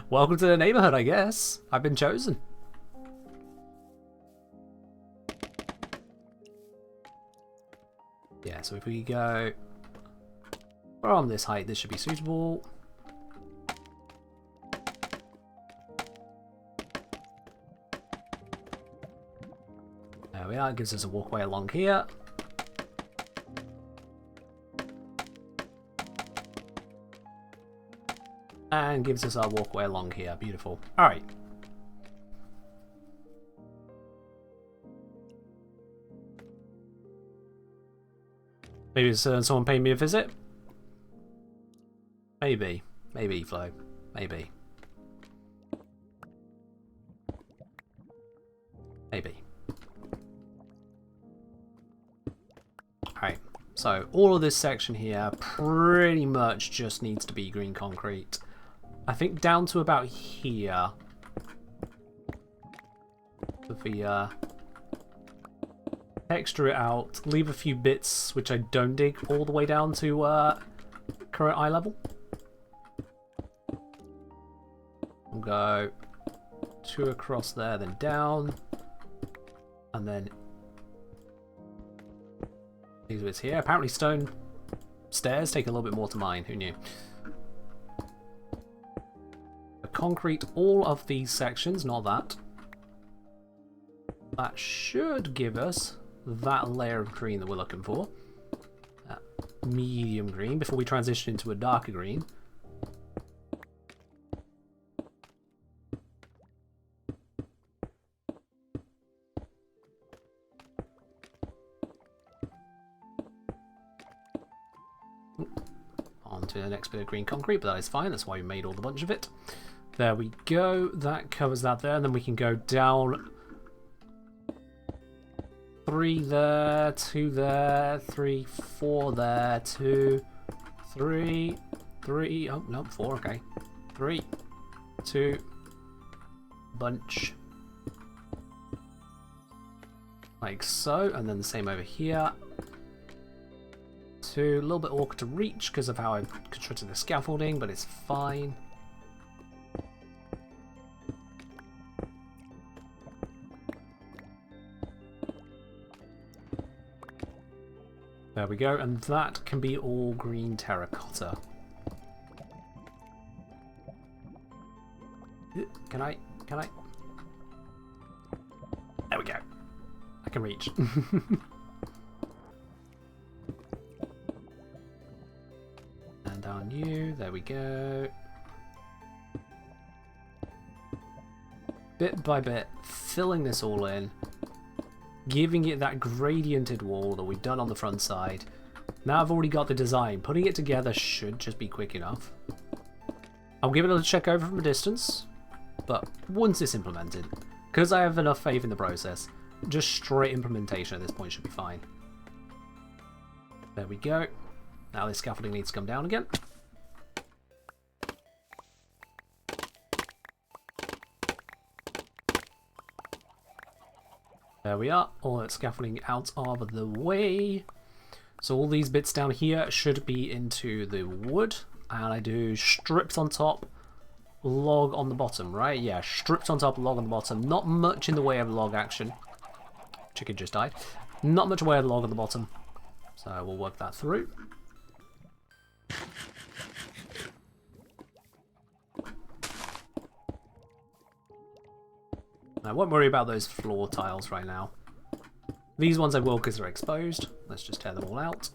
Welcome to the neighborhood, I guess. I've been chosen. Yeah, so if we go from this height, this should be suitable. There we are, it gives us a walkway along here. And gives us our walkway along here. Beautiful. Alright. Maybe it's someone paying me a visit? Maybe. Maybe, Flo. Maybe. Maybe. Alright, so all of this section here pretty much just needs to be green concrete. I think down to about here. With the texture it out, leave a few bits which I don't dig all the way down to current eye level. We'll go 2 across there, then down, and then these bits here. Apparently stone stairs take a little bit more to mine, who knew? Concrete all of these sections, not that. That should give us that layer of green that we're looking for. That medium green before we transition into a darker green. On to the next bit of green concrete, but that is fine. That's why we made all the bunch of it. There we go. That covers that there, and then we can go down 3 there, 2 there, 3, 4 there, 2, 3, 3, oh no, 4, okay. 3, 2, bunch, like so, and then the same over here. A little bit awkward to reach because of how I constructed the scaffolding, but it's fine. There we go, and that can be all green terracotta. Can I? There we go. I can reach. And down you, there we go. Bit by bit, filling this all in. Giving it that gradiented wall that we've done on the front side. Now I've already got the design. Putting it together should just be quick enough. I'll give it a check over from a distance, but once it's implemented, because I have enough faith in the process, just straight implementation at this point should be fine. There we go. Now this scaffolding needs to come down again. There we are, all that scaffolding out of the way. So all these bits down here should be into the wood. And I do stripped on top, log on the bottom, right? Yeah, stripped on top, log on the bottom. Not much in the way of log action. Chicken just died. Not much way of log on the bottom. So we'll work that through. I won't worry about those floor tiles right now. These ones I will because they're exposed. Let's just tear them all out.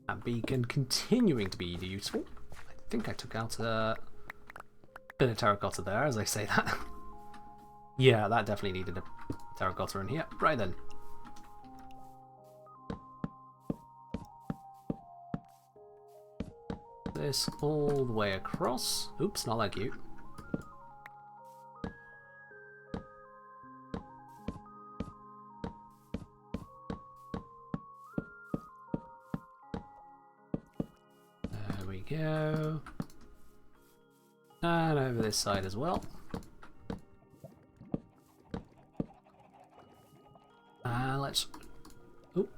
That beacon continuing to be useful. I think I took out a bit of terracotta there as I say that. Yeah, that definitely needed a terracotta in here. Right then. This all the way across. Oops, not that cute. There we go. And over this side as well. And let's... Oop.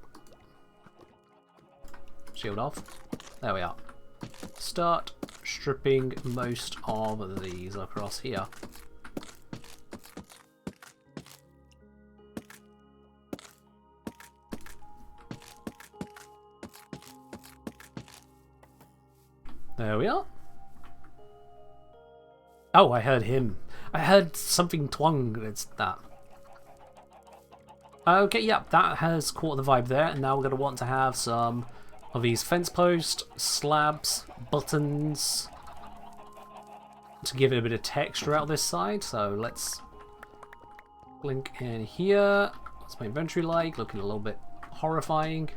Shield off. There we are. Start stripping most of these across here. There we are. Oh, I heard him. I heard something twang. It's that. Okay, yeah, that has caught the vibe there, and now we're going to want to have some of these fence posts, slabs, buttons to give it a bit of texture out this side. So let's blink in here. What's my inventory like? Looking a little bit horrifying.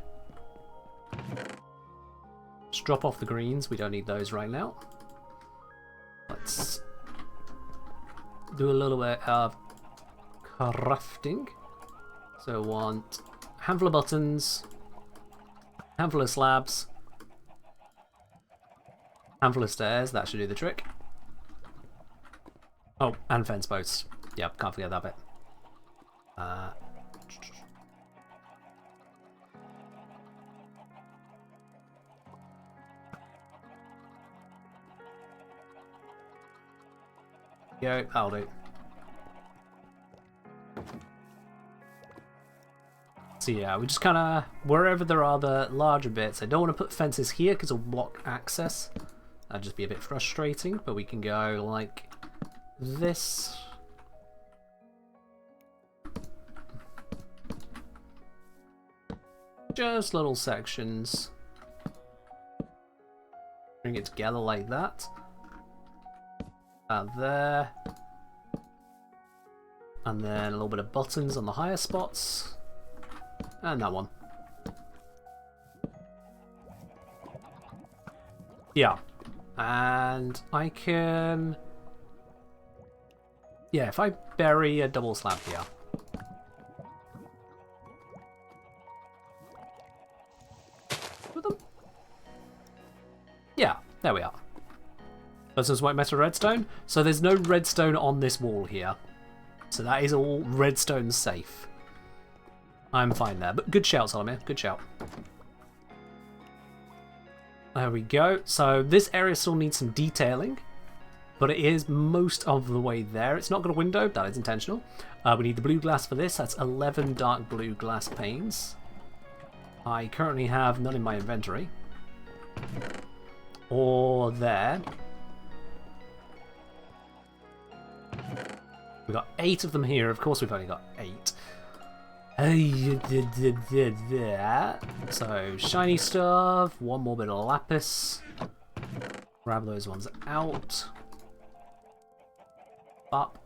Just drop off the greens. We don't need those right now. Let's do a little bit of crafting. So I want a handful of buttons, handful of slabs, handful of stairs. That should do the trick. Oh, and fence posts. Yep, can't forget that bit. Go, that'll do. So yeah, we just kind of, wherever there are the larger bits, I don't want to put fences here because it'll block access. That'd just be a bit frustrating, but we can go like this. Just little sections. Bring it together like that. There. And then a little bit of buttons on the higher spots. And that one. Yeah. And I can... Yeah, if I bury a double slab here. With them? Yeah, there we are. Versus white metal redstone. So there's no redstone on this wall here. So that is all redstone safe. I'm fine there. But good shout, Solomir. Good shout. There we go. So this area still needs some detailing. But it is most of the way there. It's not got a window. That is intentional. We need the blue glass for this. That's 11 dark blue glass panes. I currently have none in my inventory. Or there. We've got 8 of them here. Of course we've only got 8. So, shiny stuff. One more bit of lapis. Grab those ones out. Up.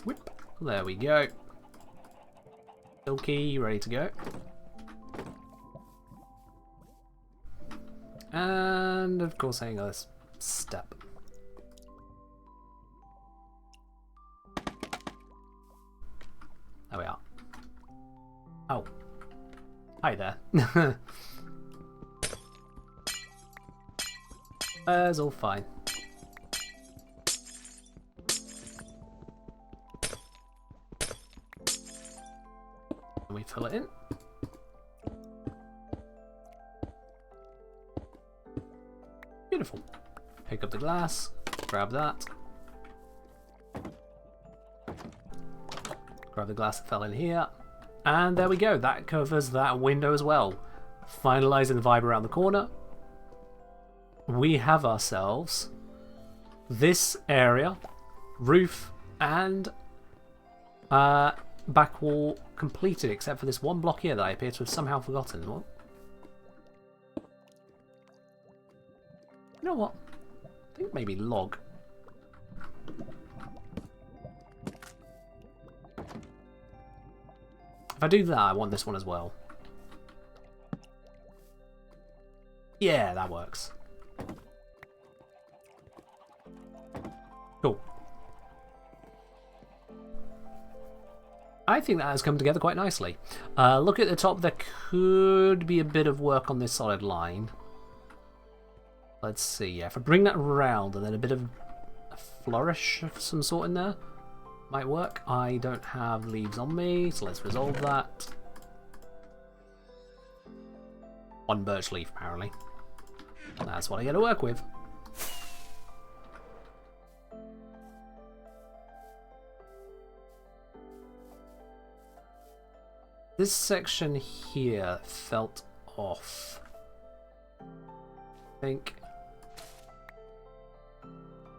Whip. There we go. Silky, ready to go. And of course, hang on this step. There we are. Oh. Hi there. That's all fine. And we fill it in. Beautiful. Pick up the glass, grab that. Grab the glass that fell in here. And there we go. That covers that window as well. Finalizing the vibe around the corner. We have ourselves this area, roof, and back wall completed, except for this one block here that I appear to have somehow forgotten. What? You know what? I think maybe log. If I do that, I want this one as well. Yeah, that works. Cool. I think that has come together quite nicely. Look at the top, there could be a bit of work on this solid line. Let's see, yeah, if I bring that around and then a bit of a flourish of some sort in there, might work. I don't have leaves on me, so let's resolve that. One birch leaf, apparently. That's what I get to work with. This section here felt off. I think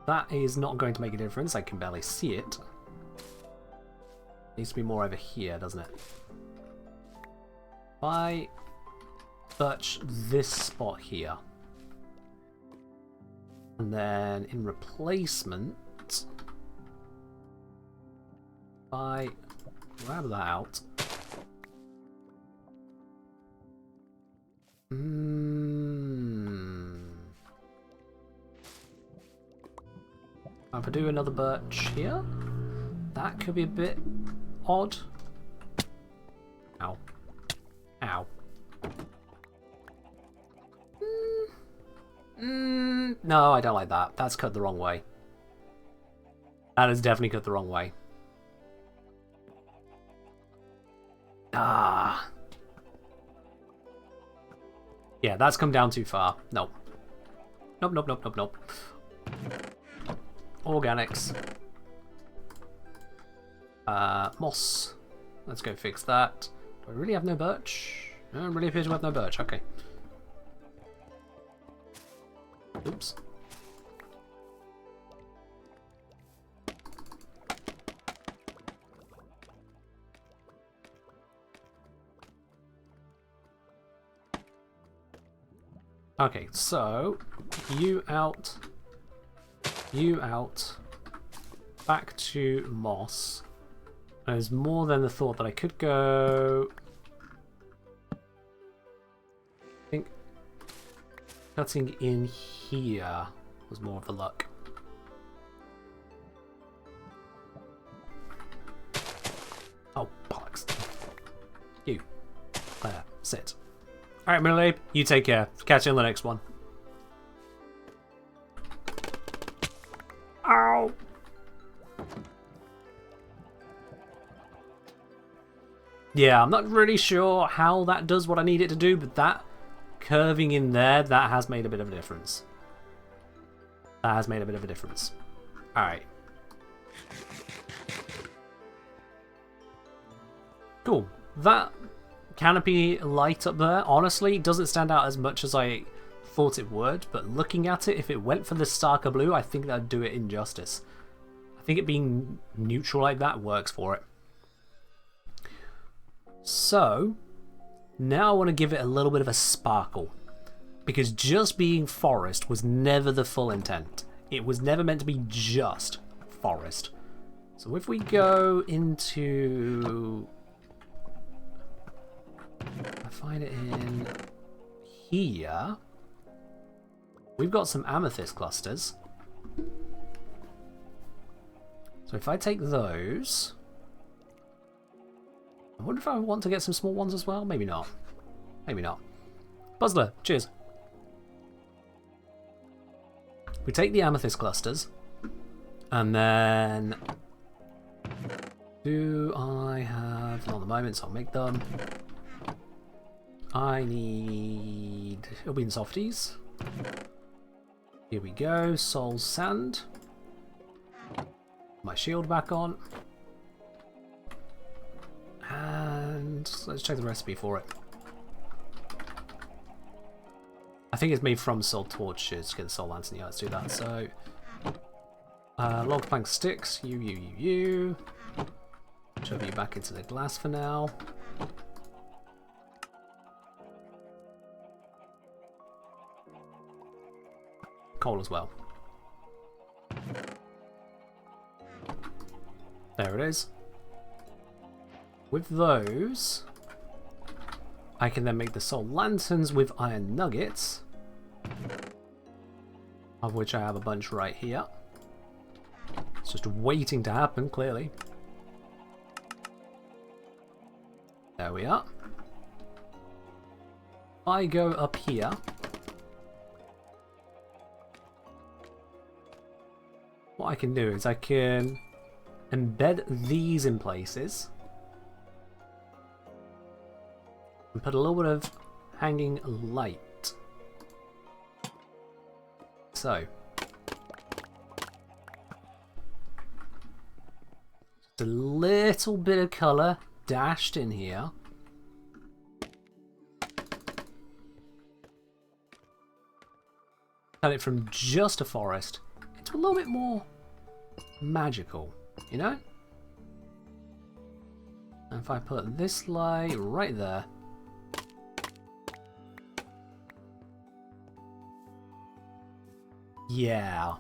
that is not going to make a difference. I can barely see it. Needs to be more over here, doesn't it? If I birch this spot here, and then in replacement, if I grab that out. If I do another birch here, that could be a bit odd. Ow. Ow. No, I don't like that. That's cut the wrong way. That is definitely cut the wrong way. Ah. Yeah, that's come down too far. Nope. Nope, nope, nope, nope, nope. Organics. Moss. Let's go fix that. Do I really have no birch? No, I really appear to have no birch. Okay. Oops. Okay, so you out, back to moss. There's more than the thought that I could go. I think cutting in here was more of the luck. Oh, bollocks. You. There, sit. Alright, Middle Ape, you take care. Catch you on the next one. Yeah, I'm not really sure how that does what I need it to do, but that curving in there, that has made a bit of a difference. That has made a bit of a difference. Alright. Cool. That canopy light up there, honestly, doesn't stand out as much as I thought it would, but looking at it, if it went for the starker blue, I think that'd do it injustice. I think it being neutral like that works for it. So, now I want to give it a little bit of a sparkle, because just being forest was never the full intent. It was never meant to be just forest. So if we go into... I find it in here. We've got some amethyst clusters. So if I take those... I wonder if I want to get some small ones as well. Maybe not. Maybe not. Puzzler, cheers. We take the amethyst clusters. And then... do I have... not at the moment, so I'll make them. I need... it'll be in softies. Here we go. Soul sand. My shield back on. And let's check the recipe for it. I think it's made from soul torches to get the soul lantern. Yeah, let's do that. So, log plank sticks. You. Shove you back into the glass for now. Coal as well. There it is. With those, I can then make the soul lanterns with iron nuggets, of which I have a bunch right here. It's just waiting to happen, clearly. There we are. I go up here. What I can do is I can embed these in places. And put a little bit of hanging light. So. Just a little bit of colour dashed in here. Turn it from just a forest into a little bit more magical, you know? And if I put this light right there. Yeah.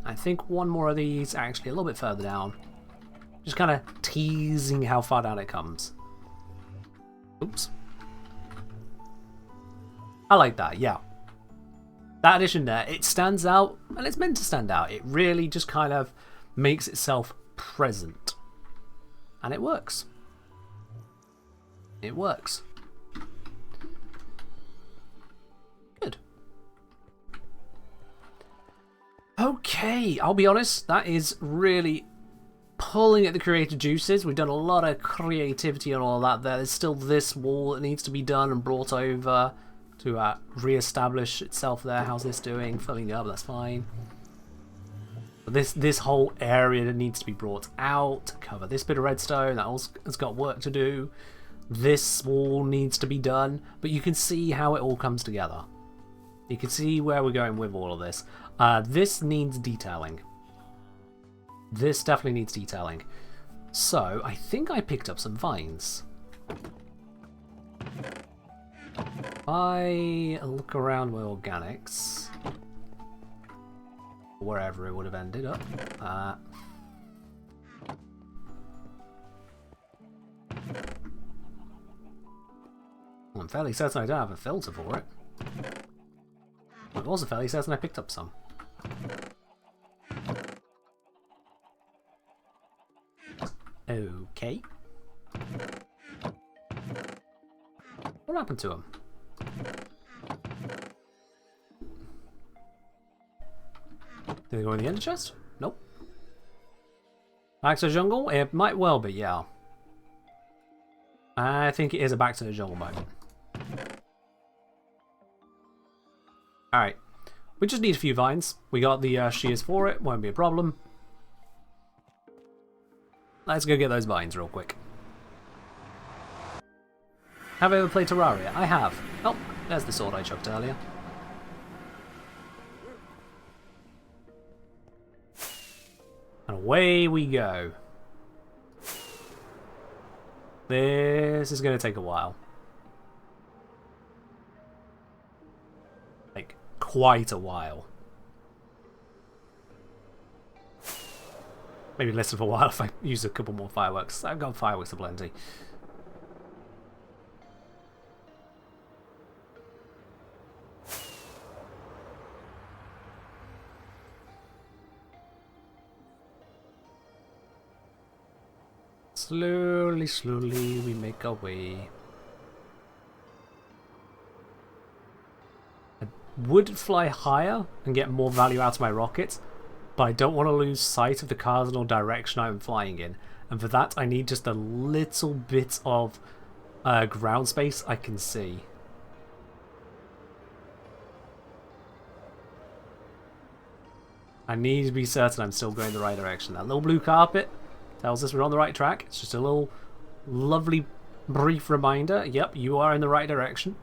I think one more of these actually a little bit further down. Just kind of teasing how far down it comes. Oops. I like that, yeah. That addition there, it stands out, and it's meant to stand out. It really just kind of makes itself present. And it works. It works. Good. Okay, I'll be honest, that is really pulling at the creative juices. We've done a lot of creativity and all that there. There's still this wall that needs to be done and brought over to re-establish itself there. How's this doing? Filling up, that's fine. But this whole area that needs to be brought out to cover this bit of redstone, that also has got work to do. This wall needs to be done, but you can see how it all comes together. You can see where we're going with all of this. This needs detailing. This definitely needs detailing. So, I think I picked up some vines. If I look around my organics, wherever it would have ended up, I'm fairly certain I don't have a filter for it. I'm also fairly certain I picked up some. Okay. What happened to him? Did they go in the ender chest? Nope. Back to jungle? It might well be, yeah. I think it is a back to the jungle moment. Alright. We just need a few vines. We got the shears for it. Won't be a problem. Let's go get those vines real quick. Have I ever played Terraria? I have. Oh, there's the sword I chucked earlier. And away we go. This is going to take a while. Like, quite a while. Maybe less of a while if I use a couple more fireworks. I've got fireworks aplenty. Slowly, slowly we make our way. I would fly higher and get more value out of my rockets, but I don't want to lose sight of the cardinal direction I'm flying in. And for that I need just a little bit of ground space I can see. I need to be certain I'm still going the right direction. That little blue carpet tells us we're on the right track. It's just a little lovely brief reminder. Yep, you are in the right direction.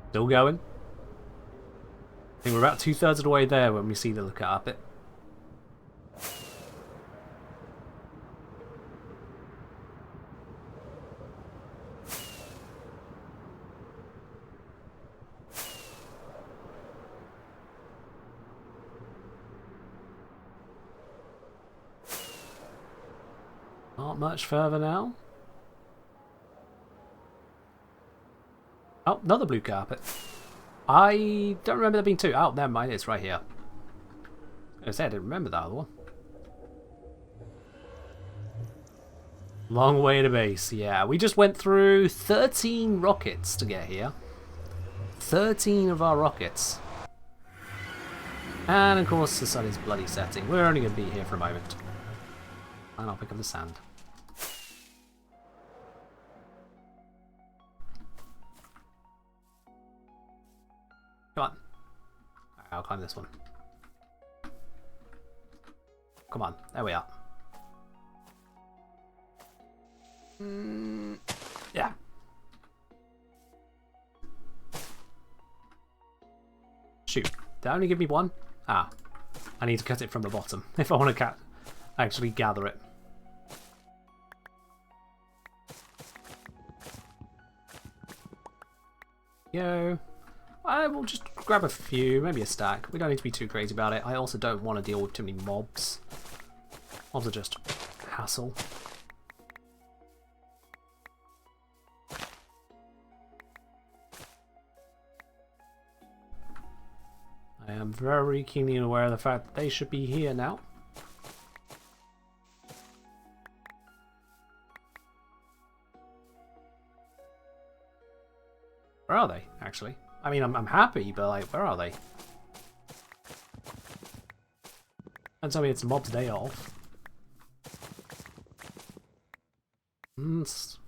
Still going. I think we're about 2/3 of the way there when we see the carpet. Not much further now. Oh, another blue carpet. I don't remember there being two. Oh, never mind, it's right here. I said I didn't remember that other one. Long way to base, yeah. We just went through 13 rockets to get here. 13 of our rockets. And of course the sun is bloody setting. We're only going to be here for a moment. And I'll pick up the sand. Come on. Alright, I'll climb this one. Come on, there we are. Yeah. Shoot. Did that only give me one? Ah. I need to cut it from the bottom if I want to actually gather it. Yo. I will just grab a few, maybe a stack. We don't need to be too crazy about it. I also don't want to deal with too many mobs. Mobs are just hassle. I am very keenly aware of the fact that they should be here now. Where are they, actually? I mean, I'm happy, but like, where are they? Don't tell me it's a mob's day off. It's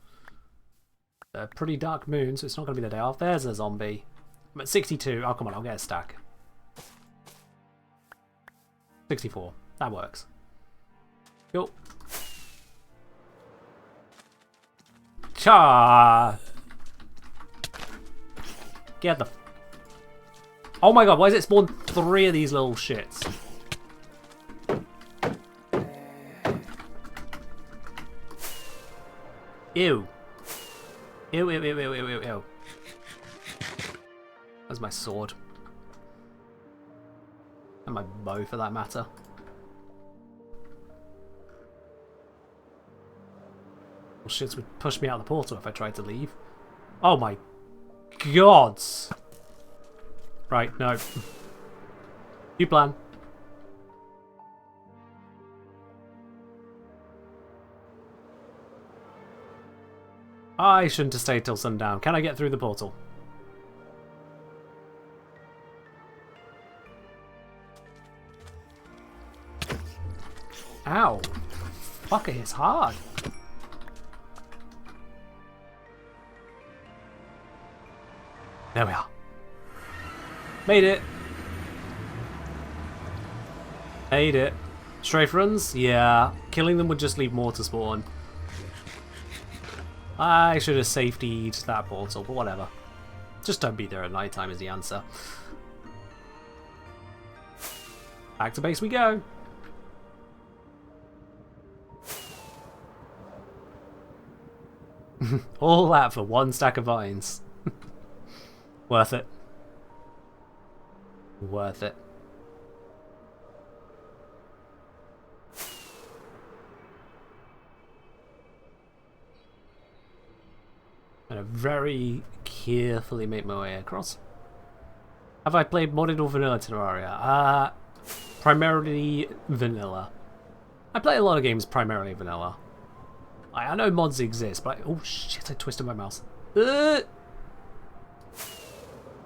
a pretty dark moon, so it's not going to be the day off. There's a zombie. I'm at 62. Oh, come on, I'll get a stack. 64. That works. Cool. Cha! Get the... Oh my god, why does it spawn 3 of these little shits? Ew. Ew, ew, ew, ew, ew, ew, ew. That's my sword. And my bow, for that matter. Well, shits would push me out the portal if I tried to leave. Oh my gods! Right, no. You plan. I shouldn't have stayed till sundown. Can I get through the portal? Ow. Fuck, it is hard. There we are. Made it. Made it. Strafe runs? Yeah. Killing them would just leave more to spawn. I should have safetied that portal, but whatever. Just don't be there at night time is the answer. Back to base we go. All that for one stack of vines. Worth it. Worth it. I'm gonna very carefully make my way across. Have I played modded or vanilla Terraria? Primarily vanilla. I play a lot of games primarily vanilla. I know mods exist, but oh shit! I twisted my mouse.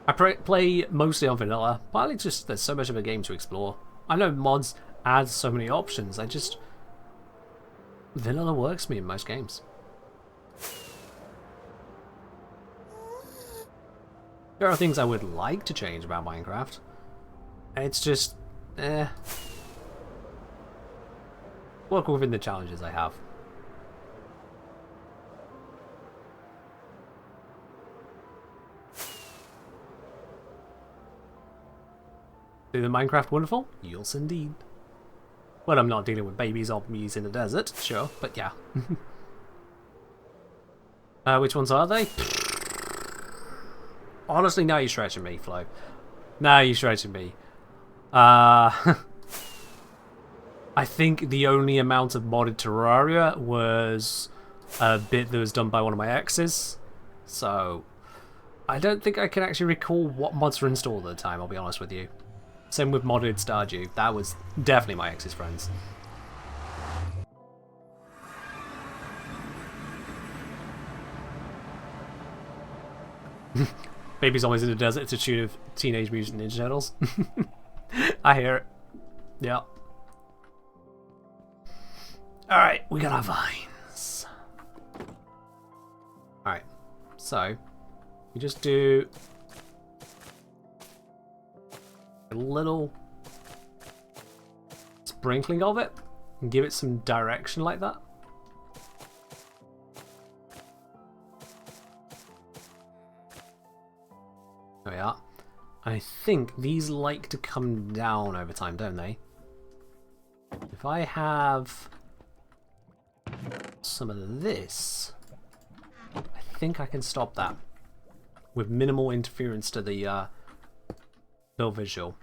I play mostly on vanilla. Partly just there's so much of a game to explore. I know mods add so many options. Vanilla works for me in most games. There are things I would like to change about Minecraft. It's just, work within the challenges I have. Do the Minecraft wonderful? Yes, indeed. Well, I'm not dealing with baby zombies in the desert, sure, but yeah. Which ones are they? Honestly, now you're stretching me, Flo. Now you're stretching me. I think the only amount of modded Terraria was a bit that was done by one of my exes. So, I don't think I can actually recall what mods were installed at the time, I'll be honest with you. Same with modded Stardew. That was definitely my ex's friends. Baby's always in the desert to tune of Teenage Mutant Ninja Turtles. I hear it. Yeah. Alright, we got our vines. Alright, so we just do a little sprinkling of it and give it some direction like that. There we are. I think these like to come down over time, don't they? If I have some of this, I think I can stop that with minimal interference to the build visual.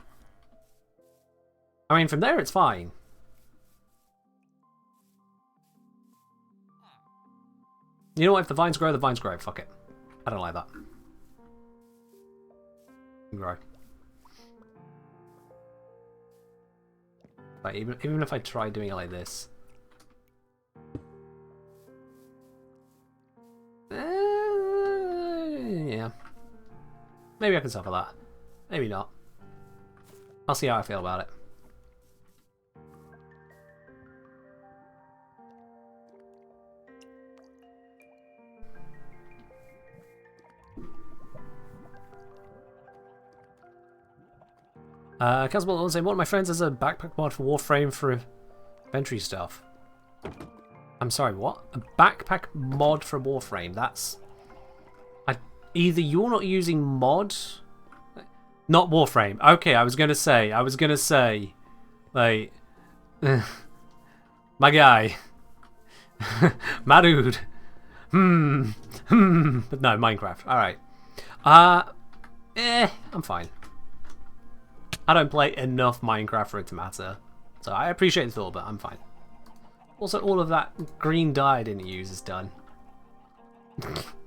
I mean, from there it's fine. You know what? If the vines grow, the vines grow. Fuck it. I don't like that. Grow. But even if I try doing it like this. Yeah. Maybe I can suffer that. Maybe not. I'll see how I feel about it. Casable saying, one of my friends has a backpack mod for Warframe for inventory stuff. I'm sorry, what? A backpack mod for Warframe? That's... either you're not using mod... Not Warframe. Okay, I was gonna say, like... my guy. My dude. But no, Minecraft. Alright. I'm fine. I don't play enough Minecraft for it to matter. So I appreciate the thought, but I'm fine. Also, all of that green dye I didn't use is done.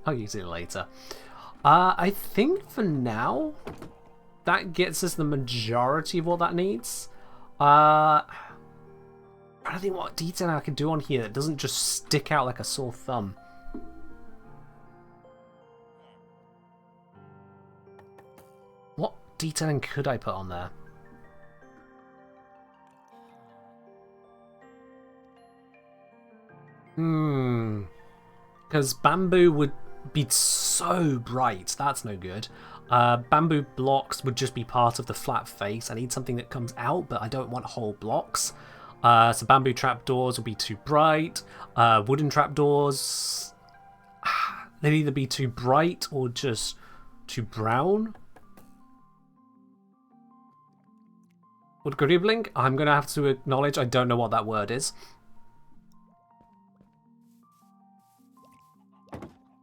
I'll use it later. I think for now, that gets us the majority of what that needs. I don't think what detail I can do on here that doesn't just stick out like a sore thumb. What detailing could I put on there? Because bamboo would be so bright. That's no good. Bamboo blocks would just be part of the flat face. I need something that comes out, but I don't want whole blocks. So bamboo trapdoors will be too bright. Wooden trapdoors, they'd either be too bright or just too brown. Wood gribbling, I'm going to have to acknowledge I don't know what that word is.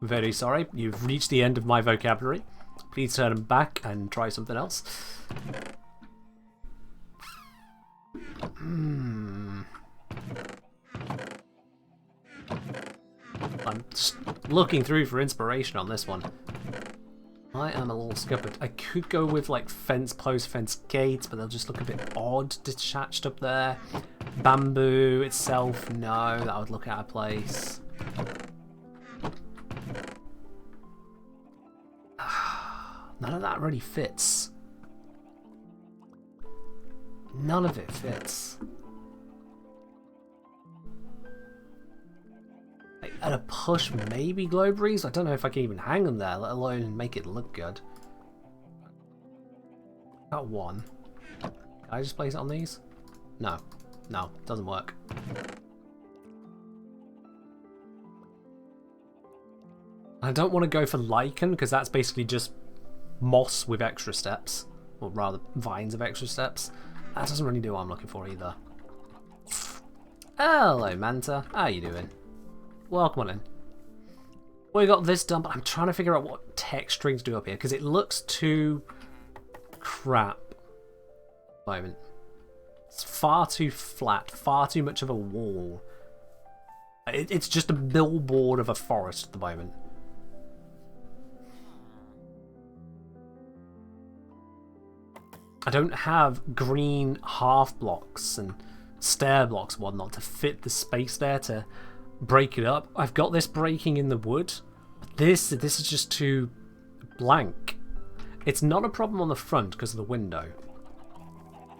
Very sorry, you've reached the end of my vocabulary. Please turn back and try something else. I'm just looking through for inspiration on this one. I am a little scuppered. I could go with like fence post, fence gates, but they'll just look a bit odd detached up there. Bamboo itself, no, that would look out of place. None of that really fits. None of it fits. Like, at a push, maybe glow breeze? I don't know if I can even hang them there, let alone make it look good. Got one. Can I just place it on these? No. No, doesn't work. I don't want to go for lichen, because that's basically just moss with extra steps. Or rather, vines of extra steps. That doesn't really do what I'm looking for either. Hello, Manta. How you doing? Welcome on in. We got this done, but I'm trying to figure out what texturing to do up here, because it looks too crap at the moment. It's far too flat, far too much of a wall. It's just a billboard of a forest at the moment. I don't have green half blocks and stair blocks and whatnot to fit the space there to break it up. I've got this breaking in the wood. This is just too blank. It's not a problem on the front because of the window.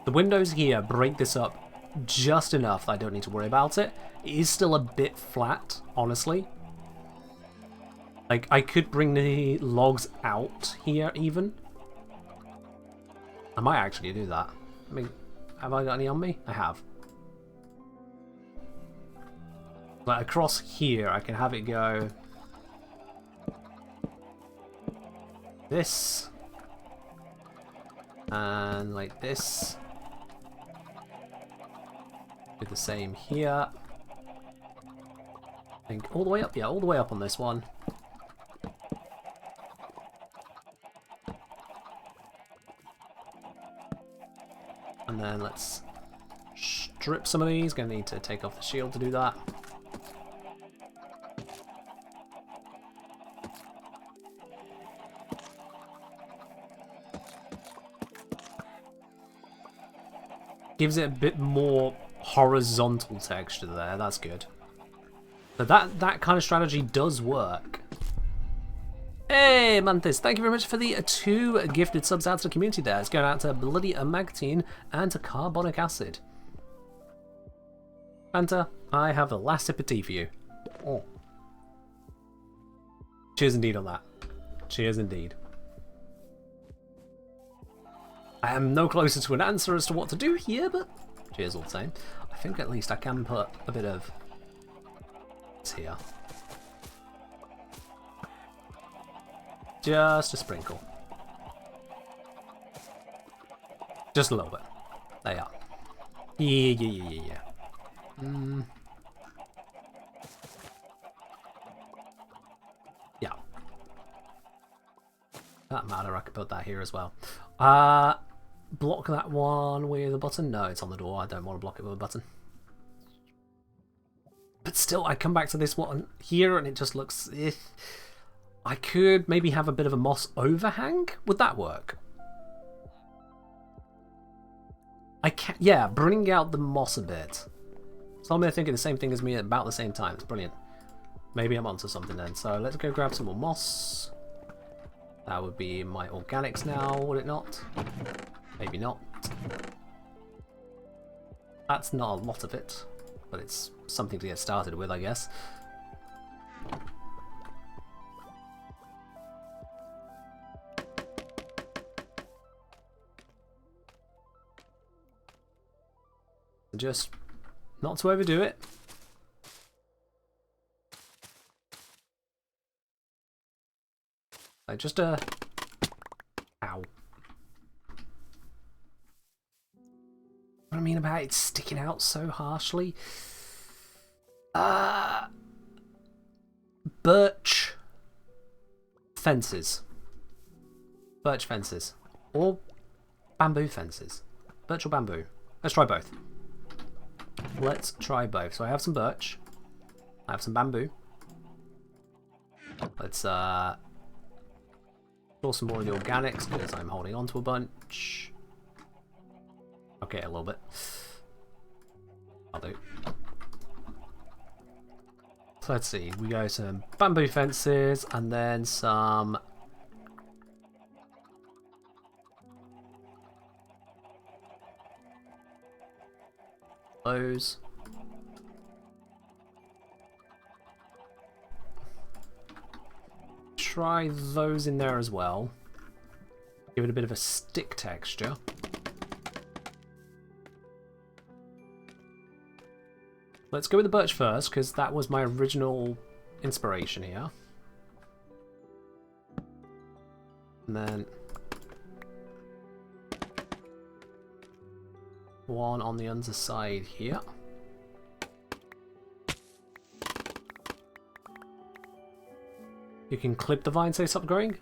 The windows here break this up just enough that I don't need to worry about it. It is still a bit flat, honestly. Like, I could bring the logs out here even. I might actually do that. I mean, have I got any on me? I have. Like across here, I can have it go this and like this. Do the same here. I think all the way up, yeah, all the way up on this one. And then let's strip some of these. Gonna need to take off the shield to do that. Gives it a bit more horizontal texture there. That's good. But that kind of strategy does work. Hey, Mantis, thank you very much for the 2 gifted subs out to the community there. It's going out to Bloody Magtine and to Carbonic Acid. Fanta, I have the last sip of tea for you. Oh. Cheers indeed on that. Cheers indeed. I am no closer to an answer as to what to do here, but cheers all the same. I think at least I can put a bit of this here. Just a sprinkle. Just a little bit. There you are. Yeah. Yeah. That matter, I could put that here as well. Block that one with a button. No, it's on the door. I don't want to block it with a button. But still, I come back to this one here and it just looks... I could maybe have a bit of a moss overhang. Would that work? I can, yeah, bring out the moss a bit. Some are thinking the same thing as me at about the same time. It's brilliant. Maybe I'm onto something then. So let's go grab some more moss. That would be my organics now, would it not? Maybe not. That's not a lot of it, but it's something to get started with, I guess. Just not to overdo it. Like just ow. What I mean about it sticking out so harshly. Birch fences. Birch fences. Or bamboo fences. Birch or bamboo. Let's try both. Let's try both. So I have some birch. I have some bamboo. Let's store some more of the organics because I'm holding on to a bunch. Okay, a little bit. I'll do. So let's see. We go some bamboo fences and then some those. Try those in there as well. Give it a bit of a stick texture. Let's go with the birch first, because that was my original inspiration here. And then one on the underside here. You can clip the vine so it stops growing.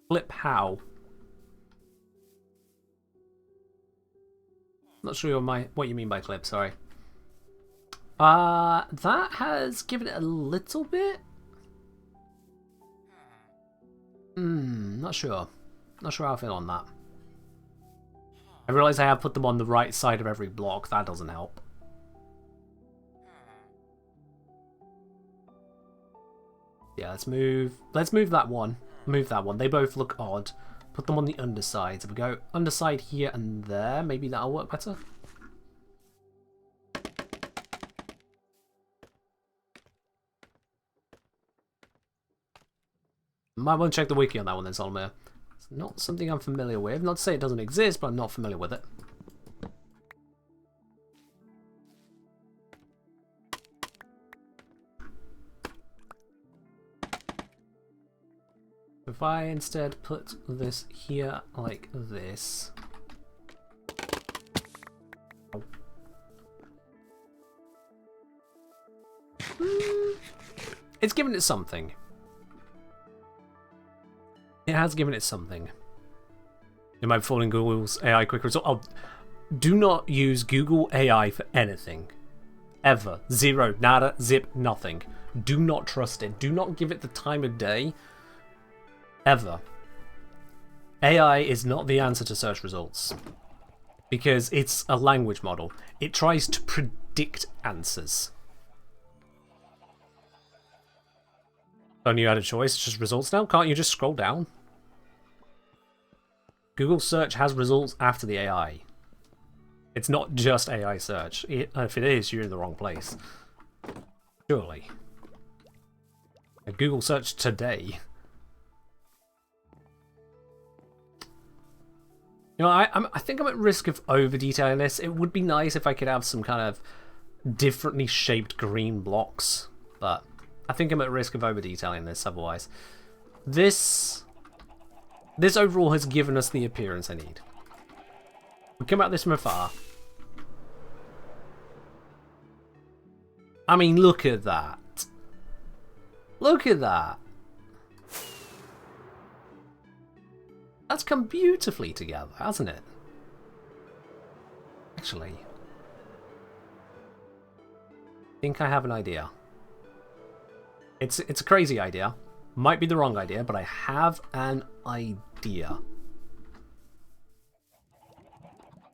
Clip how? Not sure what you mean by clip, sorry. That has given it a little bit. Not sure. Not sure how I feel on that. I realise I have put them on the right side of every block. That doesn't help. Yeah, let's move that one. Move that one. They both look odd. Put them on the undersides. If we go underside here and there, maybe that'll work better. Might want to check the wiki on that one then, Solomir. It's not something I'm familiar with. Not to say it doesn't exist, but I'm not familiar with it. If I instead put this here like this. It's given it something. It has given it something. It might fall in Google's AI quick result. Oh, do not use Google AI for anything. Ever. Zero. Nada. Zip. Nothing. Do not trust it. Do not give it the time of day. Ever. AI is not the answer to search results. Because it's a language model. It tries to predict answers. Only you had a choice, it's just results now? Can't you just scroll down? Google search has results after the AI. It's not just AI search. If it is, you're in the wrong place. Surely. A Google search today. You know, I think I'm at risk of over-detailing this. It would be nice if I could have some kind of differently shaped green blocks, but I think I'm at risk of over-detailing this otherwise. This overall has given us the appearance I need. We come at this from afar. I mean, look at that. Look at that. That's come beautifully together, hasn't it? Actually, I think I have an idea. It's a crazy idea. Might be the wrong idea, but I have an idea.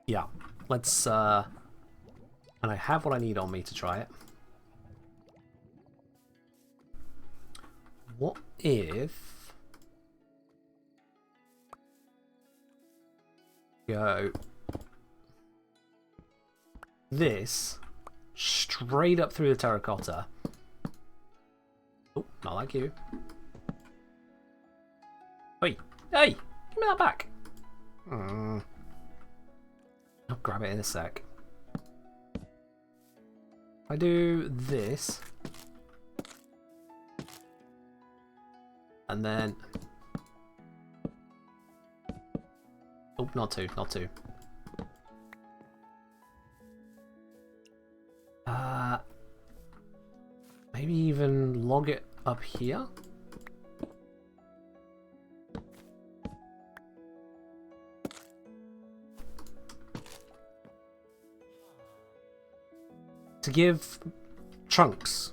Yeah, let's and I have what I need on me to try it. What if go this straight up through the terracotta? Oh, not like you. Hey, hey, give Give me that back. I'll grab it in a sec. If I do this, and then, oh, not two, not two. Maybe even log it up here. To give trunks,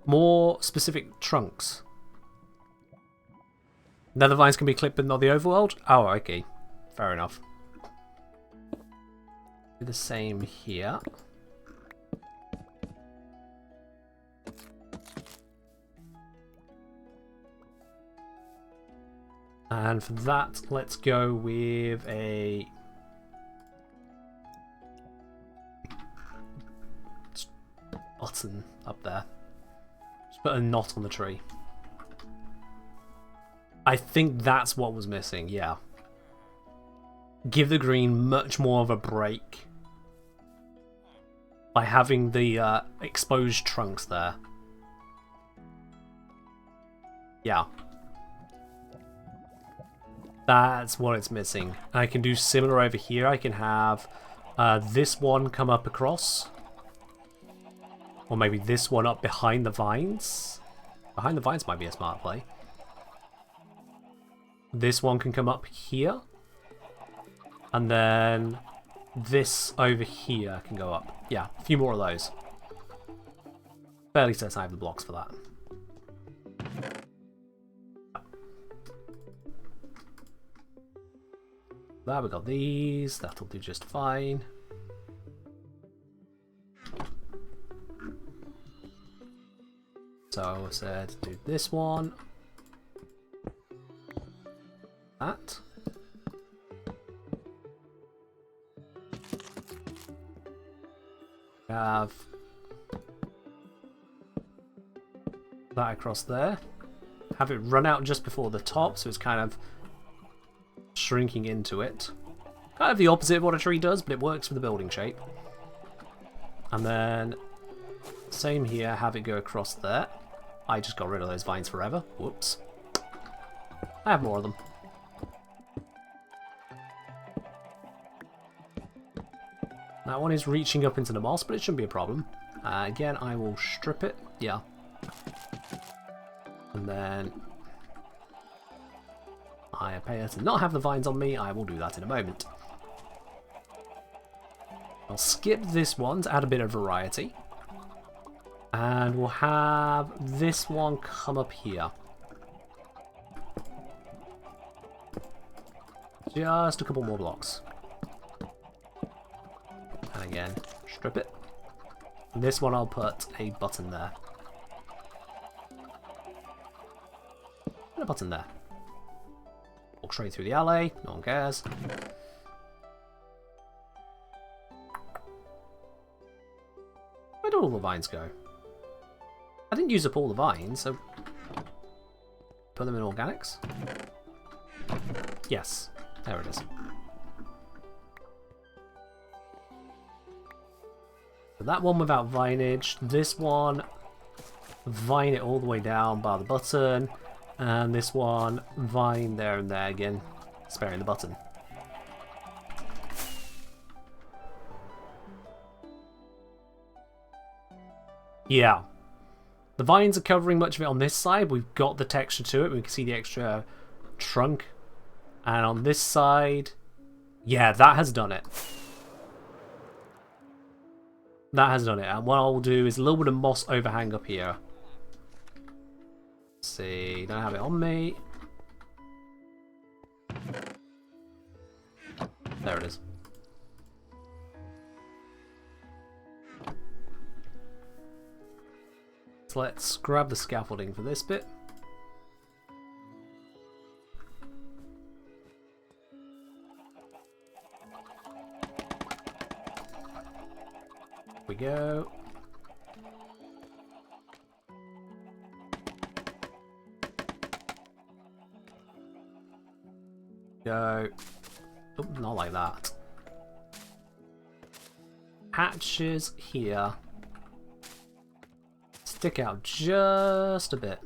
more specific trunks. Nether vines can be clipped but not the overworld? Oh, okay. Fair enough. Do the same here. And for that, let's go with a button up there. Just put a knot on the tree. I think that's what was missing, yeah. Give the green much more of a break by having the exposed trunks there. Yeah. That's what it's missing. I can do similar over here. I can have this one come up across. Or maybe this one up behind the vines. Behind the vines might be a smart play. This one can come up here. And then this over here can go up. Yeah, a few more of those. Fairly certain I have the blocks for that. There we got these. That'll do just fine. So I said do this one. That. Have that across there. Have it run out just before the top, so it's kind of shrinking into it. Kind of the opposite of what a tree does, but it works for the building shape. And then same here, have it go across there. I just got rid of those vines forever. Whoops. I have more of them. That one is reaching up into the moss, but it shouldn't be a problem. Again, I will strip it. Yeah. And then I appear to not have the vines on me. I will do that in a moment. I'll skip this one to add a bit of variety. And we'll have this one come up here. Just a couple more blocks. And again, strip it. And this one I'll put a button there. And a button there. Walk straight through the alley, no one cares. Where did all the vines go? I didn't use up all the vines, so put them in organics. Yes, there it is. So that one without vinage, this one vine it all the way down by the button, and this one vine there and there again, sparing the button. Yeah. The vines are covering much of it on this side. We've got the texture to it. We can see the extra trunk. And on this side, yeah, that has done it. That has done it. And what I'll do is a little bit of moss overhang up here. Let's see, don't have it on me. There it is. So let's grab the scaffolding for this bit. Here we go. Go. Oh, not like that. Hatches here. Stick out just a bit.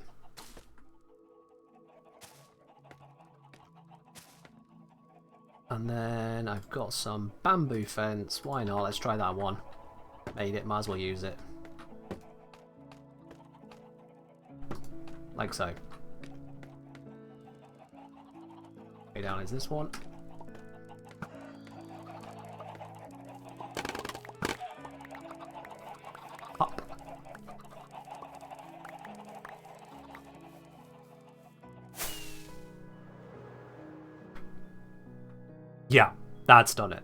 And then I've got some bamboo fence. Why not? Let's try that one. Made it, might as well use it. Like so. Way down is this one. Up. Yeah, that's done it.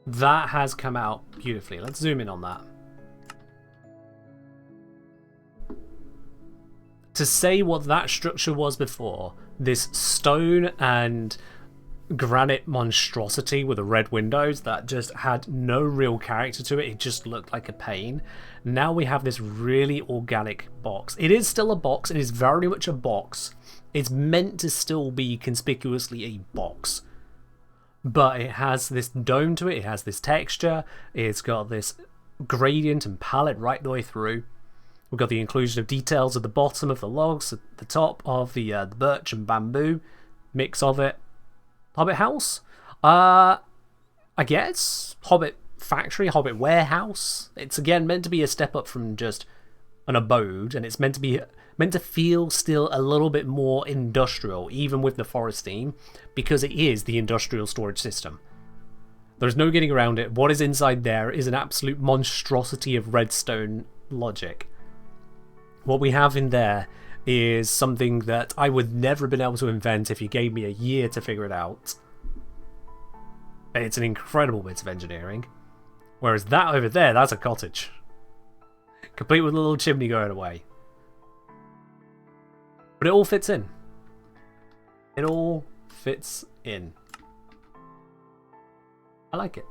That has come out beautifully. Let's zoom in on that. To say what that structure was before, this stone and granite monstrosity with the red windows that just had no real character to it, it just looked like a pain. Now we have this really organic box. It is still a box, it is very much a box. It's meant to still be conspicuously a box. But it has this dome to it, it has this texture, it's got this gradient and palette right the way through. We've got the inclusion of details at the bottom of the logs, at the top of the birch and bamboo mix of it. Hobbit house? I guess. Hobbit factory, Hobbit warehouse. It's again meant to be a step up from just an abode, and it's meant to feel still a little bit more industrial, even with the forest theme, because it is the industrial storage system. There's no getting around it. What is inside there is an absolute monstrosity of redstone logic. What we have in there is something that I would never have been able to invent if you gave me a year to figure it out. It's an incredible bit of engineering. Whereas that over there, that's a cottage. Complete with a little chimney going away. But it all fits in. It all fits in. I like it.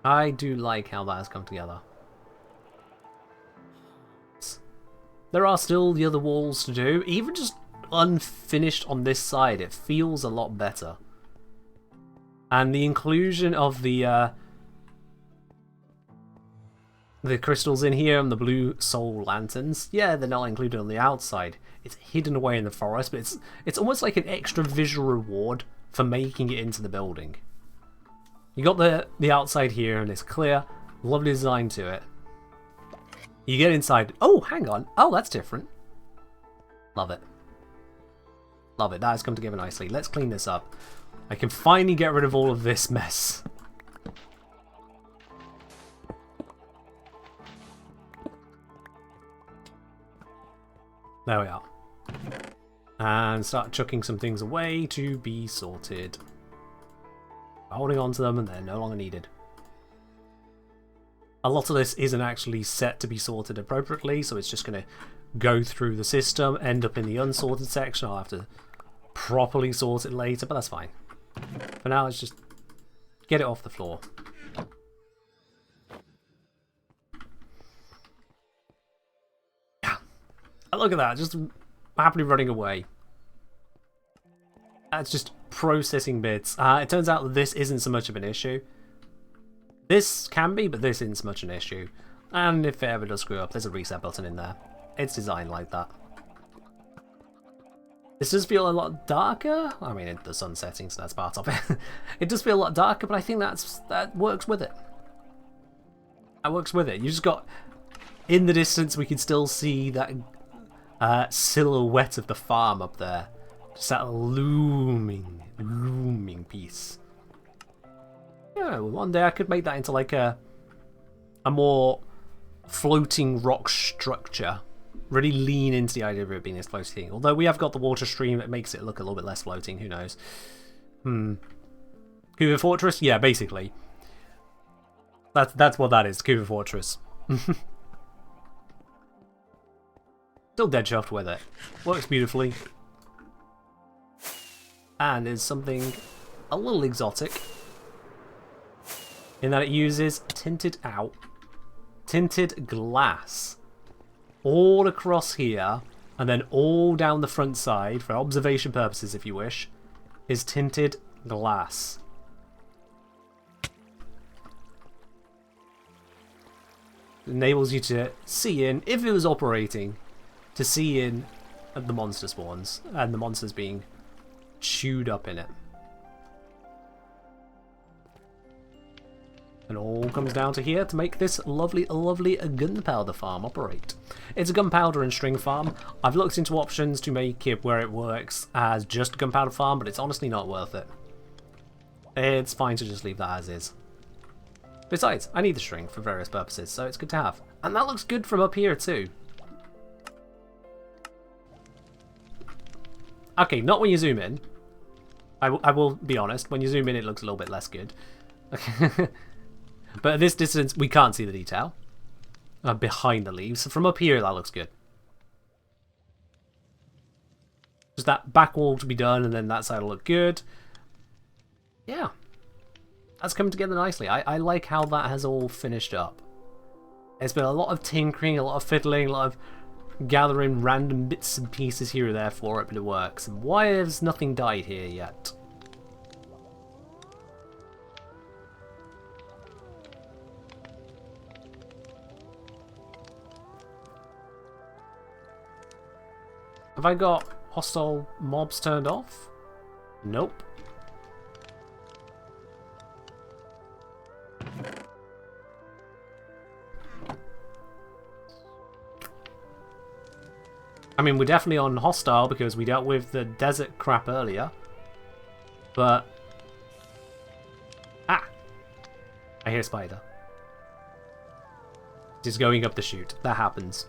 I do like how that has come together. There are still the other walls to do. Even just unfinished on this side, it feels a lot better. And the inclusion of the crystals in here and the blue soul lanterns, yeah, they're not included on the outside. It's hidden away in the forest, but it's almost like an extra visual reward for making it into the building. You got the outside here, and it's clear, lovely design to it. You get inside. Oh, hang on. Oh, that's different. Love it. Love it. That has come together nicely. Let's clean this up. I can finally get rid of all of this mess. There we are. And start chucking some things away to be sorted. Holding on to them and they're no longer needed. A lot of this isn't actually set to be sorted appropriately, so it's just going to go through the system, end up in the unsorted section. I'll have to properly sort it later, but that's fine. For now, let's just get it off the floor. Yeah. Look at that, just happily running away. That's just processing bits. It turns out that this isn't so much of an issue. This can be, but this isn't so much an issue. And if it ever does screw up, there's a reset button in there. It's designed like that. This does feel a lot darker. I mean, the sun's setting, so that's part of it. It does feel a lot darker, but I think that works with it. That works with it. You just got... In the distance, we can still see that silhouette of the farm up there. Just that looming piece. Yeah, one day I could make that into like a more floating rock structure. Really lean into the idea of it being this floating thing. Although we have got the water stream, it makes it look a little bit less floating. Who knows? Cougar Fortress? Yeah, basically. That's what that is. Cougar Fortress. Still dead chuffed with it. Works beautifully. And is something a little exotic. In that it uses tinted glass all across here, and then all down the front side, for observation purposes if you wish, is tinted glass. It enables you to see in, if it was operating, to see in at the monster spawns, and the monsters being chewed up in it. And all comes down to here to make this lovely, lovely gunpowder farm operate. It's a gunpowder and string farm. I've looked into options to make it where it works as just a gunpowder farm, but it's honestly not worth it. It's fine to just leave that as is. Besides, I need the string for various purposes, so it's good to have. And that looks good from up here too. Okay, not when you zoom in. I will be honest, when you zoom in it looks a little bit less good. But at this distance we can't see the detail behind the leaves. So from up here that looks good. Just that back wall to be done, and then that side will look good. Yeah. That's coming together nicely. I like how that has all finished up. It's been a lot of tinkering, a lot of fiddling, a lot of gathering random bits and pieces here or there for it, but it works. And why has nothing died here yet? Have I got hostile mobs turned off? Nope. I mean, we're definitely on hostile because we dealt with the desert crap earlier. But... ah! I hear a spider. Just going up the chute. That happens.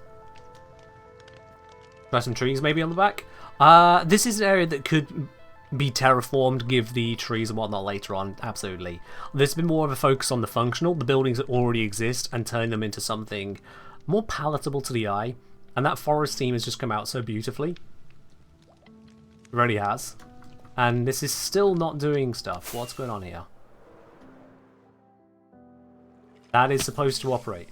Try some trees maybe on the back. This is an area that could be terraformed, give the trees and whatnot later on, absolutely. There's been more of a focus on the functional, the buildings that already exist, and turning them into something more palatable to the eye. And that forest theme has just come out so beautifully. It really has. And this is still not doing stuff. What's going on here? That is supposed to operate.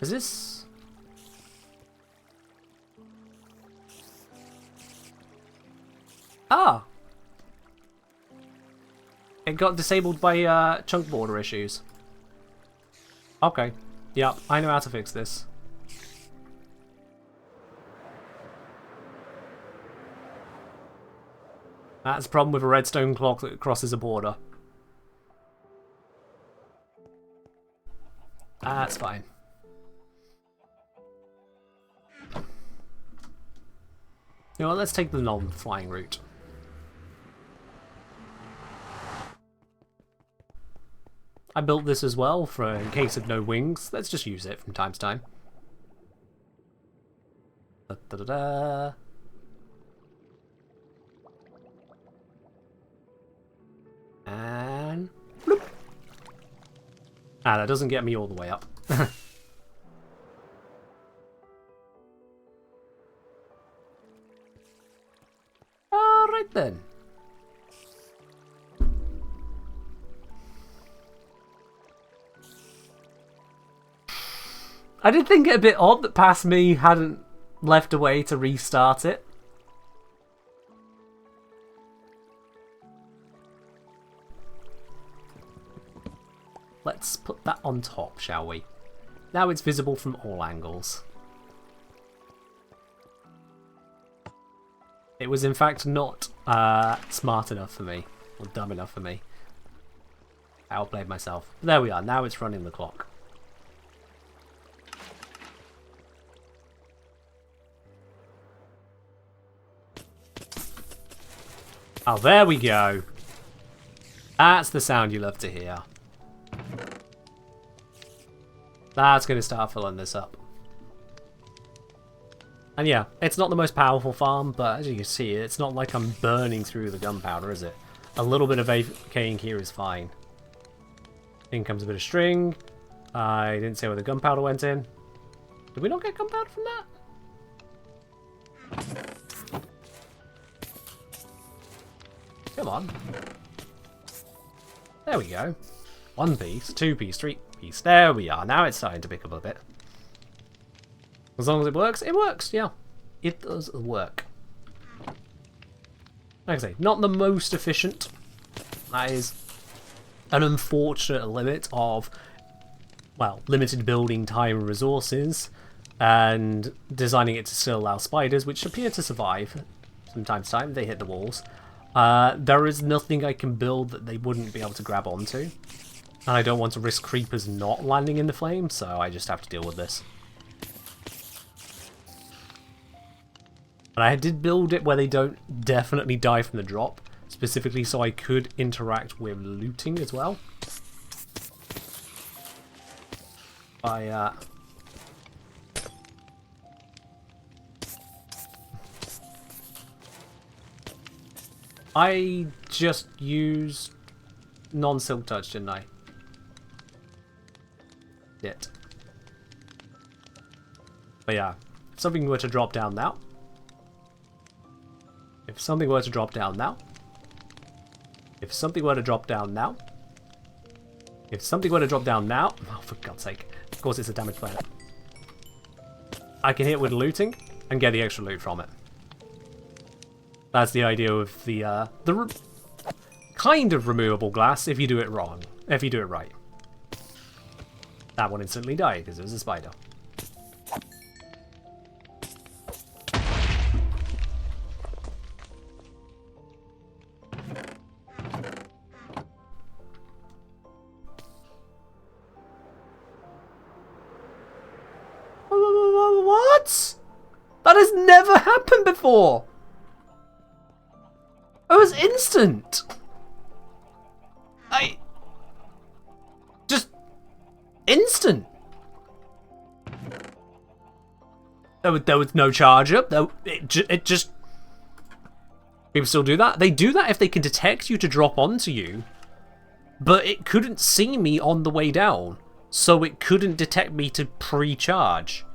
Is this... ah! It got disabled by chunk border issues. Okay. Yeah, I know how to fix this. That's a problem with a redstone clock that crosses a border. That's fine. You know what, let's take the non-flying route. I built this as well for in case of no wings. Let's just use it from time to time. Da, da, da, da. And bloop. Ah, that doesn't get me all the way up. Alright then. I did think it a bit odd that Past Me hadn't left a way to restart it. Let's put that on top, shall we? Now it's visible from all angles. It was in fact not smart enough for me, or dumb enough for me. I outplayed myself. But there we are, now it's running the clock. Oh, there we go. That's the sound you love to hear. That's going to start filling this up. And yeah, it's not the most powerful farm, but as you can see, it's not like I'm burning through the gunpowder, is it? A little bit of AFKing here is fine. In comes a bit of string. I didn't say where the gunpowder went in. Did we not get gunpowder from that? Come on. There we go. 1 piece, 2 piece, 3. piece. There we are. Now it's starting to pick up a bit. As long as it works, yeah. It does work. Like I say, not the most efficient. That is an unfortunate limit of, well, limited building time and resources, and designing it to still allow spiders, which appear to survive from time to time. They hit the walls. There is nothing I can build that they wouldn't be able to grab onto. And I don't want to risk creepers not landing in the flame, so I just have to deal with this. And I did build it where they don't definitely die from the drop, specifically so I could interact with looting as well. I just used non-silk touch, didn't I? It. But yeah, if something were to drop down now. If something were to drop down now. If something were to drop down now. If something were to drop down now. Oh, for God's sake. Of course it's a damaged planet. I can hit it with looting and get the extra loot from it. That's the idea of the kind of removable glass if you do it wrong. If you do it right. That one instantly died because it was a spider. What? That has never happened before! It was instant! Just... instant! There was no charge up. It just... People still do that? They do that if they can detect you to drop onto you. But it couldn't see me on the way down. So it couldn't detect me to pre-charge.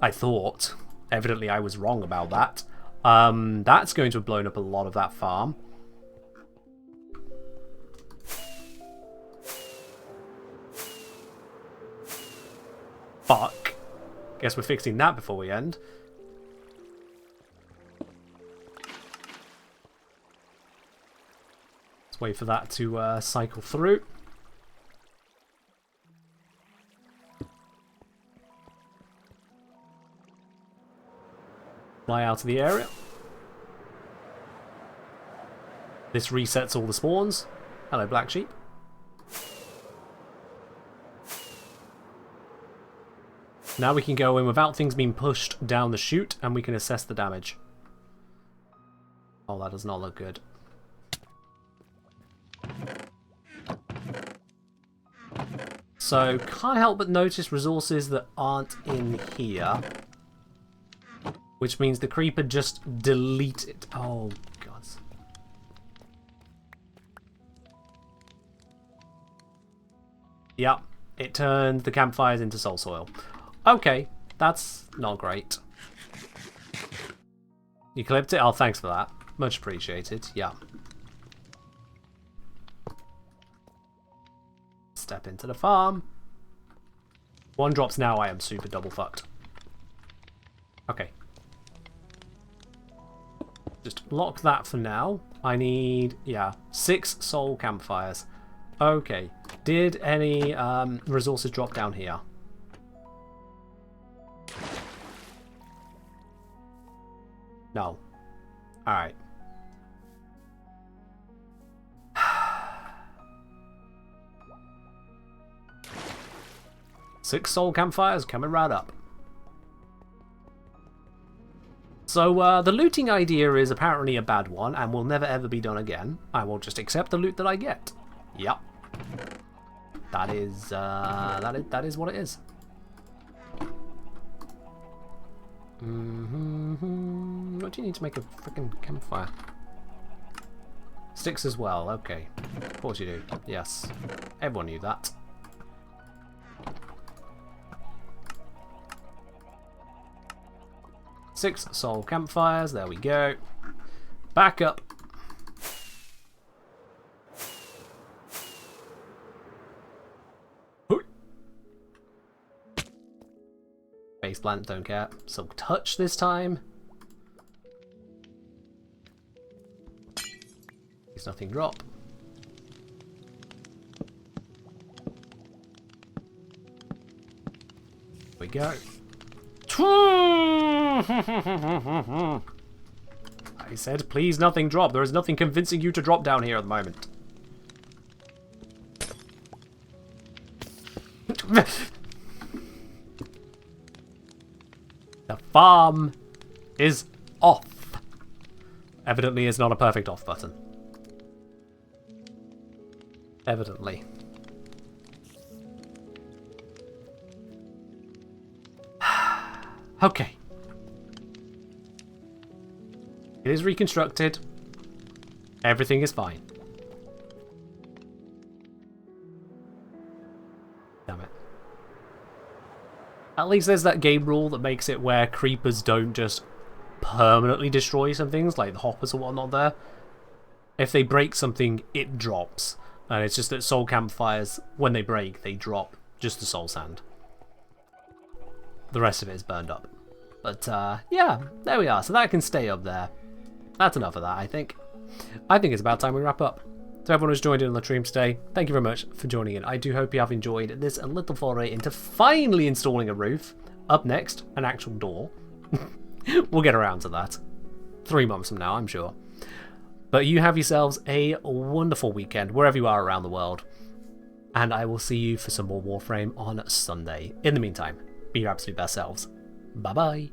I thought. Evidently I was wrong about that. That's going to have blown up a lot of that farm. Fuck. Guess we're fixing that before we end. Let's wait for that to cycle through. Fly out of the area. This resets all the spawns. Hello, black sheep. Now we can go in without things being pushed down the chute, and we can assess the damage. Oh, that does not look good. So, can't help but notice resources that aren't in here. Which means the creeper just deleted. Oh, God. Yep, it turned the campfires into soul soil. Okay, that's not great. You clipped it? Oh, thanks for that. Much appreciated. Yeah. Step into the farm. One drops now, I am super double fucked. Okay. Just lock that for now. I need, yeah, 6 soul campfires. Okay. Did any resources drop down here? No. Alright. Six soul campfires coming right up. So the looting idea is apparently a bad one and will never ever be done again. I will just accept the loot that I get. Yep. That is what it is. What do you need to make a freaking campfire? Sticks as well, okay. Of course you do. Yes. Everyone knew that. Six soul campfires, there we go. Back up. These plants don't care. Silk touch this time. There's nothing drop. Here we go. I said please nothing drop. There is nothing convincing you to drop down here at the moment. The farm is off. Evidently it's not a perfect off button. Evidently. Okay. It is reconstructed. Everything is fine. Damn it. At least there's that game rule that makes it where creepers don't just permanently destroy some things, like the hoppers or whatnot there. If they break something, it drops. And it's just that soul campfires, when they break, they drop just the soul sand. The rest of it is burned up. But, yeah, there we are. So that can stay up there. That's enough of that, I think. I think it's about time we wrap up. To everyone who's joined in on the stream today, thank you very much for joining in. I do hope you have enjoyed this little foray into finally installing a roof. Up next, an actual door. We'll get around to that. 3 months from now, I'm sure. But you have yourselves a wonderful weekend, wherever you are around the world. And I will see you for some more Warframe on Sunday. In the meantime, be your absolute best selves. Bye-bye.